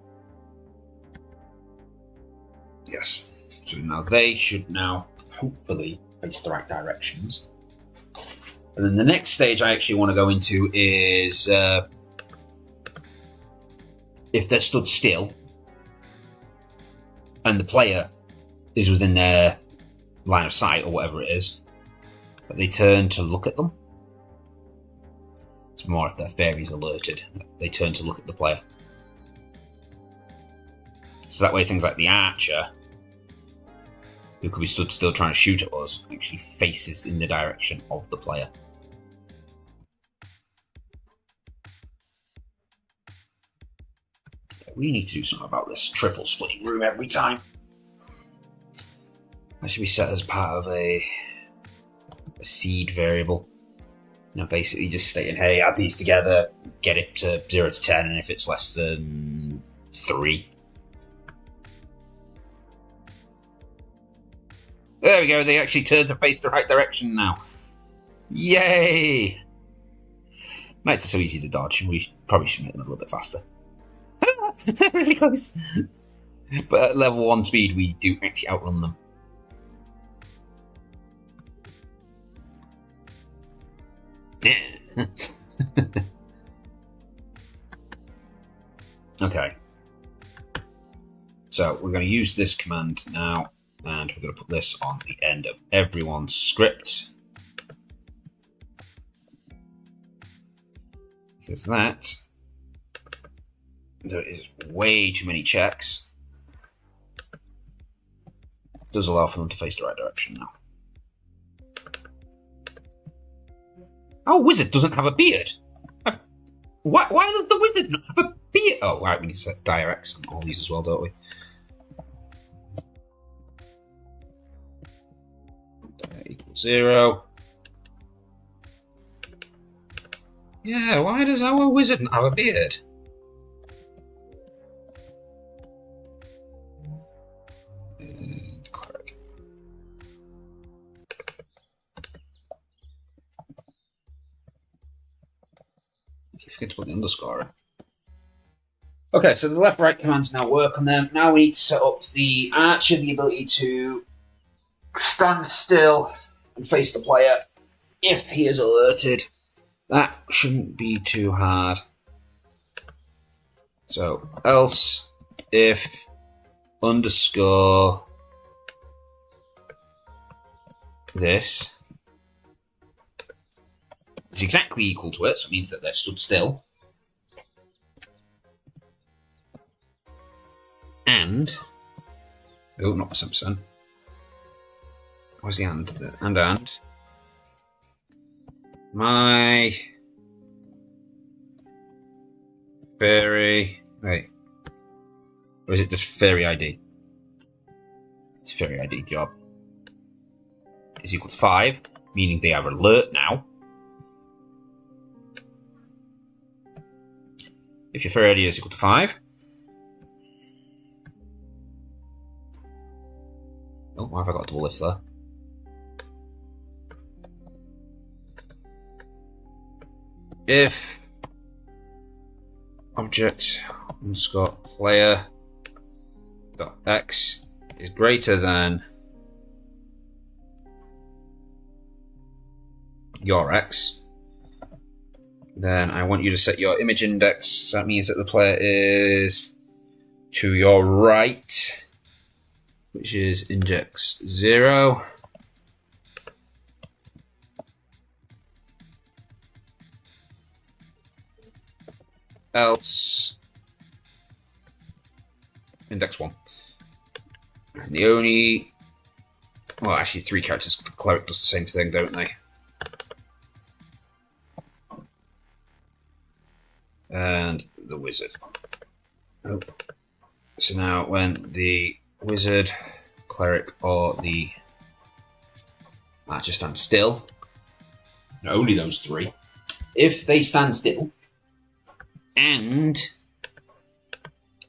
Yes. So now they should now hopefully face the right directions. And then the next stage I actually want to go into is if they're stood still and the player is within their line of sight or whatever it is, but they turn to look at them. It's more if their fairy's alerted, they turn to look at the player. So that way things like the archer, who could be stood still trying to shoot at us, actually faces in the direction of the player. We need to do something about this triple splitting room every time. That should be set as part of a seed variable. You know, basically just stating, hey, add these together, get it to 0 to 10, and if it's less than 3. There we go, they actually turn to face the right direction now. Yay! Nights are so easy to dodge, and we probably should make them a little bit faster. They're really close. But at level 1 speed, we do actually outrun them. Okay. So we're going to use this command now, and we're going to put this on the end of everyone's script. Because that, there is way too many checks. It does allow for them to face the right direction now. Oh, wizard doesn't have a beard. Why does the wizard not have a beard? Oh, right, we need to set dia X on all these as well, don't we? Dia equals 0. Yeah, why does our wizard not have a beard? Cleric. I forget to put the underscore in. Okay, so the left-right commands now work on them. Now we need to set up the archer, the ability to stand still and face the player if he is alerted. That shouldn't be too hard. So, else if underscore this is exactly equal to it, so it means that they're stood still. And, oh, not percent. Where's the and? And. My fairy, wait, or is it just fairy ID? It's fairy ID job. Is equal to 5, meaning they are alert now. If your fairy ID is equal to 5. Oh, why have I got a double lift there? If object underscore player dot x is greater than your x, then I want you to set your image index. So that means that the player is to your right, which is index 0. Else index 1. And the only, well, actually 3 characters. Cleric does the same thing, don't they? And the wizard. Oh. So now when the wizard, cleric, or the archer stand still, and only those 3, if they stand still and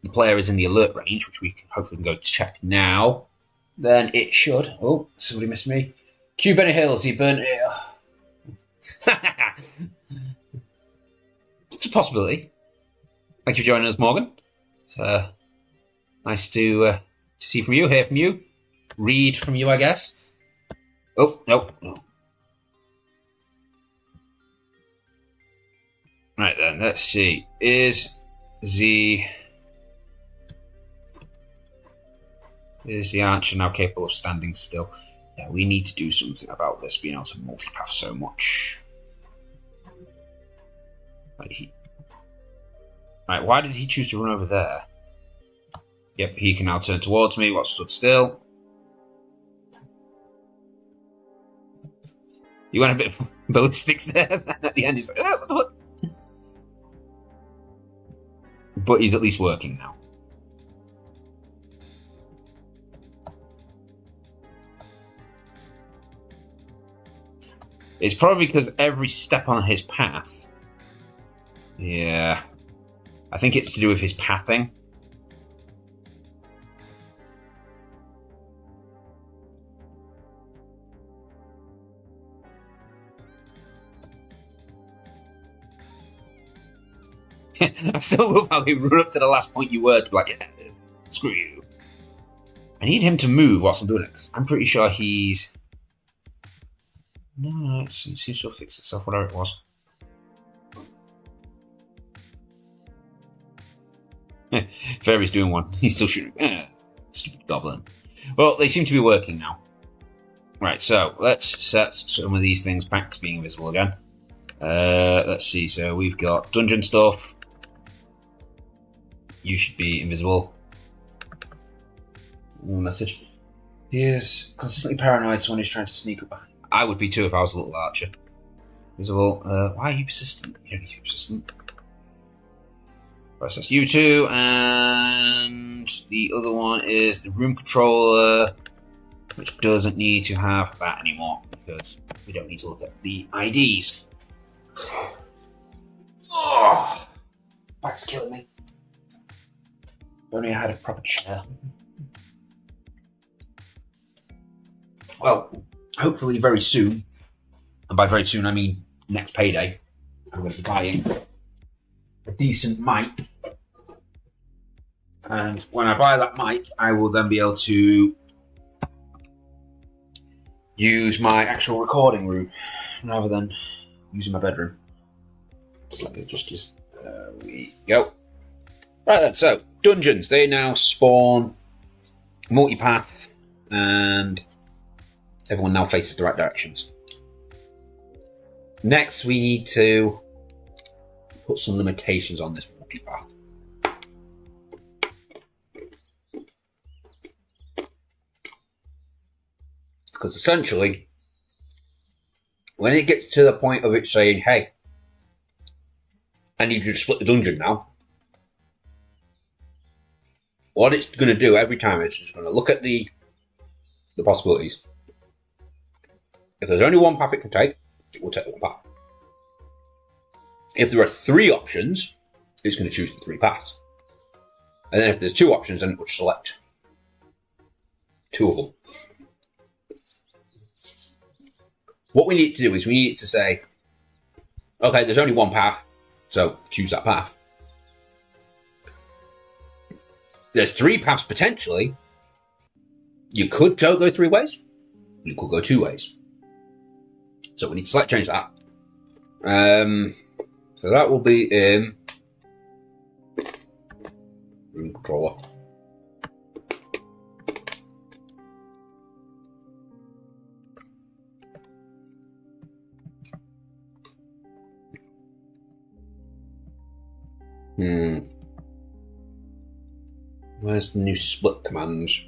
the player is in the alert range, which we hopefully can go check now, then it should. Oh, somebody missed me. Q Benny Hills, he burnt it. It's a possibility. Thank you for joining us, Morgan. It's nice to see from you, hear from you, read from you, I guess. Oh, no. Right then, let's see. Is the archer now capable of standing still? Yeah, we need to do something about this being able to multipath so much. Right, why did he choose to run over there? Yep, he can now turn towards me while stood still. You went a bit of ballistics there, and at the end he's like, oh, what? But he's at least working now. It's probably because every step on his path. Yeah. I think it's to do with his pathing. I still love how they run up to the last point you were to be like, yeah, screw you. I need him to move whilst I'm doing it, because I'm pretty sure he's... No, it seems to have fixed itself, whatever it was. Fairy's doing one. He's still shooting. Stupid goblin. Well, they seem to be working now. Right, so let's set some of these things back to being invisible again. Let's see, so we've got dungeon stuff. You should be invisible. Message. He is consistently paranoid, so when he's trying to sneak up. I would be too if I was a little archer. Invisible. Why are you persistent? You don't need to be persistent. Process you two, and the other one is the room controller, which doesn't need to have that anymore because we don't need to look at the IDs. Oh, back's killing me. If only I had a proper chair. Well, hopefully very soon, and by very soon I mean next payday, I'm going to be buying a decent mic. And when I buy that mic, I will then be able to use my actual recording room rather than using my bedroom. So let me just there we go. Right then, so dungeons, they now spawn multipath and everyone now faces the right directions. Next, we need to put some limitations on this multipath. Because essentially, when it gets to the point of it saying, hey, I need you to split the dungeon now, what it's going to do every time is it's going to look at the possibilities. If there's only one path it can take, it will take one path. If there are 3 options, it's going to choose the 3 paths. And then if there's 2 options, then it will select 2 of them. What we need to do is we need to say, okay, there's only one path, so choose that path. There's 3 paths potentially. You could go 3 ways. You could go 2 ways. So we need to select change that. So that will be in room controller. Where's the new split commands?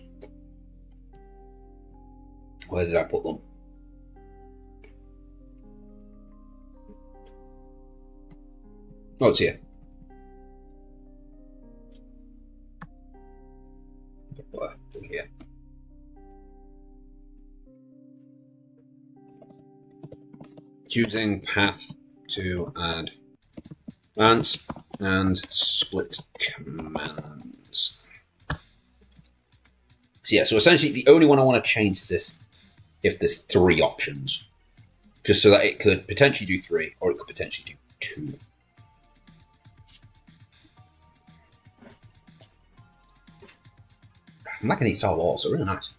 Where did I put them? Oh, it's here. Here. Choosing path to add advance and split commands. So yeah, so essentially the only one I want to change is this if there's 3 options. Just so that it could potentially do 3 or it could potentially do 2. I'm liking these Star Wars, they're really nice.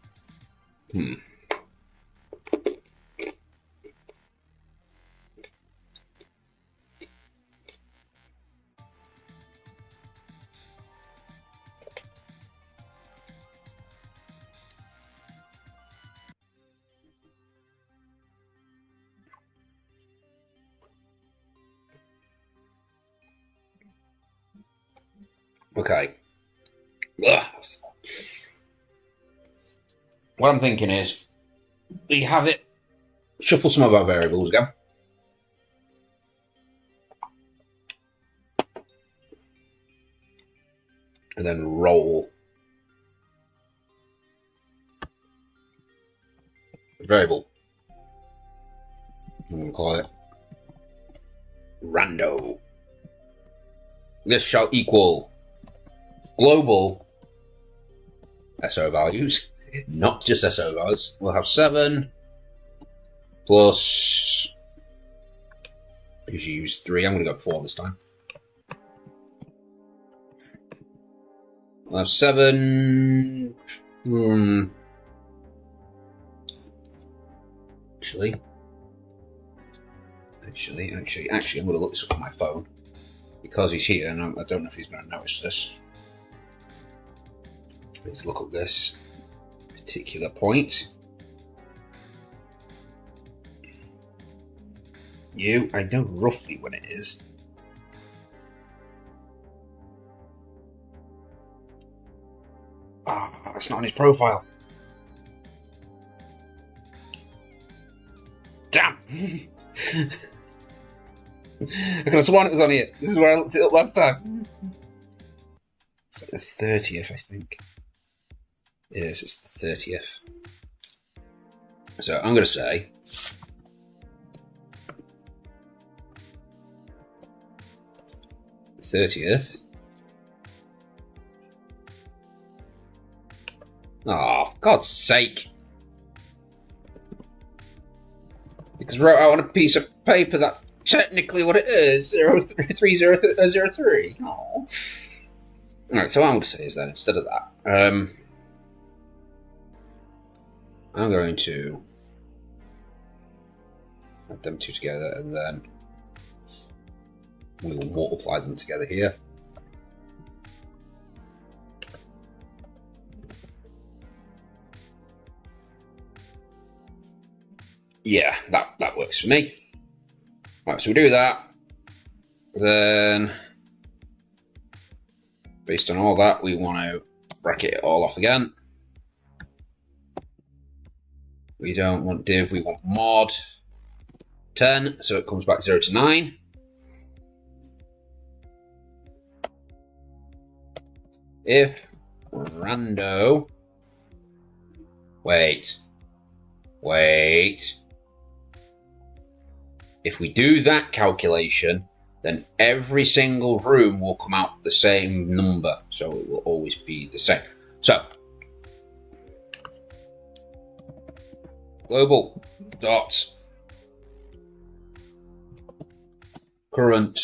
Okay. Ugh. What I'm thinking is, we have it shuffle some of our variables again. And then roll a variable. I'm going to call it rando. This shall equal global SO values. Not just SO values. We'll have 7 plus. Usually use 3. I'm going to go 4 this time. We'll have 7. Actually, I'm going to look this up on my phone because he's here, and I don't know if he's going to notice this. Let's look up this particular point. I know roughly when it is. It's not on his profile. Damn! I could have sworn it was on here. This is where I looked it up last time. It's like the 30th, I think. It is, it's the 30th. So I'm going to say the 30th. Oh, for God's sake. Because I wrote out on a piece of paper that technically what it is, 03003. Oh. Alright, so what I'm going to say is that instead of that, I'm going to Add them two together, and then we will multiply them together here. Yeah, that works for me. Right, so we do that. Then, based on all that, we want to bracket it all off again. We don't want div, we want mod 10, so it comes back 0 to 9. If rando, wait. If we do that calculation, then every single room will come out the same number, so it will always be the same. So, global dot current,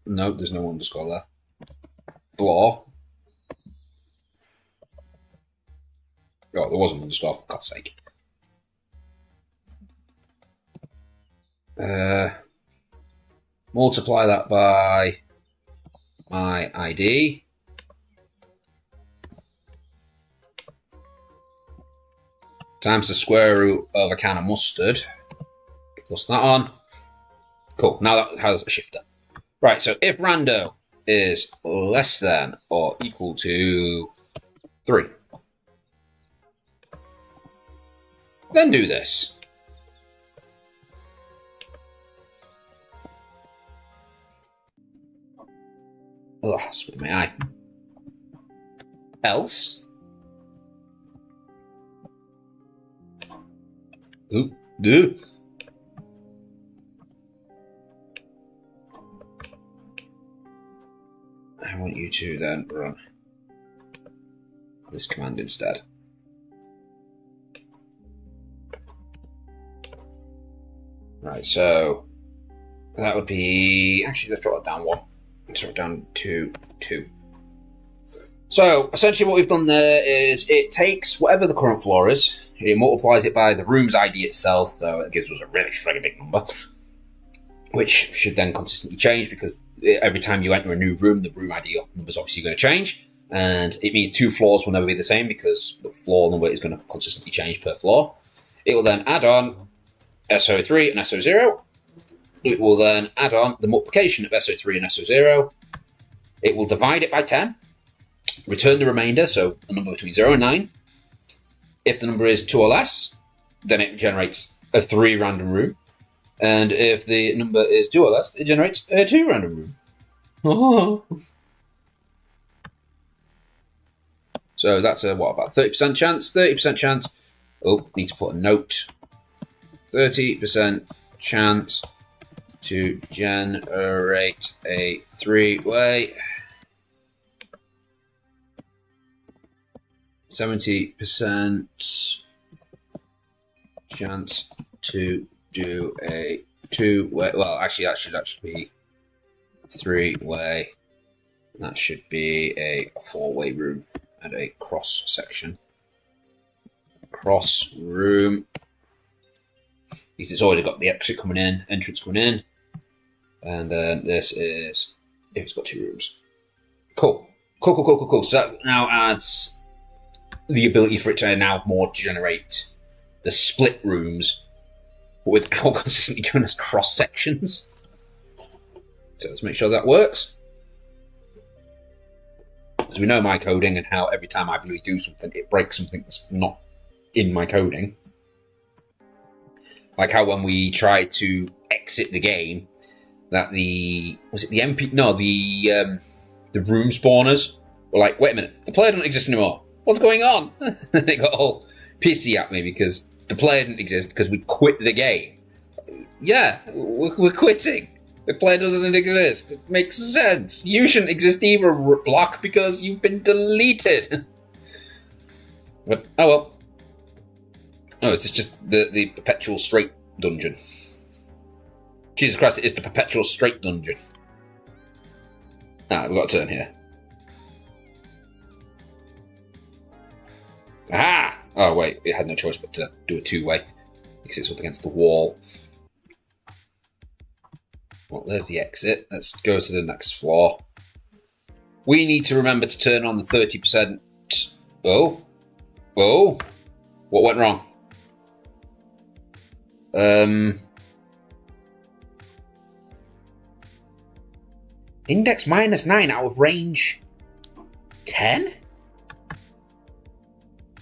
no, there's no underscore there, floor. Oh, there was an underscore, for God's sake. Multiply that by my ID. Times the square root of a can of mustard. Plus that on. Cool, now that has a shifter. Right, so if rando is less than or equal to 3, then do this. Oh, split my eye. Else. Ooh, do. I want you to then run this command instead. Right, so that would be, actually let's drop it down 1. Let's drop it down to 2. So essentially what we've done there is it takes whatever the current floor is, it multiplies it by the room's ID itself, so it gives us a really big number, which should then consistently change because every time you enter a new room, the room ID number is obviously going to change, and it means 2 floors will never be the same because the floor number is going to consistently change per floor. It will then add on SO3 and SO0. It will then add on the multiplication of SO3 and SO0. It will divide it by 10, return the remainder, so a number between 0 and 9. If the number is 2 or less, then it generates a 3 random room. And if the number is 2 or less, it generates a 2 random room. Oh. So that's a, what, about 30% chance? 30% chance. Oh, need to put a note. 30% chance to generate a 3-way. 70% chance to do a 2-way. Well, actually, that should be 3-way. That should be a 4-way room and a cross section. Cross room. Because it's already got the exit coming in, entrance coming in, and then this is if it's got 2 rooms. Cool. So that now adds the ability for it to now more generate the split rooms without consistently giving us cross sections. So let's make sure that works. Because we know my coding and how every time I really do something, it breaks something that's not in my coding. Like how when we tried to exit the game, that the room spawners were like, wait a minute, the player doesn't exist anymore. What's going on? They got all pissy at me because the player didn't exist because we quit the game. Yeah, we're quitting. The player doesn't exist. It makes sense. You shouldn't exist either, Block, because you've been deleted. But, oh well. Oh, it's just the perpetual straight dungeon. Jesus Christ, it is the perpetual straight dungeon. Ah, we've got a turn here. Aha! Oh, wait, it had no choice but to do a 2-way. because it's up against the wall. Well, there's the exit. Let's go to the next floor. We need to remember to turn on the 30%. Oh. Oh. What went wrong? Index -9 out of range 10?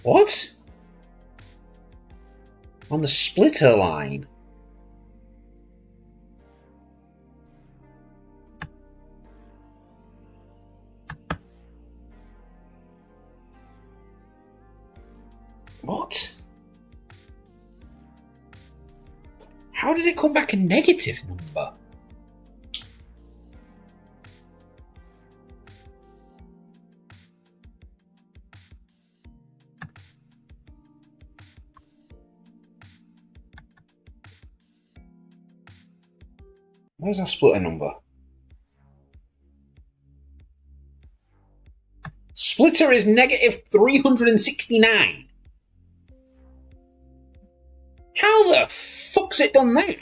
What? On the splitter line? What? How did it come back a negative number? Where's our splitter number? Splitter is -369. How the fuck's it done that?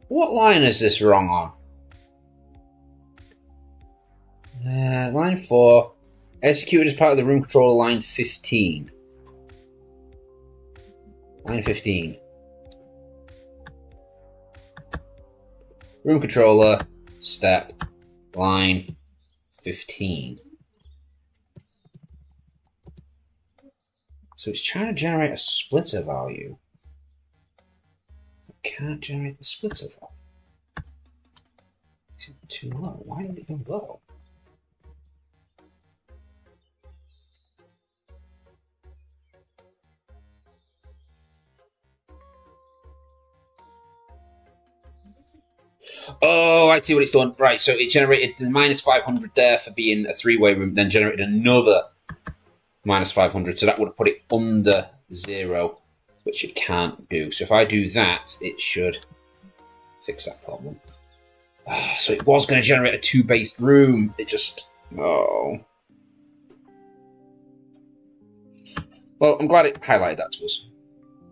What line is this wrong on? Line 4. Executed as part of the room controller, line 15. Line 15. Room controller, step, line 15. So it's trying to generate a splitter value. It can't generate the splitter value. It's too low. Why did it go low? Oh, I see what it's done. Right, so it generated the -500 there for being a three-way room, then generated another -500, so that would have put it under 0, which it can't do. So if I do that, it should fix that problem. So it was going to generate a 2-based room. It just... Oh. Well, I'm glad it highlighted that to us.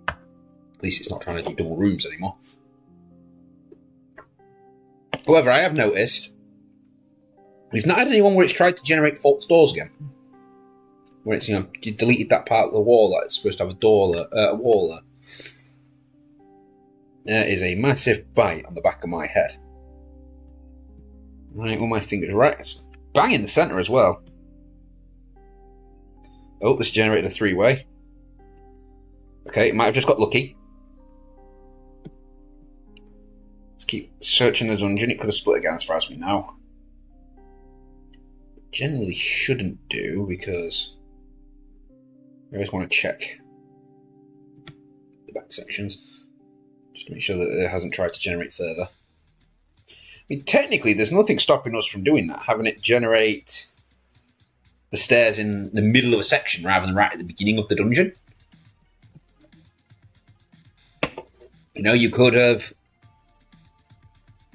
At least it's not trying to do double rooms anymore. However, I have noticed we've not had anyone where it's tried to generate false doors again. Where it's, you deleted that part of the wall that it's supposed to have a wall there. There is a massive bite on the back of my head. Right, all my fingers. Right, it's bang in the centre as well. Oh, this generated a 3-way. Okay, it might have just got lucky. Let's keep searching the dungeon. It could have split again as far as we know. Generally shouldn't do, because I always want to check the back sections just to make sure that it hasn't tried to generate further. I mean, technically, there's nothing stopping us from doing that, having it generate the stairs in the middle of a section rather than right at the beginning of the dungeon. You could have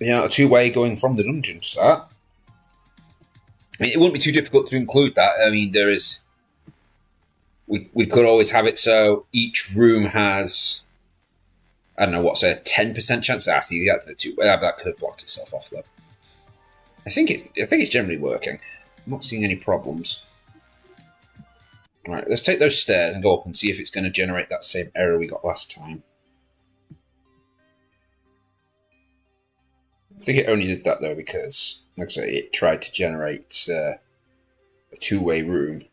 a 2-way going from the dungeon start. I mean, it wouldn't be too difficult to include that. I mean, there is... We could always have it so each room has... I don't know, what's a 10% chance? See, the 2-way. That could have blocked itself off, though. I think it's generally working. I'm not seeing any problems. Right, let's take those stairs and go up and see if it's going to generate that same error we got last time. I think it only did that, though, because, like I say, it tried to generate a 2-way room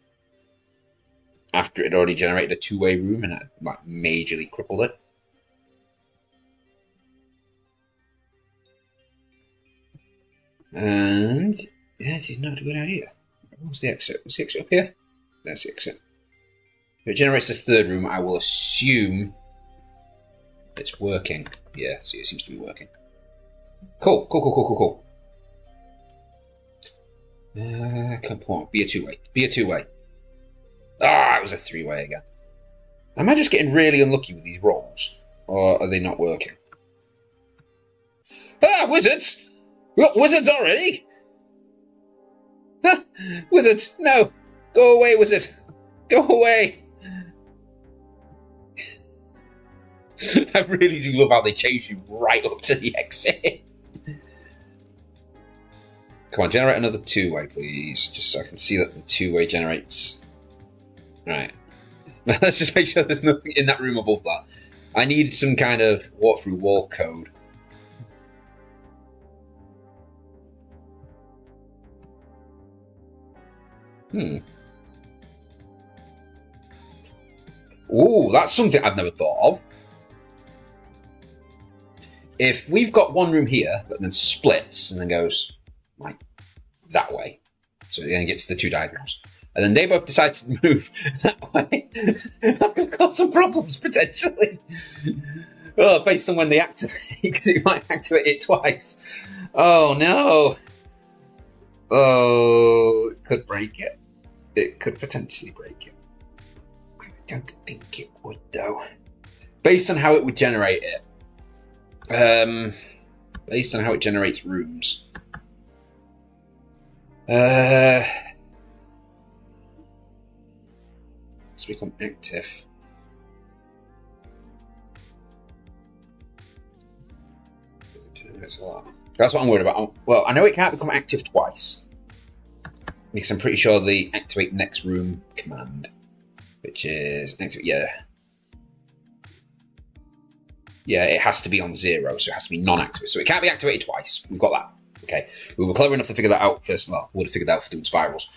after it had already generated a 2-way room, and it majorly crippled it. And that is not a good idea. What's the exit? What's the exit up here? There's the exit. If it generates this 3rd room, I will assume it's working. Yeah, see, it seems to be working. Cool. Come on, be a 2-way. Be a 2-way. Ah, it was a 3-way again. Am I just getting really unlucky with these rolls? Or are they not working? Ah, wizards! We got wizards already? Wizard, no! Go away, wizard! Go away! I really do love how they chase you right up to the exit. Come on, generate another two-way, please. Just so I can see that the two-way generates. Right. Let's just make sure there's nothing in that room above that. I need some kind of walk-through wall code. Ooh, that's something I've never thought of. If we've got one room here that then splits and then goes like that way, so it then gets the two diagrams, and then they both decide to move that way, that could cause some problems potentially. Oh, based on when they activate, because it might activate it twice. Oh no! Oh, it could break it. It could potentially break it. I don't think it would, though. Based on how it would generate it. Based on how it generates rooms. Let's become active. That's what I'm worried about. Well, I know it can't become active twice. Because I'm pretty sure the activate next room command, which is activate, yeah, it has to be on 0, so it has to be non-active. So it can't be activated twice. We've got that. Okay, we were clever enough to figure that out first. Well, we would have figured that out for doing spirals.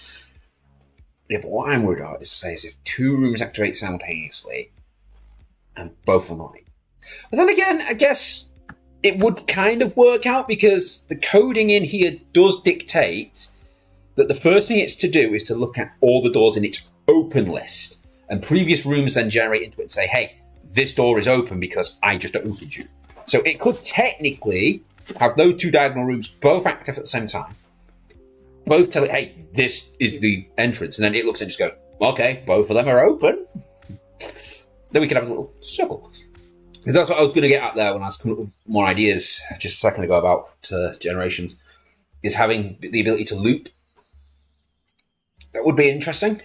Yeah, but what I'm worried about is if 2 rooms activate simultaneously, and both of them not. But then again, I guess it would kind of work out because the coding in here does dictate that the first thing it's to do is to look at all the doors in its open list, and previous rooms then generate into it and say, hey, this door is open because I just opened you. So it could technically have those 2 diagonal rooms both active at the same time, both tell it, hey, this is the entrance, and then it looks and just goes, okay, both of them are open. Then we could have a little circle. Because that's what I was going to get at there when I was coming up with more ideas just a second ago about generations, is having the ability to loop. That would be interesting.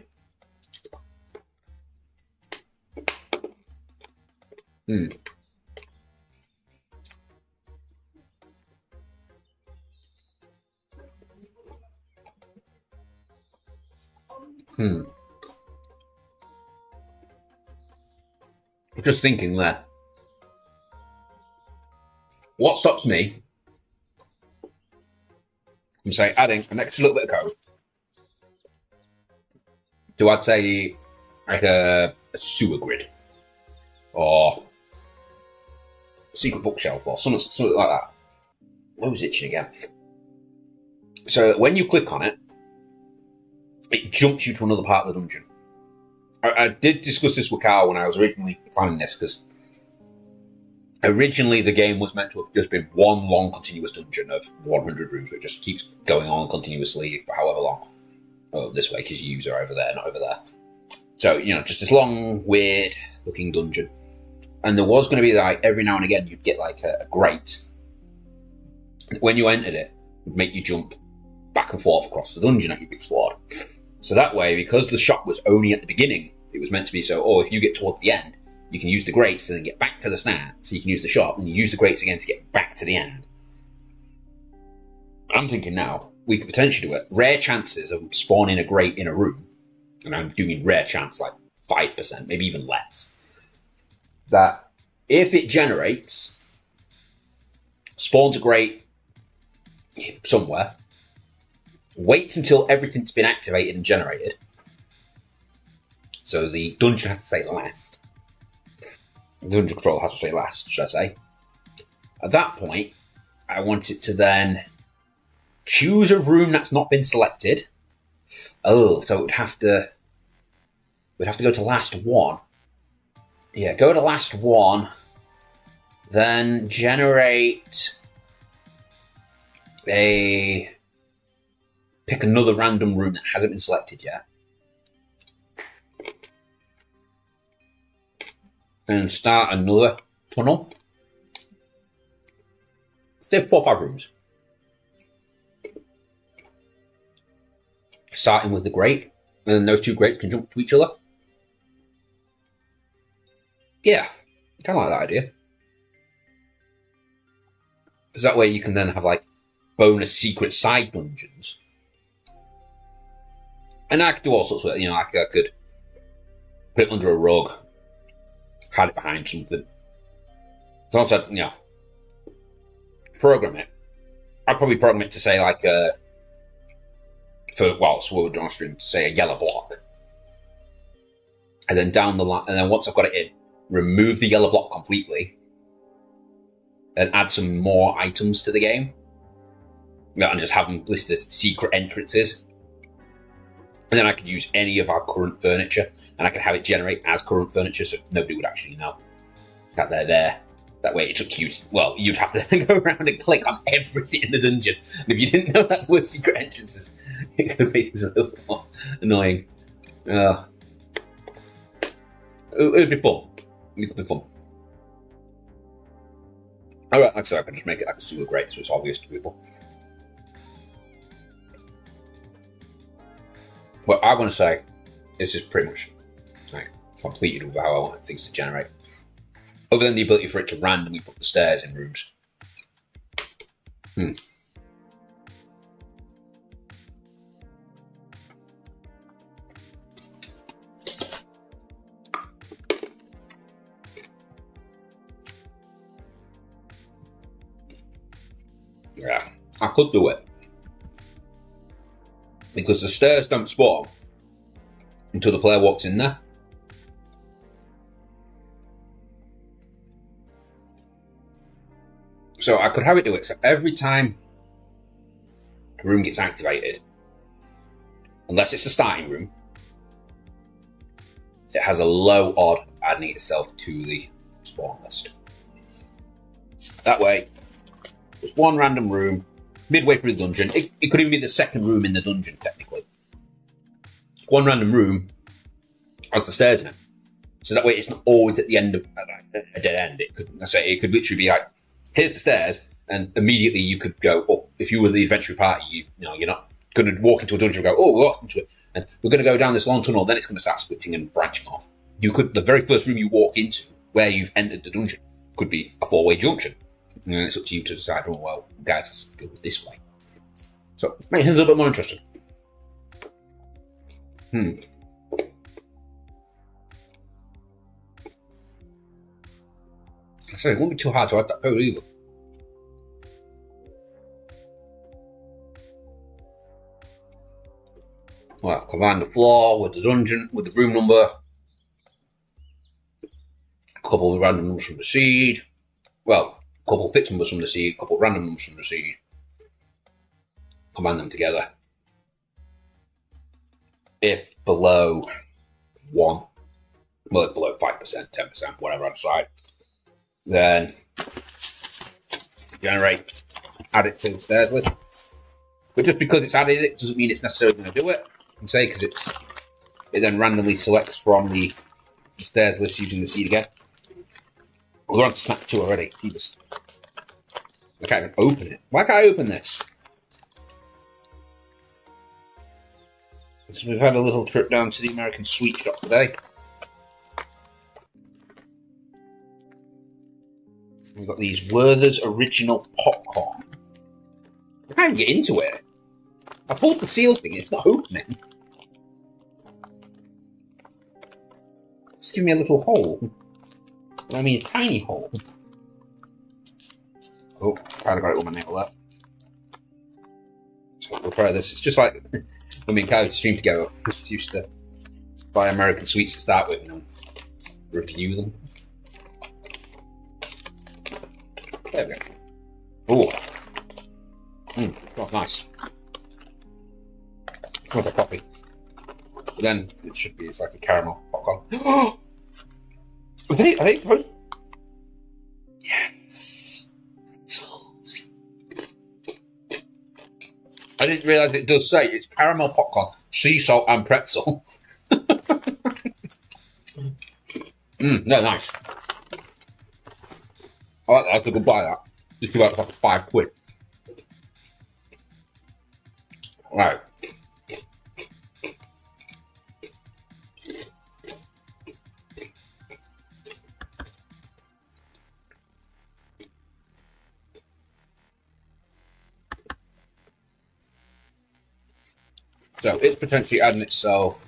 Just thinking there. What stops me from, say, adding an extra little bit of code to, I'd say, like a sewer grid or a secret bookshelf or something like that. I was itching again. So that when you click on it, it jumps you to another part of the dungeon. I did discuss this with Carl when I was originally planning this, because originally the game was meant to have just been one long continuous dungeon of 100 rooms, which just keeps going on continuously for however long. Oh, this way, because you use are over there, not over there. So, just this long, weird looking dungeon. And there was going to be, like, every now and again, you'd get, like, a grate. When you entered it, it would make you jump back and forth across the dungeon that you've explored. So that way, because the shop was only at the beginning, it was meant to be so, if you get towards the end, you can use the grates and then get back to the start. So you can use the shop, and you use the grates again to get back to the end. I'm thinking now, we could potentially do it. Rare chances of spawning a grate in a room, and I'm doing rare chance, like 5%, maybe even less, that if it generates, spawns a grate somewhere, waits until everything's been activated and generated, so the dungeon has to say last. The dungeon controller has to say last, should I say. At that point, I want it to then choose a room that's not been selected. So we'd have to go to last one. Yeah, go to last one, then generate pick another random room that hasn't been selected yet. And start another tunnel. Let's do 4 or 5 rooms. starting with the grate, and then those two grates can jump to each other. Yeah, I kind of like that idea. Because that way you can then have like bonus secret side dungeons. And I could do all sorts of it, I could put it under a rug, hide it behind something. So once I, program it, I'd probably program it to say like so we're doing on stream, to say a yellow block. And then down the line, and then once I've got it in, remove the yellow block completely and add some more items to the game. And just have them listed as secret entrances. And then I could use any of our current furniture, and I could have it generate as current furniture, so nobody would actually know that they're there. That way, it's up to you. Well, you'd have to go around and click on everything in the dungeon. And if you didn't know that there were secret entrances, it could make this a little more annoying. It would be fun. It could be fun. Alright, like I said, I can just make it like a super great, so it's obvious to people. What I want to say, this is pretty much completed with how I want things to generate. Other than the ability for it to randomly put the stairs in rooms. Yeah, I could do it. Because the stairs don't spawn until the player walks in there. So I could have it do it, so every time a room gets activated, unless it's the starting room, it has a low odd adding itself to the spawn list. That way, there's one random room midway through the dungeon. It could even be the second room in the dungeon, technically. One random room has the stairs in it. So that way it's not always at the end of a dead end. It could literally be like, here's the stairs, and immediately you could go up. If you were the adventure party, you're not going to walk into a dungeon and go, oh, we're walking into it, and we're going to go down this long tunnel, then it's going to start splitting and branching off. The very first room you walk into, where you've entered the dungeon, could be a four-way junction. And it's up to you to decide, oh, well, guys, let's go this way. So, make things a little bit more interesting. So it won't be too hard to add that code either. Well, combine the floor with the dungeon, with the room number. A couple of random numbers from the seed. Well, a couple of fixed numbers from the seed, a couple of random numbers from the seed. Combine them together. If below 1, well, if below 5%, 10%, whatever I decide, then generate, add it to the stairs list. But just because it's added it doesn't mean it's necessarily going to do it. I can say because it then randomly selects from the stairs list using the seed again. We're on to snap 2 already. Jesus. I can't even open it. Why can't I open this? So we've had a little trip down to the American Sweet Shop today. We've got these Werther's Original Popcorn. I can't even get into it. I pulled the seal thing, it's not opening. Just give me a little hole. I mean a tiny hole. Oh, I got it with my nail there. So we'll try this. It's just like when me and Kylie stream together. We just used to buy American sweets to start with and review them. There we go. Oh. That's nice. Smells like coffee. But then it should be, it's like a caramel popcorn. Was it? Are they supposed? Yes. Pretzels. I didn't realise it does say it's caramel popcorn, sea salt and pretzel. No, nice. I like that. I have to go buy that. Just about like £5. Right. So it's potentially adding itself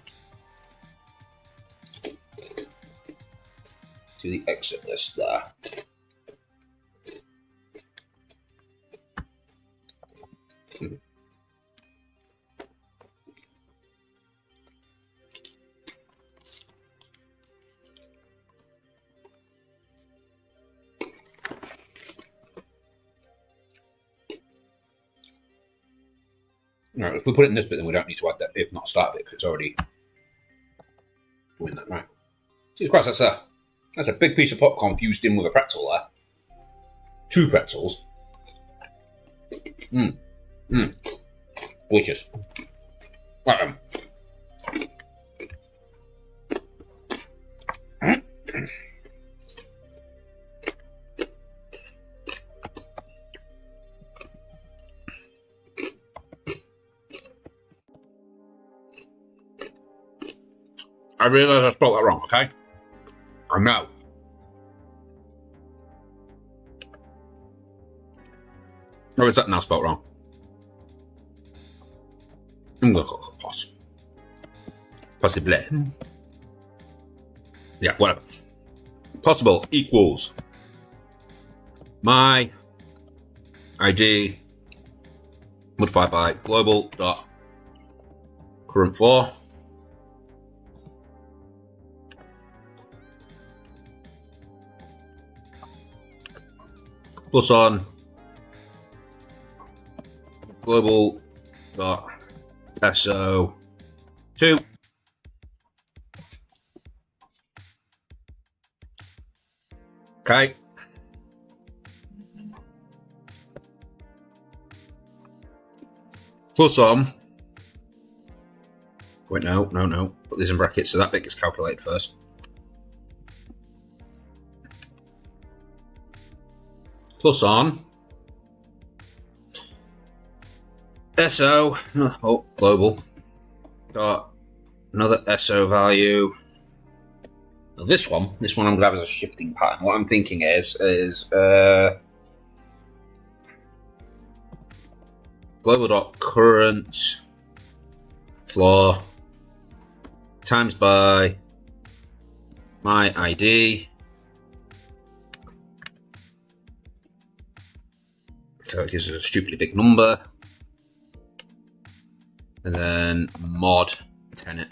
to the exit list there. Right, if we put it in this bit, then we don't need to add that if not start bit because it's already doing that. Right. Jesus Christ, that's a big piece of popcorn fused in with a pretzel there. 2 pretzels. Delicious. Right. I realise I spelled that wrong, okay? I know. Or is that now spelled wrong? I'm going to call it possibly. Yeah, whatever. Possible equals my ID modified by global dot current for plus on global dot so2 okay. Plus on wait, no, put these in brackets so that bit gets calculated first. Plus on SO global got another SO value. Now this one I'm gonna have as a shifting pattern. What I'm thinking is global dot current floor times by my ID. So it gives us a stupidly big number. And then mod tenant.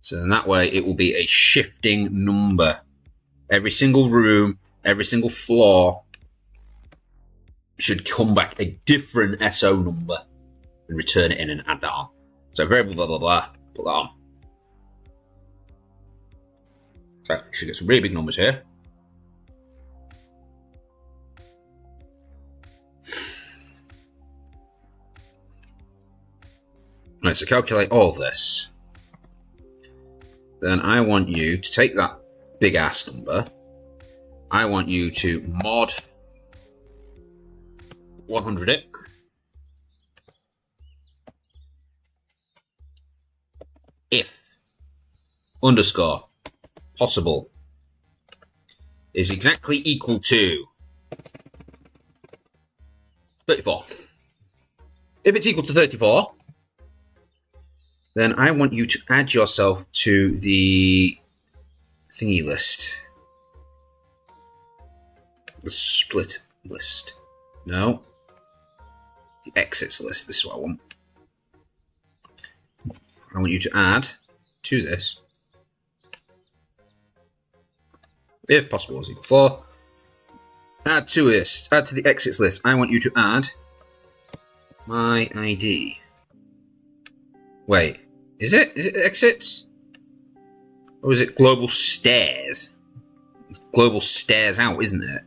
So then that way it will be a shifting number. Every single room, every single floor should come back a different SO number and return it in and add that on. So variable blah blah blah, put that on. So we should get some really big numbers here. Right, so calculate all of this. Then I want you to take that big ass number. I want you to mod 100 it. If underscore possible is exactly equal to 34. If it's equal to 34, then I want you to add yourself to the thingy list. The split list. No. The exits list. This is what I want. I want you to add to this. If possible is equal 4. Add to this. Add to the exits list. I want you to add my ID. Wait. Is it exits? Or is it global stairs? Global stairs out, isn't it?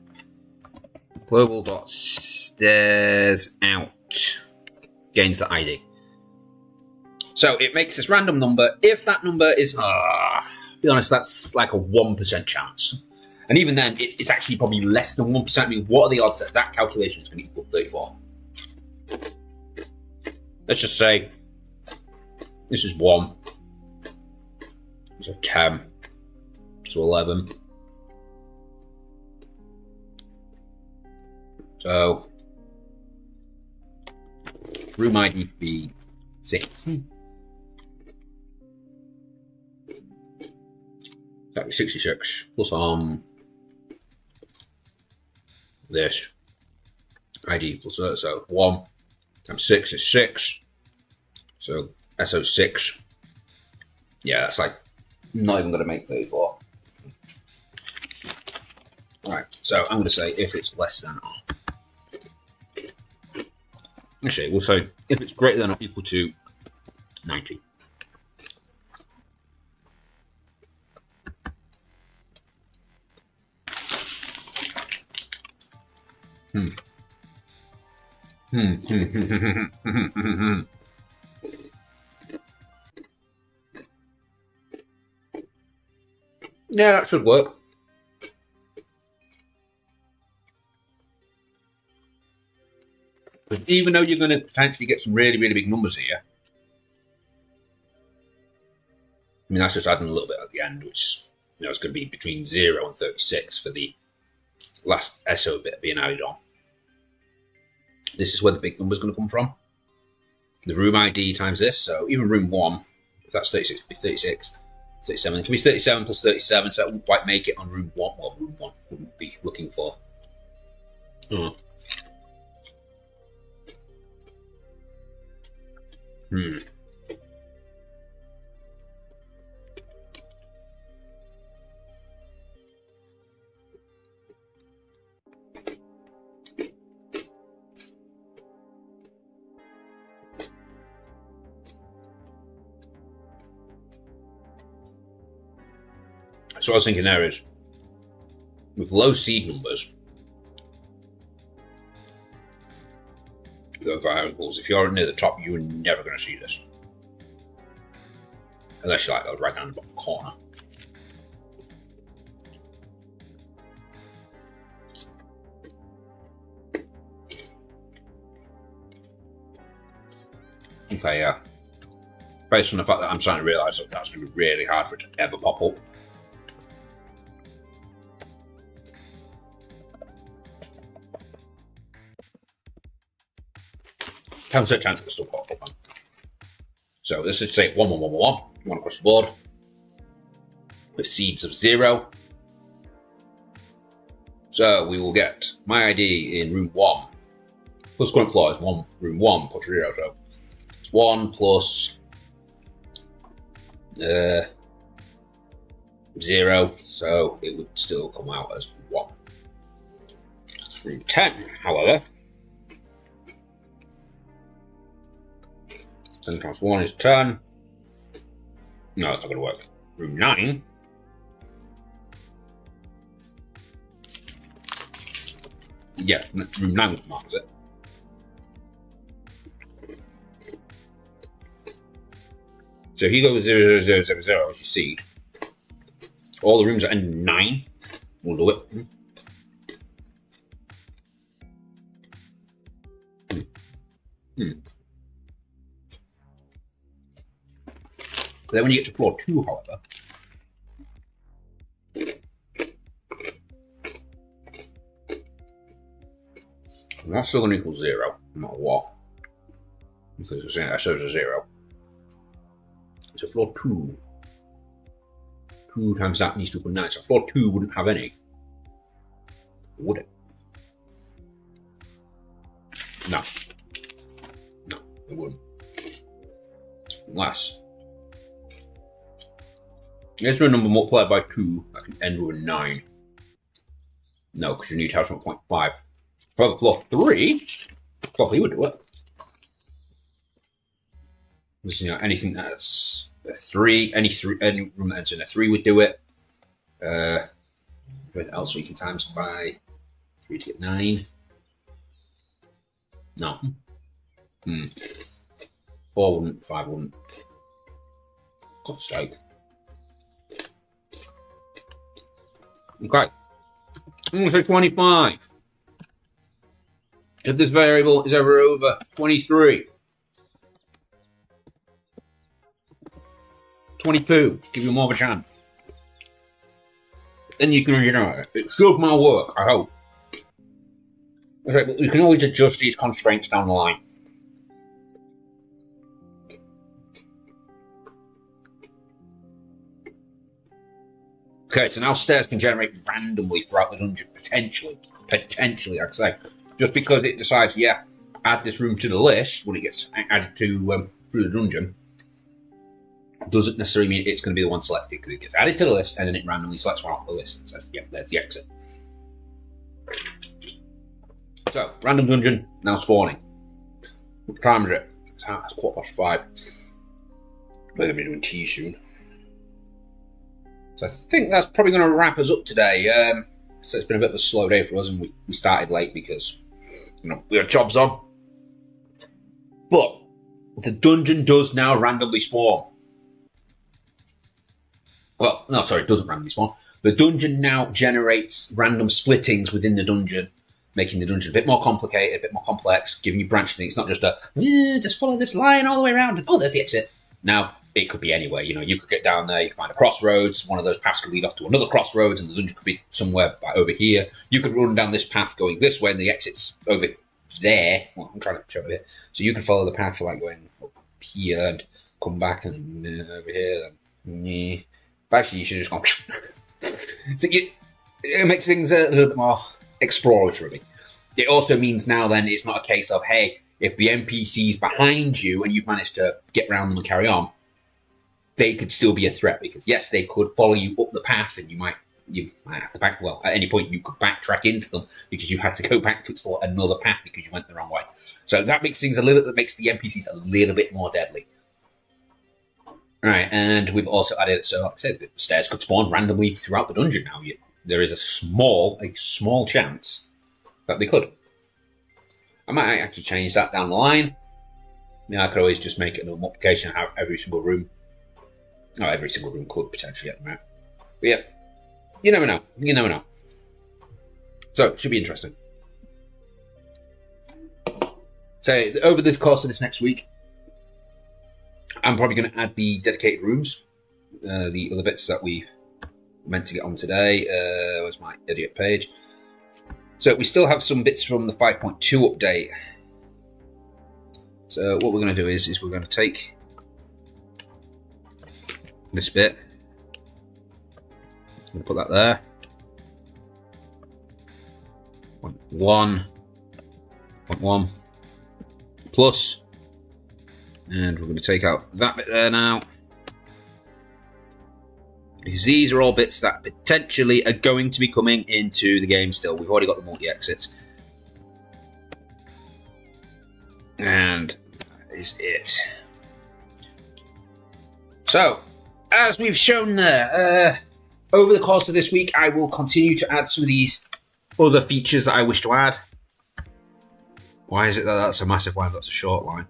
Global dot stairs out gains the ID. So it makes this random number. If that number is, be honest, that's like a 1% chance. And even then, it's actually probably less than 1%. I mean, what are the odds that that calculation is going to equal 34? Let's just say this is 1. So 10. So 11. So room ID would be 6. That'd be 66 plus this ID plus that, so 1 times 6 is 6. So SO6. Yeah, that's like not even going to make 34. Right, so I'm going to say if it's less than or. Actually, we'll say if it's greater than or equal to 90. Yeah, that should work. But even though you're going to potentially get some really, really big numbers here, I mean, that's just adding a little bit at the end, which, you know, it's going to be between 0 and 36 for the last SO bit being added on. This is where the big number is going to come from. The room ID times this, so even room 1, if that's 36, it could be 36, 37. It could be 37 plus 37, so it wouldn't quite make it on room 1. Well, room 1 wouldn't be looking for. So what I was thinking there is, with low seed numbers, the variables, if you're near the top, you're never going to see this. Unless you're like right down the bottom corner. Okay, yeah. Based on the fact that I'm starting to realise that that's going to be really hard for it to ever pop up. 10% chance it will still pop up. So this is say 1, 1, 1, 1, 1 across the board with seeds of 0. So we will get my ID in room 1 plus current floor is 1, room 1 plus 0. So it's 1 plus 0. So it would still come out as 1. Room 10, however, 10 times 1 is 10. No, that's not going to work. Room 9. Yeah, room 9 was marked, is it? So if you go with 0, 0, 0, 0, 0 as you see, all the rooms that end in 9 will do it. Then when you get to floor 2, however, that's still going to equal 0, no matter what, because it's saying that shows a 0. So floor 2, 2 times that needs to equal 9. So floor 2 wouldn't have any, would it? No. No, it wouldn't. Unless is there a number multiplied by 2 that can end with a 9? No, because you need to have 1.5. For floor 3, floor 3 would do it. Because, you know, anything that's a 3, any room that ends in a 3 would do it. What else we can times by 3 to get 9? No. 4 wouldn't, 5 wouldn't. God's sake. Okay, I'm going to say 25. If this variable is ever over 23. 22, give you more of a chance. Then you can regenerate it. It should my work, I hope. But you can always adjust these constraints down the line. Okay, so now stairs can generate randomly throughout the dungeon, potentially, I'd say. Just because it decides, yeah, add this room to the list when it gets added to through the dungeon, doesn't necessarily mean it's going to be the one selected, because it gets added to the list and then it randomly selects one off the list and says, yeah, there's the exit. So, random dungeon, now spawning. What time is it? It's 5:15. We're going to be doing tea soon. So I think that's probably going to wrap us up today. So it's been a bit of a slow day for us, and we started late because, we had jobs on. But the dungeon does now randomly spawn. Well, no, sorry, it doesn't randomly spawn. The dungeon now generates random splittings within the dungeon, making the dungeon a bit more complicated, a bit more complex, giving you branching. It's not just just follow this line all the way around, and oh, there's the exit. Now, it could be anywhere. You could get down there, you find a crossroads, one of those paths could lead off to another crossroads, and the dungeon could be somewhere over here. You could run down this path going this way, and the exit's over there. Well, I'm trying to show it here. So you can follow the path for like going up here and come back and over here. And, but actually, you should just go. So it makes things a little bit more exploratory. It also means now then it's not a case of, hey, if the NPC's behind you and you've managed to get around them and carry on, they could still be a threat, because yes, they could follow you up the path and you might have to back. Well, at any point you could backtrack into them because you had to go back to explore another path because you went the wrong way. So that makes things that makes the NPCs a little bit more deadly. All right, and we've also added, so like I said, the stairs could spawn randomly throughout the dungeon now. There is a small chance that they could. I might actually change that down the line. I could always just make it a multiplication of how every single room could potentially get them out. But yeah, you never know. So, it should be interesting. So, over the course of this next week, I'm probably going to add the dedicated rooms, the other bits that we meant to get on today. Where's my idiot page? So we still have some bits from the 5.2 update. So what we're going to do is we're going to take this bit. I'm going to put that there. 1.1 plus. And we're going to take out that bit there now. Because these are all bits that potentially are going to be coming into the game still. We've already got the multi-exits. And that is it. So, as we've shown there, over the course of this week, I will continue to add some of these other features that I wish to add. Why is it that that's a massive line, that's a short line?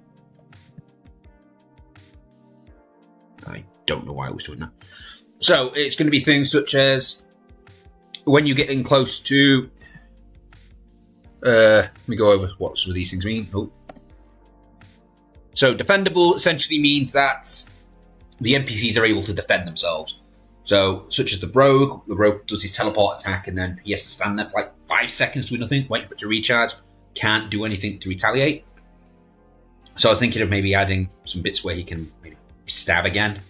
I don't know why I was doing that. So, it's going to be things such as when you get in close to... let me go over what some of these things mean. Oh. So, defendable essentially means that the NPCs are able to defend themselves. So, such as the rogue does his teleport attack and then he has to stand there for like 5 seconds doing nothing, waiting for it to recharge, can't do anything to retaliate. So, I was thinking of maybe adding some bits where he can maybe stab again.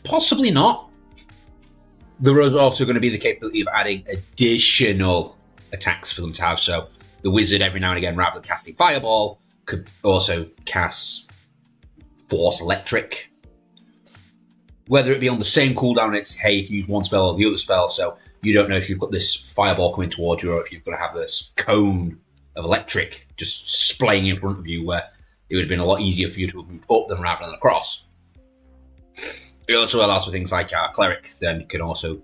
Possibly not. There is also going to be the capability of adding additional attacks for them to have. So the wizard, every now and again, rather than casting Fireball, could also cast Force Electric. Whether it be on the same cooldown, it's, hey, you can use one spell or the other spell, so you don't know if you've got this Fireball coming towards you or if you've got to have this cone of electric just splaying in front of you, where it would have been a lot easier for you to move up them rather than across. It also allows for things like our cleric, then can also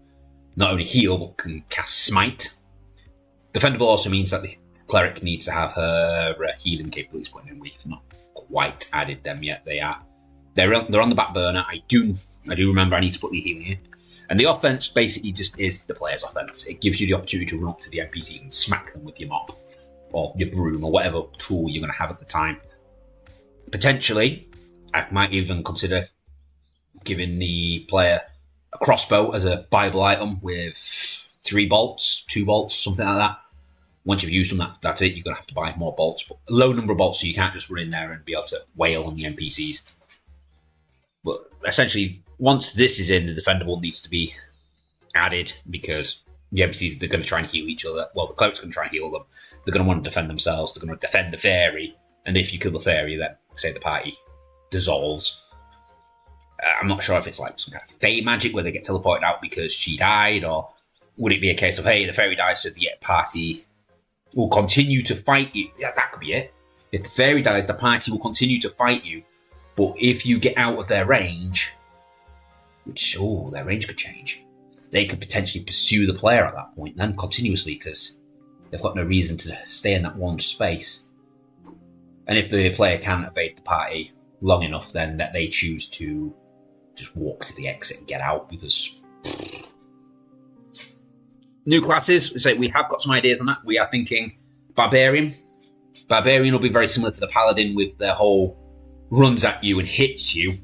not only heal, but can cast smite. Defendable also means that the cleric needs to have her healing capabilities put in. We've not quite added them yet. They're on the back burner. I do remember I need to put the healing in. And the offense basically just is the player's offense. It gives you the opportunity to run up to the NPCs and smack them with your mop or your broom or whatever tool you're going to have at the time. Potentially, I might even consider giving the player a crossbow as a buyable item with 3 bolts, 2 bolts, something like that. Once you've used them, that's it. You're going to have to buy more bolts, but a low number of bolts, so you can't just run in there and be able to wail on the NPCs. But essentially, once this is in, the defendable needs to be added because the NPCs, they're going to try and heal each other. Well, the cleric's going to try and heal them. They're going to want to defend themselves. They're going to defend the fairy. And if you kill the fairy, then, say, the party dissolves. I'm not sure if it's like some kind of fey magic where they get teleported out because she died, or would it be a case of, hey, the fairy dies, so the party will continue to fight you? Yeah, that could be it. If the fairy dies, the party will continue to fight you. But if you get out of their range, their range could change. They could potentially pursue the player at that point then continuously because they've got no reason to stay in that one space. And if the player can evade the party long enough, then that they choose to just walk to the exit and get out because... New classes, so we have got some ideas on that. We are thinking Barbarian. Barbarian will be very similar to the Paladin with their whole runs at you and hits you,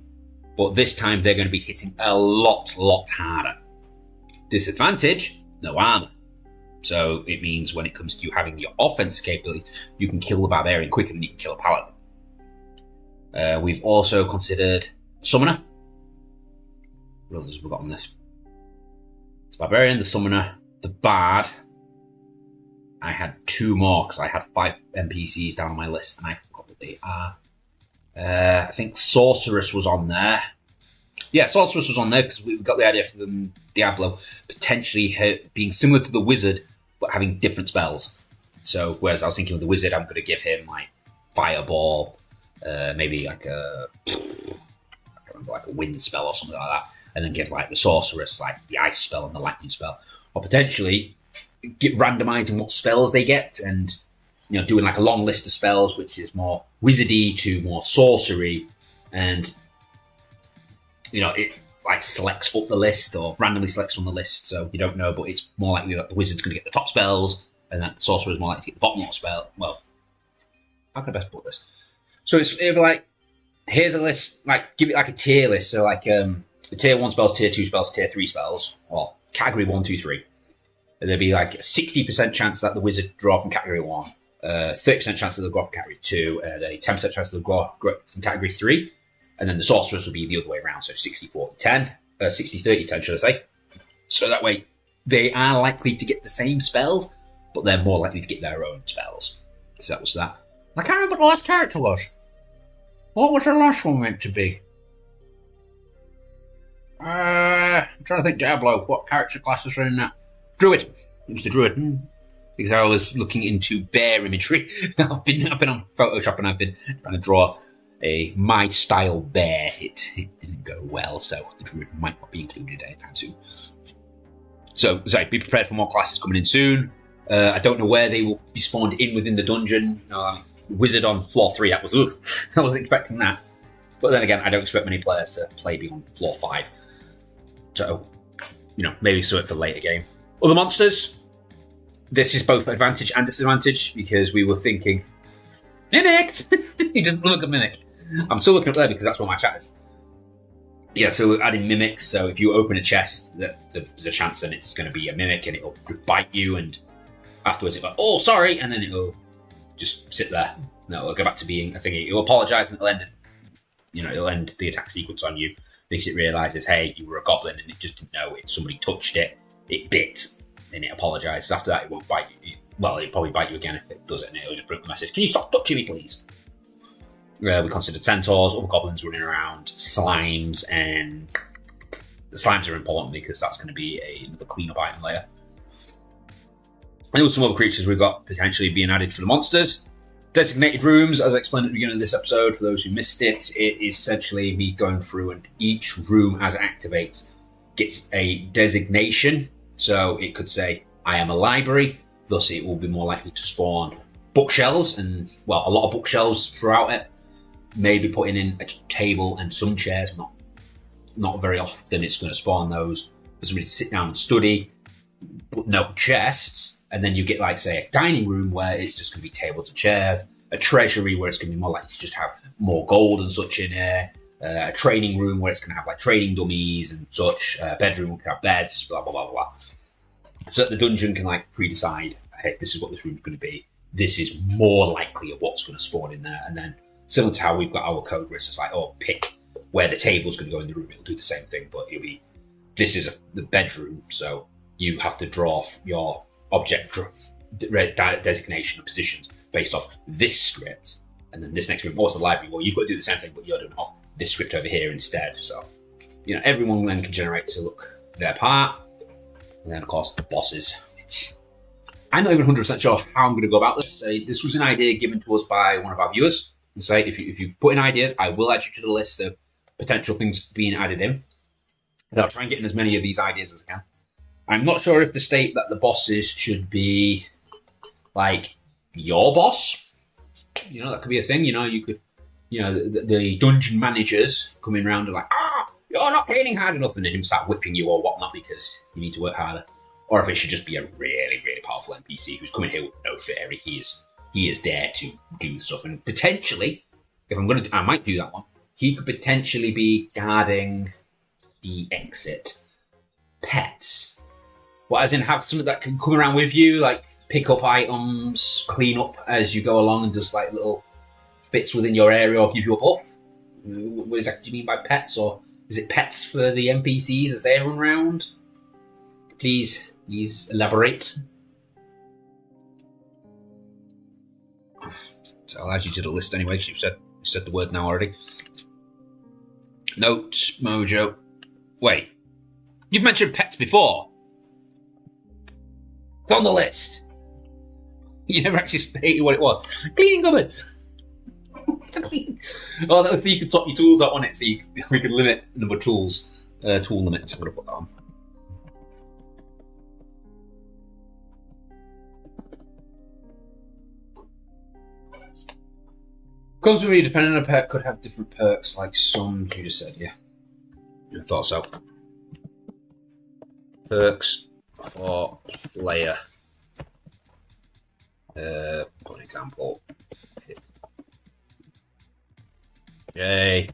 but this time they're going to be hitting a lot harder. Disadvantage, no armor. So it means when it comes to you having your offensive capabilities, you can kill the Barbarian quicker than you can kill a Paladin. We've also considered Summoner. What others have we got on this? It's Barbarian, the Summoner, the Bard. I had 2 more because I had 5 NPCs down on my list and I forgot what they are. I think Sorceress was on there. Yeah, Sorceress was on there because we got the idea for them, Diablo potentially being similar to the Wizard but having different spells. So whereas I was thinking with the Wizard, I'm going to give him like Fireball, maybe like a Wind spell or something like that, and then give like the Sorceress like the Ice spell and the Lightning spell, or potentially get randomizing what spells they get and doing like a long list of spells which is more wizardy to more sorcery, and it like selects up the list or randomly selects from the list, so you don't know, but it's more likely that the wizard's going to get the top spells and that the sorcerer's more likely to get the bottom spell. Well, how can I best put this? So it'll be like, here's a list, like give it like a tier list, so like the tier 1 spells, tier 2 spells, tier 3 spells, or category 1, 2, 3. And there'll be like a 60% chance that the wizard draw from category 1, 30% chance that they'll draw from category 2, and a 10% chance they'll draw from category 3. And then the sorceress will be the other way around, so 60-40-10, 60-30-10, should I say. So that way, they are likely to get the same spells, but they're more likely to get their own spells. So that was that. I can't remember what the last character was. What was the last one meant to be? I'm trying to think, Diablo, what character classes are in that? Druid. It was the Druid. Because I was looking into bear imagery. I've been on Photoshop and I've been trying to draw a my style bear. It didn't go well, so the Druid might not be included anytime soon. So be prepared for more classes coming in soon. I don't know where they will be spawned in within the dungeon. Wizard on floor 3, that was I wasn't expecting that. But then again, I don't expect many players to play beyond floor 5. So, maybe something for later game. Other monsters. This is both advantage and disadvantage because we were thinking mimics. He doesn't look at mimic. I'm still looking up there because that's what my chat is. Yeah, so we're adding mimics. So if you open a chest, there's a chance that it's going to be a mimic and it'll bite you, and afterwards it's like, oh, sorry, and then it'll just sit there. No, it'll go back to being a thingy. It'll apologise and it'll end the attack sequence on you because it realises, hey, you were a goblin and it just didn't know it. Somebody touched it, it bit, and it apologises. After that, it won't bite you. Well, it'll probably bite you again if it does it, and it'll just bring the message, can you stop touching me, please? We considered centaurs, other goblins running around, slimes, and the slimes are important because that's going to be another cleanup item later. And there were some other creatures we've got potentially being added for the monsters. Designated rooms, as I explained at the beginning of this episode, for those who missed it, it is essentially me going through and each room as it activates gets a designation. So it could say, I am a library, thus it will be more likely to spawn bookshelves, and, well, a lot of bookshelves throughout it. Maybe putting in a table and some chairs, not very often it's going to spawn those. For somebody to sit down and study, but no chests. And then you get, like, say, a dining room where it's just going to be tables and chairs, a treasury where it's going to be more likely to just have more gold and such in there, a training room where it's going to have, like, training dummies and such, a bedroom where it can have beds, blah, blah, blah, blah. So that the dungeon can, like, pre-decide, hey, this is what this room's going to be. This is more likely of what's going to spawn in there. And then, similar to how we've got our code where it's just like, oh, pick where the table's going to go in the room. It'll do the same thing, but it'll be this is the bedroom, so you have to draw your object designation of positions based off this script. And then this next room, what's the library? Well, you've got to do the same thing, but you're doing off this script over here instead. So, everyone then can generate to look their part. And then, of course, the bosses. I'm not even 100% sure how I'm going to go about this. This was an idea given to us by one of our viewers. And say, if you put in ideas, I will add you to the list of potential things being added in. And I'll try and get in as many of these ideas as I can. I'm not sure if the state that the bosses should be, like, your boss. That could be a thing. You could, the dungeon managers coming around and like, you're not cleaning hard enough, and then him start whipping you or whatnot because you need to work harder. Or if it should just be a really, really powerful NPC who's coming here with no fairy. He is there to do stuff. And potentially, if I might do that one, he could potentially be guarding the exit. Pets. What, as in have something that can come around with you, like pick up items, clean up as you go along, and just like little bits within your area or give you a buff? What exactly do you mean by pets? Or is it pets for the NPCs as they run around? Please elaborate. So I'll add you to the list anyway, because you've said the word now already. Notes, Mojo. Wait, you've mentioned pets before. It's on the list. You never actually stated what it was. Cleaning cupboards. Oh, that was so you could swap your tools out on it, so we could limit the number of tools. Tool limits. I'm going to put that on. Comes with me, depending on a pet, could have different perks, like some you just said, yeah. I thought so. Perks for player. For an example. Yay.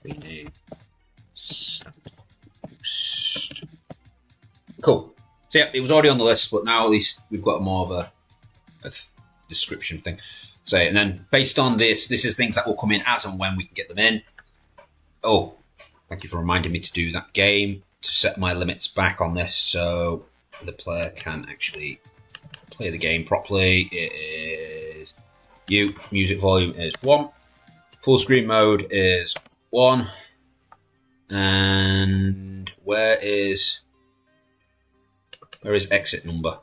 Cleaning. Cool. So yeah, it was already on the list, but now at least we've got more of a description thing. So, and then based on this is things that will come in as and when we can get them in. Oh, thank you for reminding me to do that game, to set my limits back on this so the player can actually play the game properly. It is music volume is 1, full screen mode is 1, and where is exit number?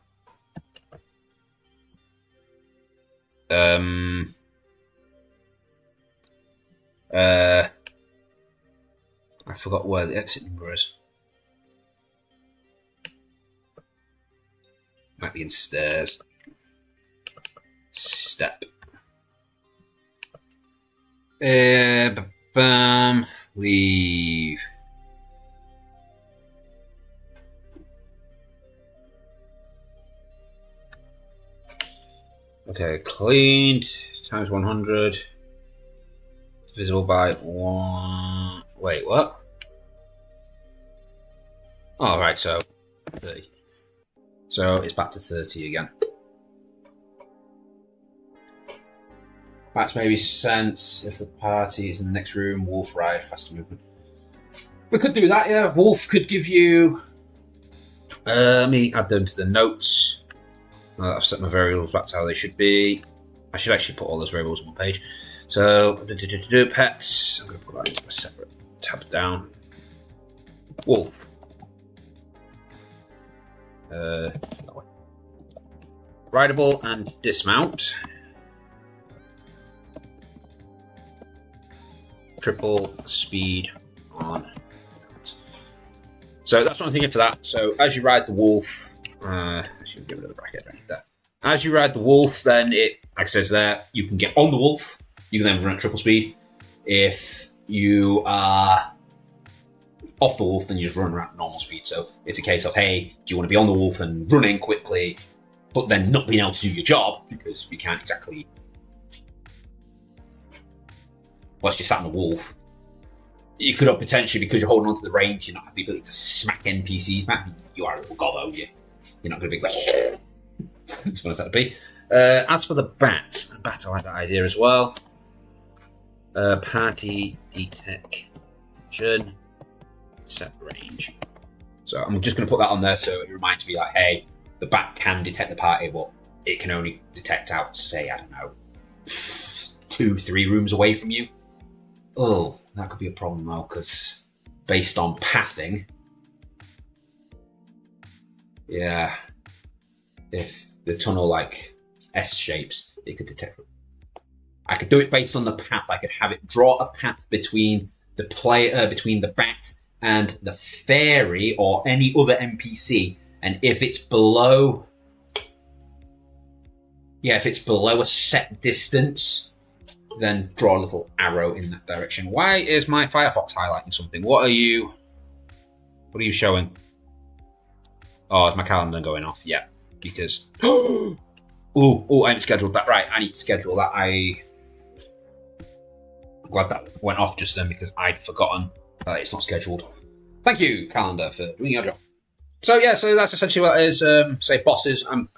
I forgot where the exit number is. Might be in stairs. Step. Bam. Leave. Okay, cleaned times 100. Visible by 1. Wait, what? Oh, right, so 30. So it's back to 30 again. That's maybe sense if the party is in the next room. Wolf ride, faster movement. We could do that, yeah. Wolf could give you. Let me add them to the notes. I've set my variables back to how they should be. I should actually put all those variables on one page. So, pets. I'm going to put that into my separate tabs down. Wolf. That way. Rideable and dismount. Triple speed on. So that's what I'm thinking for that. So as you ride the wolf, I should give it a bracket right there. As you ride the wolf, then it, like it says there, you can get on the wolf. You can then run at triple speed. If you are off the wolf, then you just run around at normal speed. So it's a case of, hey, do you want to be on the wolf and run in quickly, but then not being able to do your job because we can't exactly. Whilst you're sat on the wolf, you could have potentially, because you're holding on to the reins, you're not have the ability to smack NPCs back. You are a little gobbo, you're not going to be like, as fun as that would be. As for the bat, I like that idea as well. Party detection. Set range. So I'm just going to put that on there so it reminds me like, hey, the bat can detect the party, but it can only detect out, say, I don't know, 2-3 rooms away from you. Oh, that could be a problem though, because based on pathing, yeah, if the tunnel like S shapes, it could detect. I could do it based on the path. I could have it draw a path between the player, between the bat and the fairy or any other NPC, and if it's below, if it's below a set distance, then draw a little arrow in that direction. Why is my Firefox highlighting something? What are you showing? Oh, is my calendar going off? Yeah, because I haven't scheduled that. Right, I need to schedule that. I'm glad that went off just then because I'd forgotten that it's not scheduled. Thank you, calendar, for doing your job. So so that's essentially what it is. Say bosses. I'm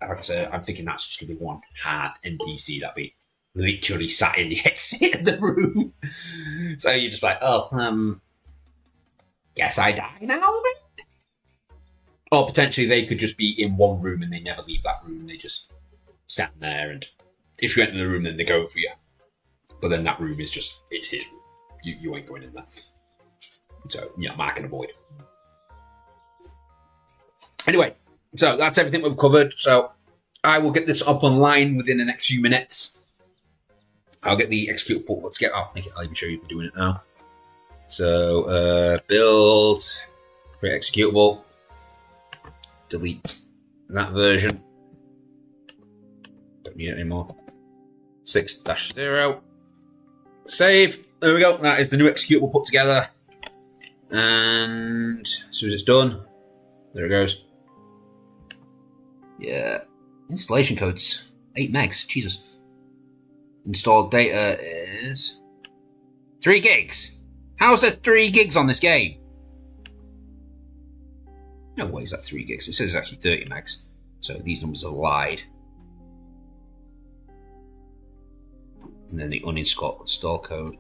like I said, I'm thinking that's just gonna be one hard NPC that be literally sat in the exit of the room. So you're just like, guess I die now then? Or potentially they could just be in one room and they never leave that room. They just stand there, and if you enter the room, then they go for you. But then that room is just, it's his room. You ain't going in there. So, mark and avoid. Anyway, so that's everything we've covered. So I will get this up online within the next few minutes. I'll get the executable. I'll even show you doing it now. So build, create executable, delete that version. Don't need it anymore. 6-0. Save. There we go. That is the new executable put together. And as soon as it's done, there it goes. Yeah. Installation codes 8 megs. Jesus. Installed data is 3 gigs. How's there 3 gigs on this game? No way is that 3 gigs. It says it's actually 30 megs. So these numbers are lied. And then the uninstall code.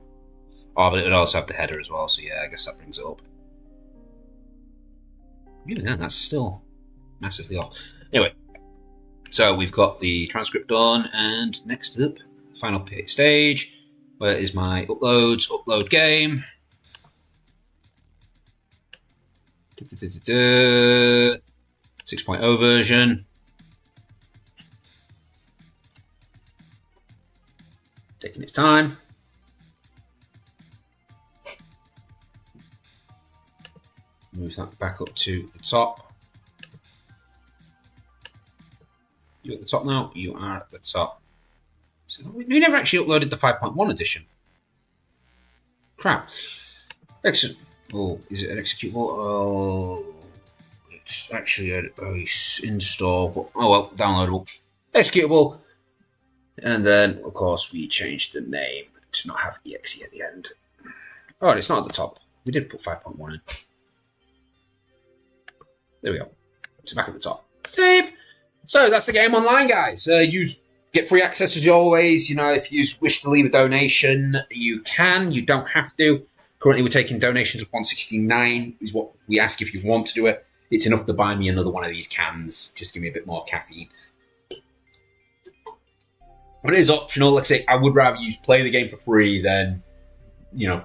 Oh, but it would also have the header as well. So yeah, I guess that brings it up. Even then, that's still massively off. Anyway, so we've got the transcript done, and next up, final stage. Where is my uploads? Upload game. 6.0 version. Taking its time. Move that back up to the top. You're at the top now. You are at the top. So we never actually uploaded the 5.1 edition. Crap. Excellent. Oh, is it an executable? Oh, it's actually a install. But, oh well, downloadable. Executable. And then, of course, we changed the name to not have exe at the end. Oh, and it's not at the top. We did put 5.1 in. There we go. It's back at the top. Save. So that's the game online, guys. Get free access as always. If you wish to leave a donation, you can. You don't have to. Currently, we're taking donations of $1.69 is what we ask if you want to do it. It's enough to buy me another one of these cans. Just give me a bit more caffeine. But it is optional. Like I say, I would rather you play the game for free than,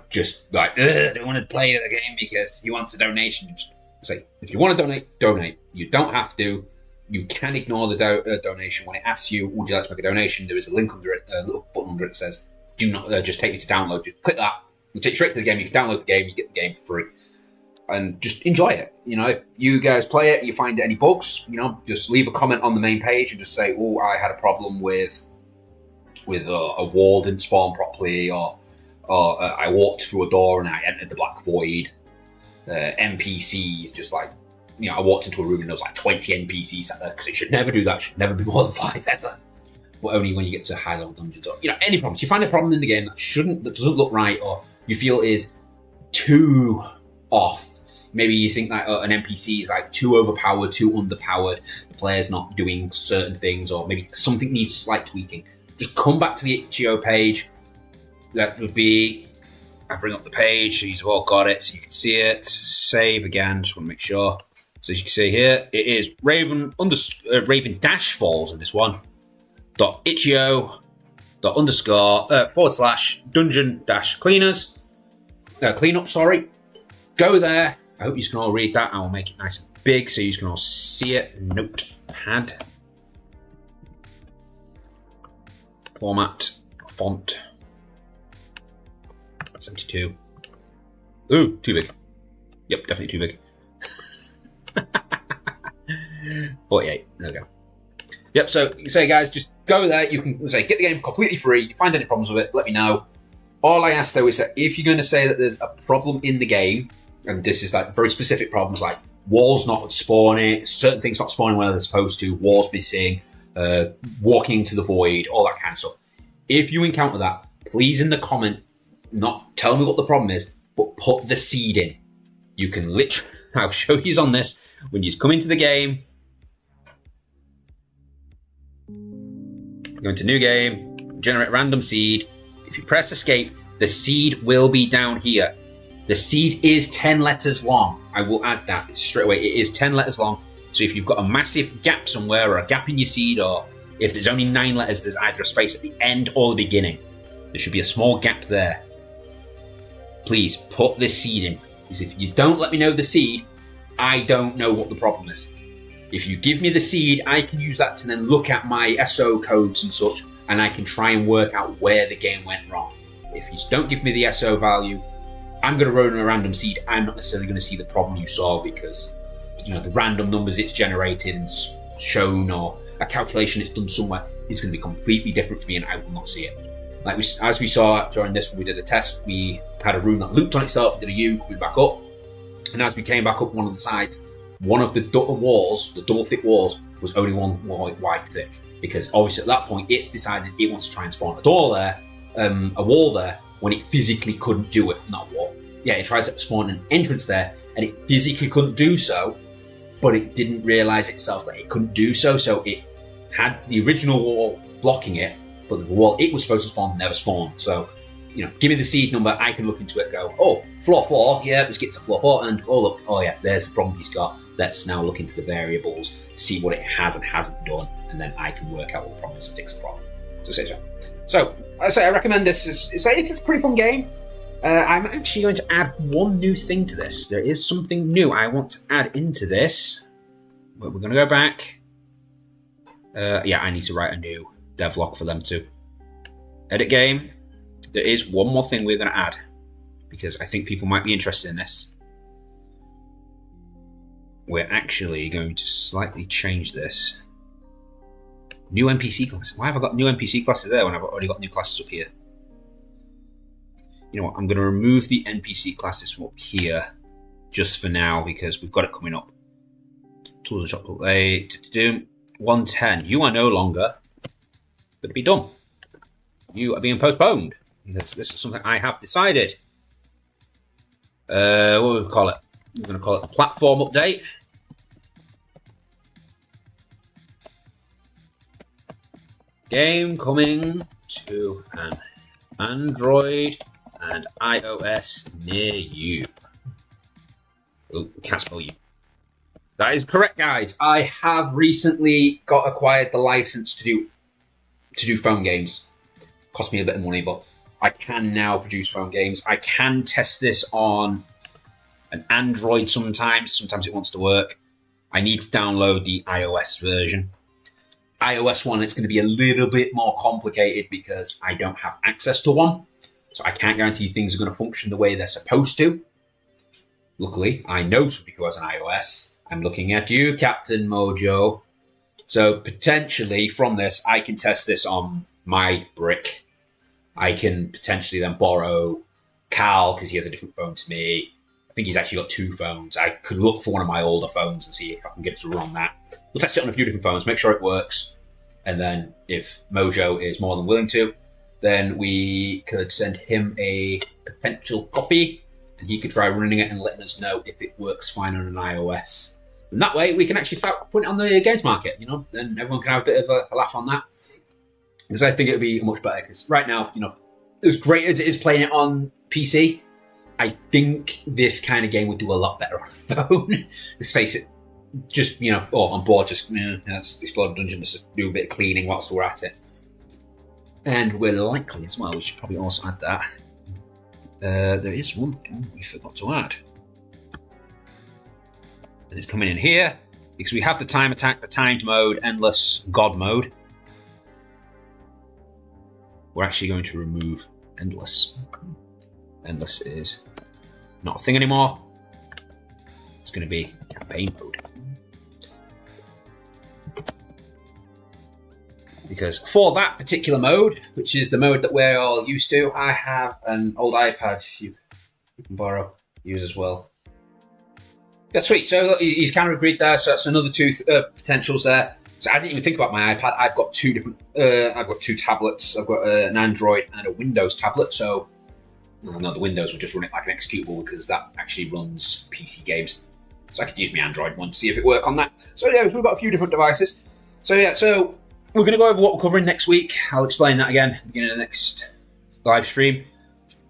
just like, I don't want to play the game because you want a donation. Just say, if you want to donate, donate. You don't have to. You can ignore the donation. When it asks you, would you like to make a donation, there is a link under it, a little button under it that says, do not just take you to download. Just click that. It'll take you straight to the game. You can download the game. You get the game for free. And just enjoy it. If you guys play it, you find any bugs, just leave a comment on the main page and just say, oh, I had a problem with a wall didn't spawn properly, or I walked through a door and I entered the black void. NPCs, just like, I walked into a room and there was like 20 NPCs sat there, because it should never do that. It should never be more than 5 ever. But only when you get to high level dungeons, or any problems. You find a problem in the game that doesn't look right, or you feel is too off. Maybe you think that an NPC is like too overpowered, too underpowered, the player's not doing certain things, or maybe something needs slight tweaking. Just come back to the itch.io page. That would be, I bring up the page so you've all got it, so you can see it. Save again, just want to make sure. So as you can see here, it is Raven dash falls in this one. .itch.io / dungeon dash cleaners. Cleanup, sorry. Go there. I hope you can all read that. I will make it nice and big so you can all see it. Notepad. Format. Font. 72. Ooh, too big. Yep, definitely too big. 48. There we go. Yep, so you say, guys, just go there. You can say, get the game completely free. You find any problems with it, let me know. All I ask, though, is that if you're going to say that there's a problem in the game, and this is like very specific problems, like walls not spawning, certain things not spawning where they're supposed to, walls missing, walking into the void, all that kind of stuff. If you encounter that, please in the comment, not tell me what the problem is, but put the seed in. You can literally, I'll show you on this, when you come into the game, go into new game, generate random seed. If you press escape, the seed will be down here. The seed is 10 letters long. I will add that straight away. It is 10 letters long. So if you've got a massive gap somewhere or a gap in your seed, or if there's only 9 letters, there's either a space at the end or the beginning. There should be a small gap there. Please put this seed in. Because if you don't let me know the seed, I don't know what the problem is. If you give me the seed, I can use that to then look at my SO codes and such, and I can try and work out where the game went wrong. If you don't give me the SO value, I'm going to run a random seed. I'm not necessarily going to see the problem you saw because, the random numbers it's generated and shown or a calculation it's done somewhere is going to be completely different for me and I will not see it. As we saw during this when we did a test, we had a room that looped on itself, did a U, coming back up, and as we came back up one of the sides, one of the walls, the double thick walls, was only one wide thick. Because obviously at that point, it's decided it wants to try and spawn a wall there, when it physically couldn't do it. Not a wall. Yeah, it tried to spawn an entrance there, and it physically couldn't do so, but it didn't realize itself that it couldn't do so, so it had the original wall blocking it, but the wall it was supposed to spawn never spawned. So, give me the seed number, I can look into it and go, oh, floor 4, yeah, let's get to floor 4, and oh look, oh yeah, there's the problem he's got. Let's now look into the variables, see what it has and hasn't done, and then I can work out what the problem is and fix the problem. So, I recommend this. It's a pretty fun game. I'm actually going to add one new thing to this. There is something new I want to add into this. But we're going to go back. I need to write a new devlog for them too. Edit game. There is one more thing we're going to add because I think people might be interested in this. We're actually going to slightly change this. New NPC class. Why have I got new NPC classes there when I've already got new classes up here? You know what? I'm going to remove the NPC classes from up here just for now because we've got it coming up. Tools and shop play. 110. You are no longer going to be done. You are being postponed. This is something I have decided. What will we call it? We're going to call it the platform update. Game coming to an Android and iOS near you. Oh, can't spell you. That is correct, guys. I have recently acquired the license to do phone games. Cost me a bit of money, but I can now produce phone games. I can test this on an Android sometimes. Sometimes it wants to work. I need to download the iOS version. iOS one, it's going to be a little bit more complicated because I don't have access to one. So I can't guarantee things are going to function the way they're supposed to. Luckily, I know somebody who has an iOS. I'm looking at you, Captain Mojo. So potentially from this, I can test this on my brick. I can potentially then borrow Cal because he has a different phone to me. I think he's actually got 2 phones. I could look for one of my older phones and see if I can get it to run on that. We'll test it on a few different phones, make sure it works. And then if Mojo is more than willing to, then we could send him a potential copy and he could try running it and letting us know if it works fine on an iOS. And that way we can actually start putting it on the games market, then everyone can have a bit of a laugh on that. Because I think it would be much better because right now, as great as it is playing it on PC, I think this kind of game would do a lot better on a phone. Let's face it, just, on board, just, let's explore the dungeon, let's just do a bit of cleaning whilst we're at it. And we're likely as well, we should probably also add that. There is one thing we forgot to add. And it's coming in here, because we have the time attack, the timed mode, endless god mode. We're actually going to remove endless. Endless is not a thing anymore. It's going to be campaign mode. Because for that particular mode, which is the mode that we're all used to, I have an old iPad you can borrow, use as well. Yeah, sweet. So look, he's kind of agreed there. So that's another two potentials there. So I didn't even think about my iPad. I've got two different. I've got two tablets. I've got an Android and a Windows tablet. So no, the Windows will just run it like an executable because that actually runs PC games. So I could use my Android one to see if it works on that. So yeah, we've got a few different devices. So yeah, so we're going to go over what we're covering next week. I'll explain that again at the beginning of the next live stream.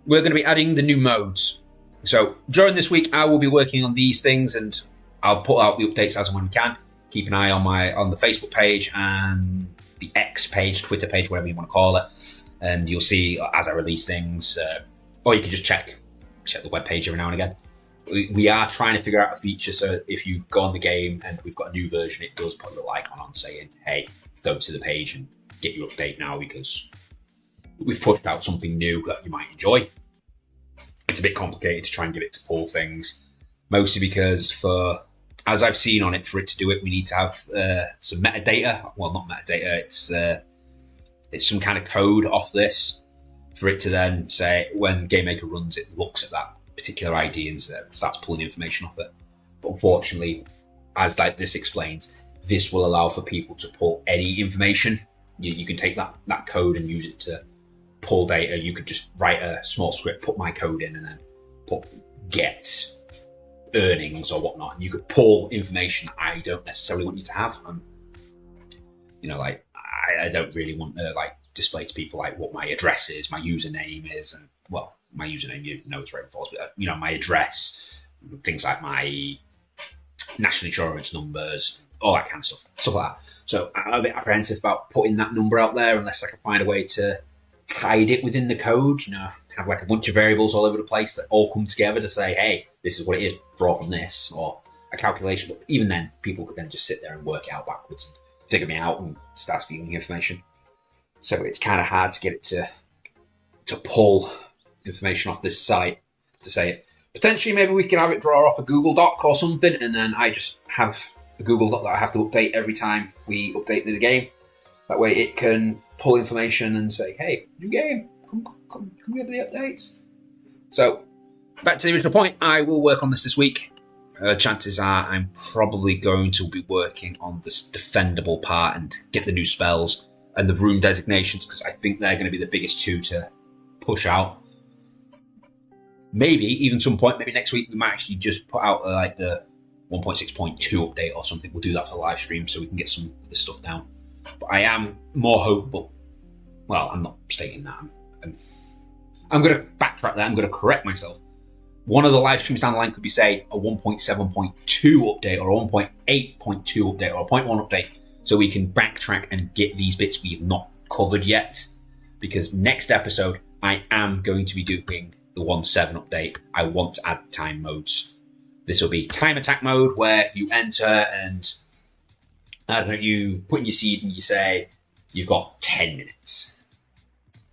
We're going to be adding the new modes. So during this week, I will be working on these things, and I'll put out the updates as and when we can. Keep an eye on the Facebook page and the X page, Twitter page, whatever you want to call it, and you'll see as I release things. Or you can just check the web page every now and again. We are trying to figure out a feature so if you go on the game and we've got a new version, it does put a little icon on saying, "Hey, go to the page and get your update now because we've pushed out something new that you might enjoy." It's a bit complicated to try and get it to pull things, mostly because as I've seen on it, for it to do it, we need to have some metadata. Well, not metadata. It's some kind of code off this for it to then say when GameMaker runs, it looks at that particular ID and starts pulling information off it. But unfortunately, as this explains, this will allow for people to pull any information. You can take that code and use it to pull data. You could just write a small script, put my code in, and then put get earnings or whatnot. And you could pull information I don't necessarily want you to have. I don't really want to display to people what my address is, my username is, and well, my username, it's right and false, but my address, things like my national insurance numbers, all that kind of stuff like that. So I'm a bit apprehensive about putting that number out there unless I can find a way to hide it within the code, have a bunch of variables all over the place that all come together to say, hey, this is what it is, draw from this, or a calculation. But even then, people could then just sit there and work it out backwards and figure me out and start stealing the information. So it's kind of hard to get it to pull information off this site to say it. Potentially, maybe we can have it draw off a Google Doc or something, and then I just have a Google Doc that I have to update every time we update the game. That way it can pull information and say, hey, new game, come get the updates. So, back to the original point, I will work on this week. Chances are I'm probably going to be working on this defendable part and get the new spells and the room designations, because I think they're going to be the biggest two to push out. Maybe, even some point, maybe next week, we might actually just put out the 1.6.2 update or something. We'll do that for the live stream so we can get some of this stuff down. But I am more hopeful. Well, I'm not stating that. I'm going to backtrack that. I'm going to correct myself. One of the live streams down the line could be, say, a 1.7.2 update or a 1.8.2 update or a 0.1 update, so we can backtrack and get these bits we have not covered yet. Because next episode, I am going to be doing the 1.7 update. I want to add time modes. This will be time attack mode, where you enter and you put in your seed and you say you've got 10 minutes.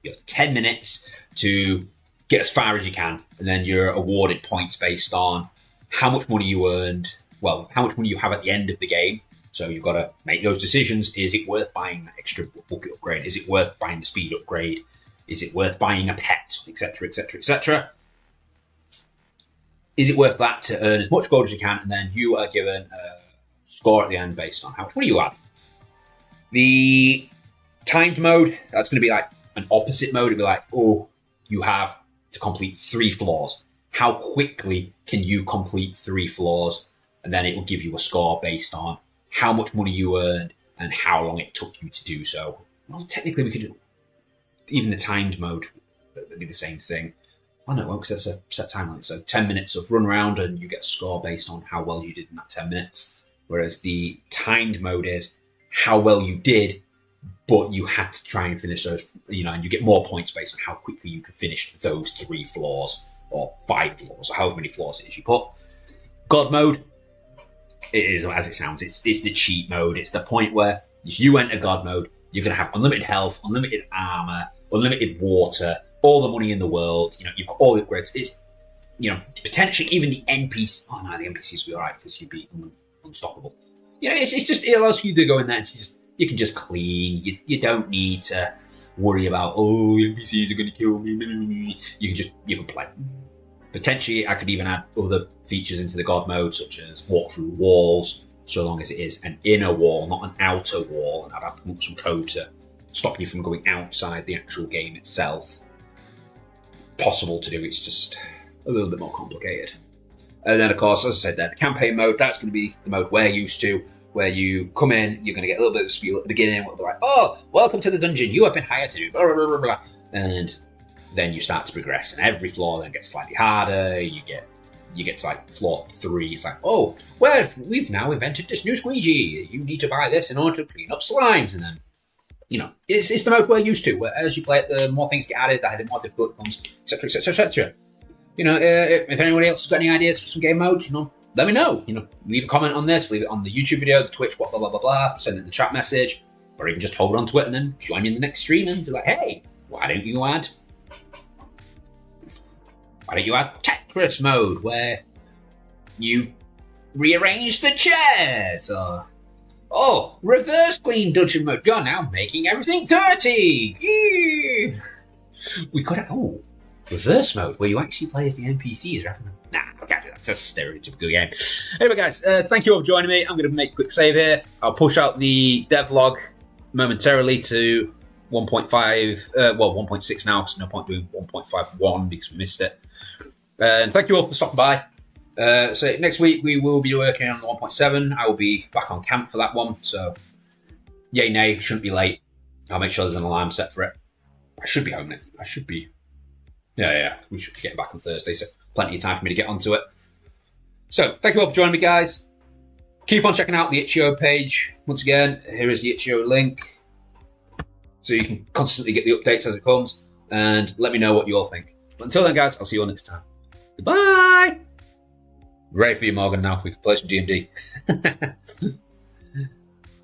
You have 10 minutes to get as far as you can, and then you're awarded points based on how much money you earned, how much money you have at the end of the game. So you've got to make those decisions. Is it worth buying that extra bucket upgrade? Is it worth buying the speed upgrade? Is it worth buying a pet, etc., etc., etc.? Is it worth that to earn as much gold as you can? And then you are given a score at the end based on how much money you have. The timed mode, that's going to be an opposite mode. It'll be you have to complete 3 floors. How quickly can you complete 3 floors? And then it will give you a score based on how much money you earned and how long it took you to do so. Well, technically we could do even the timed mode. that'd be the same thing. Oh no, it won't, because that's a set time limit. So 10 minutes of run around, and you get a score based on how well you did in that 10 minutes. Whereas the timed mode is how well you did, but you had to try and finish those, and you get more points based on how quickly you could finish those 3 floors or 5 floors or however many floors it is you put. God mode, it is as it sounds. It's the cheat mode. It's the point where if you enter God mode, you're going to have unlimited health, unlimited armor, unlimited water, all the money in the world. You've got all the upgrades. It's, potentially even the NPCs. Oh no, the NPCs will be alright because you'd be unstoppable. It's just, it allows you to go in there and you can just clean. You don't need to worry about, NPCs are going to kill me. You can play. Potentially, I could even add other features into the God mode, such as walk through walls, so long as it is an inner wall, not an outer wall, and I'd have to come up with some code to stop you from going outside the actual game itself. Possible to do, it's just a little bit more complicated. And then, of course, as I said there, the campaign mode, that's going to be the mode we're used to, where you come in, you're going to get a little bit of spiel at the beginning, where they're like, oh, welcome to the dungeon, you have been hired to do blah, blah, blah, blah, blah. And then you start to progress, and every floor then gets slightly harder. You get to like floor 3. It's like, oh, well, we've now invented this new squeegee. You need to buy this in order to clean up slimes. And then, it's the mode we're used to, where as you play it, the more things get added, the more difficult it becomes, etc., etc., etc. If anybody else has got any ideas for some game modes, let me know. Leave a comment on this, leave it on the YouTube video, the Twitch, blah, blah, blah, blah, blah, send it in the chat message, or even just hold on to it and then join me in the next stream and be like, hey, why don't you add Tetris mode, where you rearrange the chairs, or reverse clean dungeon mode, you're now making everything dirty. Yeah. We could have, reverse mode, where you actually play as the NPCs rather than, I can't do that, it's a stereotypical game. Anyway guys, thank you all for joining me. I'm going to make a quick save here. I'll push out the devlog momentarily to 1.5, 1.6 now, so no point doing 1.51 because we missed it. And thank you all for stopping by. So next week we will be working on the 1.7. I will be back on camp for that one, so yay, nay, shouldn't be late. I'll make sure there's an alarm set for it. I should be home now. Yeah, we should be getting back on Thursday, so plenty of time for me to get onto it. So thank you all for joining me, guys. Keep on checking out the Itch.io page. Once again, here is the Itch.io link, so you can constantly get the updates as it comes, and let me know what you all think. But until then, guys, I'll see you all next time. Goodbye! Ready for you, Morgan, now. We can play some D&D.